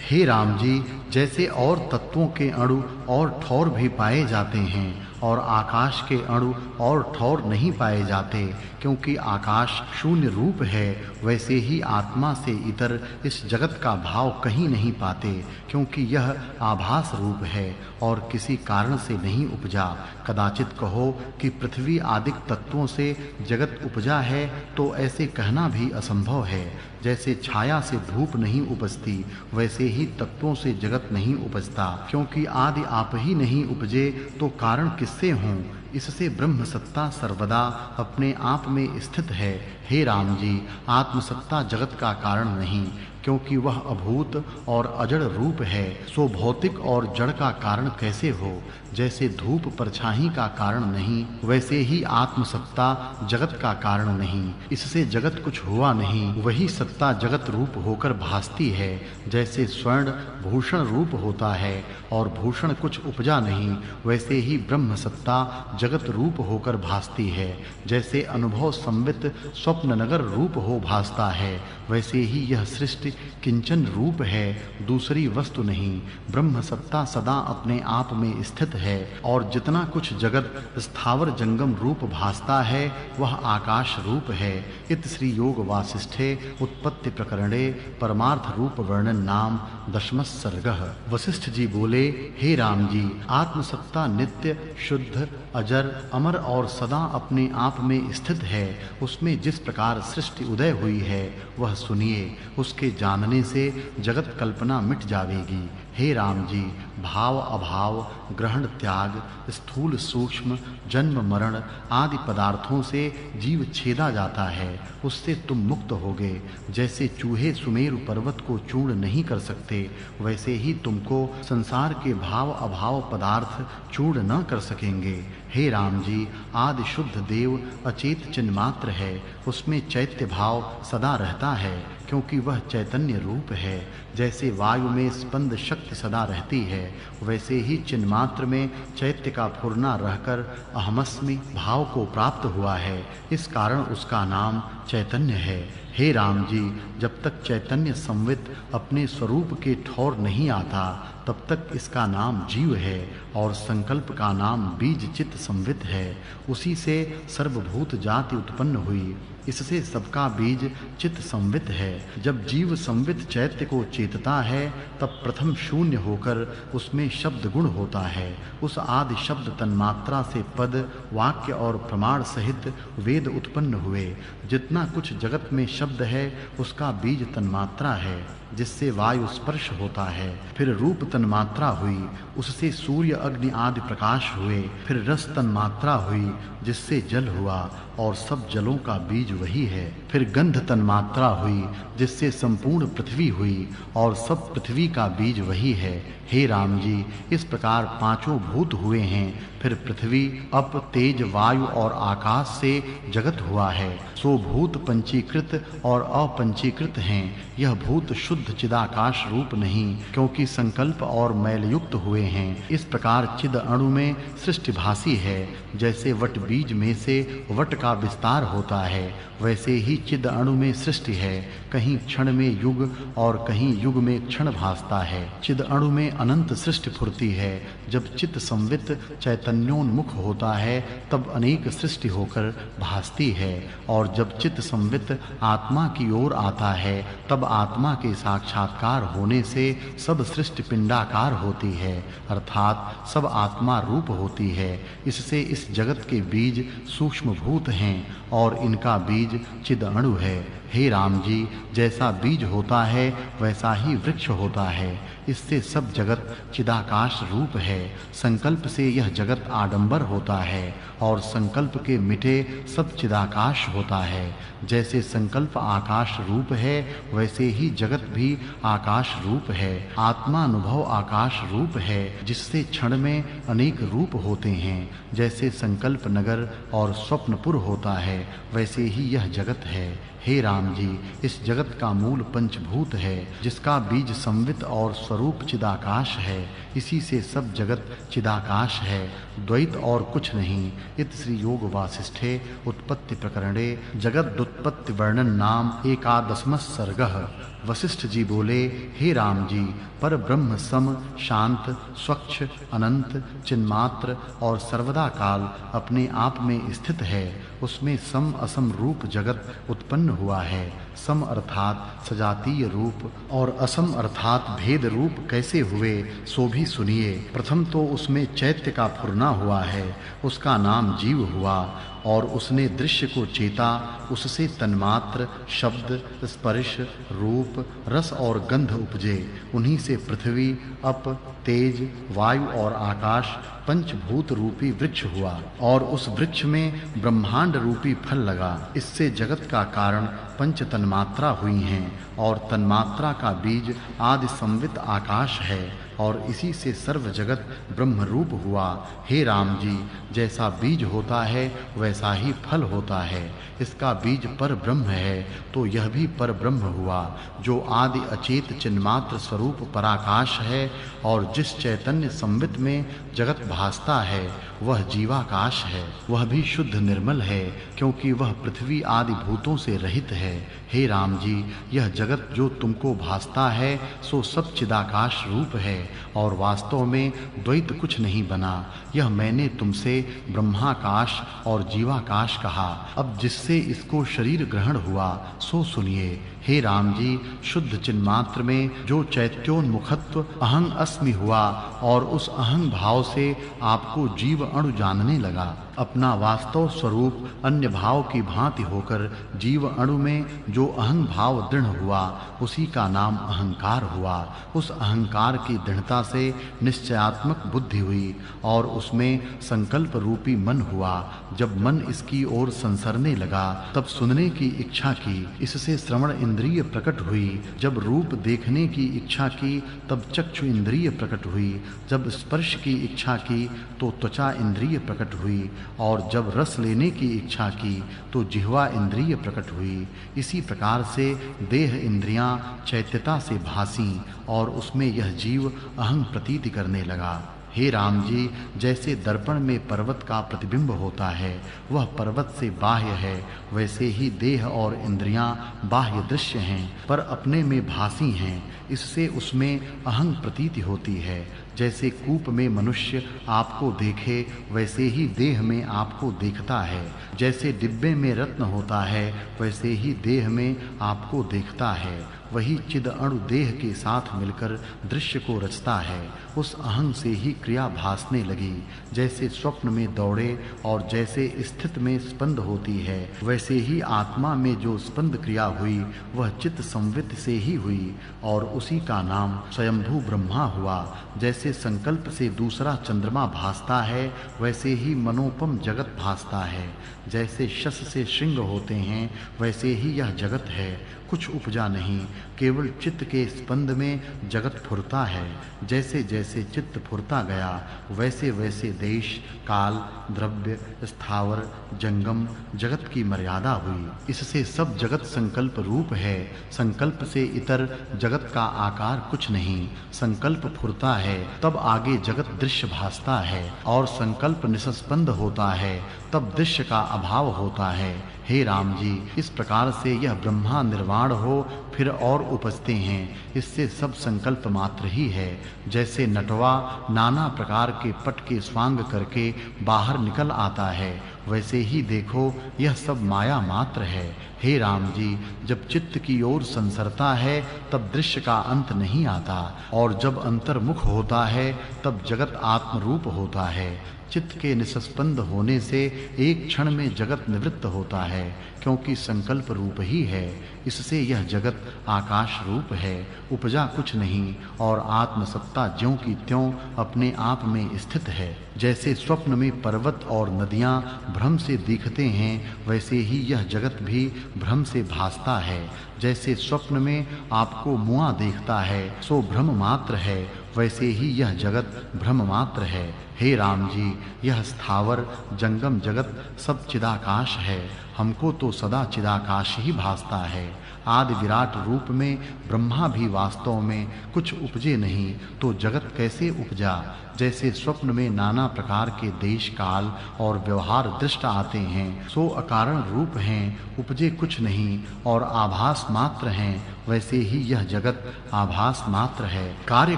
Speaker 1: हे राम जी, जैसे और तत्वों के अणु और ठौर भी पाए जाते हैं और आकाश के अणु और ठौर नहीं पाए जाते, क्योंकि आकाश शून्य रूप है, वैसे ही आत्मा से इतर इस जगत का भाव कहीं नहीं पाते, क्योंकि यह आभास रूप है और किसी कारण से नहीं उपजा। कदाचित कहो कि पृथ्वी आदि तत्वों से जगत उपजा है, तो ऐसे कहना भी असंभव है। जैसे छाया से धूप नहीं उपजती, वैसे ही तत्वों से जगत नहीं उपजता। क्योंकि आदि आप ही नहीं उपजे तो कारण किससे हों। इससे ब्रह्म सत्ता सर्वदा अपने आप में स्थित है। हे राम जी, आत्मसत्ता जगत का कारण नहीं, क्योंकि वह अभूत और अजड़ रूप है। सो भौतिक और जड़ का कारण कैसे हो। जैसे धूप परछाई का कारण नहीं, वैसे ही आत्मसत्ता जगत का कारण नहीं। इससे जगत कुछ हुआ नहीं, वही सत्ता जगत रूप होकर भासती है। जैसे स्वर्ण भूषण रूप होता है और भूषण कुछ उपजा नहीं, वैसे ही ब्रह्म सत्ता जगत रूप होकर भासती है। जैसे अनुभव संवित स्वप्न नगर रूप हो भासता है, वैसे ही यह सृष्टि किंचन रूप है, दूसरी वस्तु नहीं। ब्रह्म सत्ता सदा अपने आप में स्थित है और जितना कुछ जगत स्थावर जंगम रूप भासता है वह आकाश रूप है। इत श्री योग वासिष्ठे उत्पत्ति प्रकरणे परमार्थ रूप वर्णन नाम दशमः सर्गः। वशिष्ठ जी बोले, हे राम जी, आत्मसत्ता नित्य शुद्ध अजर अमर और सदा अपने आप में स्थित है। उसमें जिस प्रकार सृष्टि उदय हुई है वह सुनिए। उसके जानने से जगत कल्पना मिट जावेगी। हे राम जी, भाव अभाव ग्रहण त्याग स्थूल सूक्ष्म जन्म मरण आदि पदार्थों से जीव छेदा जाता है, उससे तुम मुक्त होगे। जैसे चूहे सुमेरु पर्वत को चूर्ण नहीं कर सकते, वैसे ही तुमको संसार के भाव अभाव पदार्थ चूर्ण न कर सकेंगे। हे राम जी, आदि शुद्ध देव अचेत चिन्मात्र है, उसमें चैत्य भाव सदा रहता है, क्योंकि वह चैतन्य रूप है। जैसे वायु में स्पंद शक्ति सदा रहती है, वैसे ही चिन्मात्र में चैत्य का फुरना रहकर अहमस्मि भाव को प्राप्त हुआ है। इस कारण उसका नाम चैतन्य है। हे राम जी, जब तक चैतन्य संवित अपने स्वरूप के ठौर नहीं आता, तब तक इसका नाम जीव है और संकल्प का नाम बीज चित्त संवित है। उसी से सर्वभूत जाति उत्पन्न हुई, इससे सबका बीज चित्त संवित है। जब जीव संवित चैत्य को चेतता है, तब प्रथम शून्य होकर उसमें शब्द गुण होता है। उस आदि शब्द तन्मात्रा से पद वाक्य और प्रमाण सहित वेद उत्पन्न हुए। जितना कुछ जगत में शब्द है उसका बीज तन्मात्रा है, जिससे वायु स्पर्श होता है। फिर रूप तन्मात्रा हुई, उससे सूर्य अग्नि आदि प्रकाश हुए। फिर रस तन्मात्रा हुई, जिससे जल हुआ और सब जलों का बीज वही है। फिर गंध तन्मात्रा हुई, जिससे संपूर्ण पृथ्वी हुई और सब पृथ्वी का बीज वही है। हे राम जी, इस प्रकार पांचों भूत हुए हैं। फिर पृथ्वी अप तेज वायु और आकाश से जगत हुआ है। सो भूत पंचीकृत और अपंचीकृत हैं। यह भूत शुद्ध चिदाकाश रूप नहीं, क्योंकि संकल्प और मैलयुक्त हुए हैं। इस प्रकार चिद अणु में सृष्टि भासी है। जैसे वट बीज में से वट का विस्तार होता है, वैसे ही चिद अणु में सृष्टि है। कहीं क्षण में युग और कहीं युग में क्षण भासता है। चिद अणु में अनंत सृष्टि फुरती है। जब चित्त संवित चैतन्योन्मुख होता है, तब अनेक सृष्टि होकर भासती है। और जब चित्त संवित आत्मा की ओर आता है, तब आत्मा के साक्षात्कार होने से सब सृष्टि पिंडाकार होती है, अर्थात सब आत्मा रूप होती है। इससे इस जगत के बीज सूक्ष्म भूत हैं और इनका बीज चिद अणु है। हे राम जी, जैसा बीज होता है वैसा ही वृक्ष होता है। इससे सब जगत चिदाकाश रूप है। संकल्प से यह जगत आडंबर होता है और संकल्प के मिटे सब चिदाकाश होता है। जैसे संकल्प आकाश रूप है, वैसे ही जगत भी आकाश रूप है। आत्मा अनुभव आकाश रूप है, जिससे क्षण में अनेक रूप होते हैं। जैसे संकल्प नगर और स्वप्नपुर होता है, वैसे ही यह जगत है। हे राम जी, इस जगत का मूल पंचभूत है, जिसका बीज संवित और स्वरूप चिदाकाश है। इसी से सब जगत चिदाकाश है, द्वैत और कुछ नहीं। इत श्री योग वासिष्ठे उत्पत्ति प्रकरणे जगदुत्पत्ति वर्णन नाम 11वां सर्गः। वशिष्ठ जी बोले, हे राम जी, पर ब्रह्म सम शांत स्वच्छ अनंत चिन्मात्र और सर्वदा काल अपने आप में स्थित है। उसमें सम असम रूप जगत उत्पन्न हुआ है। सम अर्थात सजातीय रूप और असम अर्थात भेद रूप कैसे हुए सो भी सुनिए। प्रथम तो उसमें चैत्य का फुरना हुआ है, उसका नाम जीव हुआ और उसने दृश्य को चेता। उससे तन्मात्र, शब्द, स्पर्श, रूप, रस और गंध उपजे। उन्हीं से पृथ्वी, अप, तेज, वायु और आकाश पंचभूत रूपी वृक्ष हुआ और उस वृक्ष में ब्रह्मांड रूपी फल लगा। इससे जगत का कारण पंच तन्मात्रा हुई हैं और तन्मात्रा का बीज आदि संवित आकाश है और इसी से सर्व जगत ब्रह्म रूप हुआ। हे राम जी, जैसा बीज होता है वैसा ही फल होता है। इसका बीज पर ब्रह्म है तो यह भी पर ब्रह्म हुआ, जो आदि अचेत चिन्मात्र स्वरूप पराकाश है और जिस चैतन्य संवित में जगत भासता है वह जीवाकाश है। वह भी शुद्ध निर्मल है क्योंकि वह पृथ्वी आदि भूतों से रहित है। हे राम जी, यह जगत जो तुमको भासता है सो सब चिदाकाश रूप है और वास्तव में द्वैत कुछ नहीं बना। यह मैंने तुमसे ब्रह्माकाश और जीवाकाश कहा। अब जिससे इसको शरीर ग्रहण हुआ सो सुनिए। हे राम जी, शुद्ध चिन्मात्र में जो चैत्योन्मुखत्व अहं अस्मि हुआ और उस अहं भाव से आपको जीव अणु जानने लगा। अपना वास्तव स्वरूप अन्य भाव की भांति होकर जीव अणु में जो अहं भाव दृढ़ हुआ उसी का नाम अहंकार हुआ। उस अहंकार की दृढ़ता से निश्चयात्मक बुद्धि हुई और उसमें संकल्प रूपी मन हुआ। जब मन इसकी ओर संसरने लगा तब सुनने की इच्छा की, इससे श्रवण इंद्रिय प्रकट हुई। जब रूप देखने की इच्छा की तब चक्षु इंद्रिय प्रकट हुई। जब स्पर्श की इच्छा की तो त्वचा इंद्रिय प्रकट हुई और जब रस लेने की इच्छा की तो जिह्वा इंद्रिय प्रकट हुई। इसी प्रकार से देह इंद्रियां चैत्यता से भासी और उसमें यह जीव अहं प्रतीति करने लगा। हे राम जी, जैसे दर्पण में पर्वत का प्रतिबिंब होता है वह पर्वत से बाह्य है, वैसे ही देह और इंद्रियां बाह्य दृश्य हैं पर अपने में भासी हैं। इससे उसमें अहं प्रतीति होती है। जैसे कूप में मनुष्य आपको देखे वैसे ही देह में आपको देखता है। जैसे डिब्बे में रत्न होता है वैसे ही देह में आपको देखता है। वही चिद अणु देह के साथ मिलकर दृश्य को रचता है। उस अहं से ही क्रिया भासने लगी। जैसे स्वप्न में दौड़े और जैसे स्थित में स्पंद होती है वैसे ही आत्मा में जो स्पंद क्रिया हुई वह चित्त संवित से ही हुई और उसी का नाम स्वयंभू ब्रह्मा हुआ। जैसे संकल्प से दूसरा चंद्रमा भासता है वैसे ही मनोपम जगत भासता है। जैसे शस से श्रृंग होते हैं वैसे ही यह जगत है। कुछ उपजा नहीं, केवल चित्त के स्पंद में जगत फुरता है। जैसे जैसे चित्त फुरता गया वैसे वैसे देश, काल, द्रव्य, स्थावर, जंगम जगत की मर्यादा हुई। इससे सब जगत संकल्प रूप है। संकल्प से इतर जगत का आकार कुछ नहीं। संकल्प फुरता है तब आगे जगत दृश्य भासता है और संकल्प निस्पंद होता है तब दृश्य का अभाव होता है। हे राम जी, इस प्रकार से यह ब्रह्मा निर्वाण हो फिर और उपजते हैं। इससे सब संकल्प मात्र ही है। जैसे नटवा नाना प्रकार के पट के स्वांग करके बाहर निकल आता है वैसे ही देखो यह सब माया मात्र है। हे राम जी, जब चित्त की ओर संसरता है तब दृश्य का अंत नहीं आता और जब अंतर्मुख होता है तब जगत आत्म रूप होता है। चित्त के निस्पंद होने से एक क्षण में जगत निवृत्त होता है क्योंकि संकल्प रूप ही है। इससे यह जगत आकाश रूप है, उपजा कुछ नहीं और आत्मसत्ता ज्यों की त्यों अपने आप में स्थित है। जैसे स्वप्न में पर्वत और नदियां भ्रम से दिखते हैं वैसे ही यह जगत भी भ्रम से भासता है। जैसे स्वप्न में आपको मुआ देखता है सो भ्रम मात्र है वैसे ही यह जगत भ्रम मात्र है। हे राम जी, यह स्थावर जंगम जगत सब चिदाकाश है। हमको तो सदा चिदाकाश ही भासता है। आदि विराट रूप में ब्रह्मा भी वास्तव में कुछ उपजे नहीं तो जगत कैसे उपजा। जैसे स्वप्न में नाना प्रकार के देश, काल और व्यवहार दृष्ट आते हैं सो अकारण रूप हैं, उपजे कुछ नहीं और आभास मात्र हैं वैसे ही यह जगत आभास मात्र है। कार्य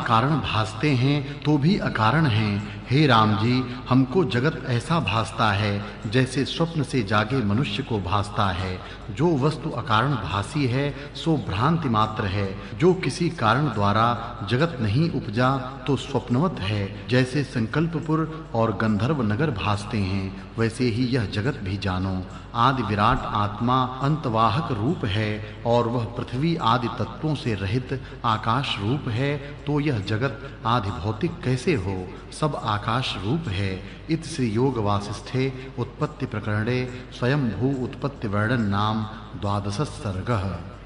Speaker 1: कारण भासते हैं तो भी अकारण हैं हे राम जी, हमको जगत ऐसा भासता है जैसे स्वप्न से जागे मनुष्य को भासता है। जो वस्तु अकारण भासी है सो भ्रांति मात्र है। जो किसी कारण द्वारा जगत नहीं उपजा तो स्वप्नवत है। जैसे संकल्पपुर और गंधर्व नगर भासते हैं, वैसे ही यह जगत भी जानो। आदि विराट आत्मा अंतवाहक रूप है और वह पृथ्वी आदि तत्वों से रहित आकाश रूप है, तो यह जगत आदि भौतिक कैसे हो? सब आकाश रूप है। इत श्री योग वासिष्ठे उत्पत्ति प्रकरणे स्वयं भू उत्पत्ति वर्णन नाम 12 सर्गः।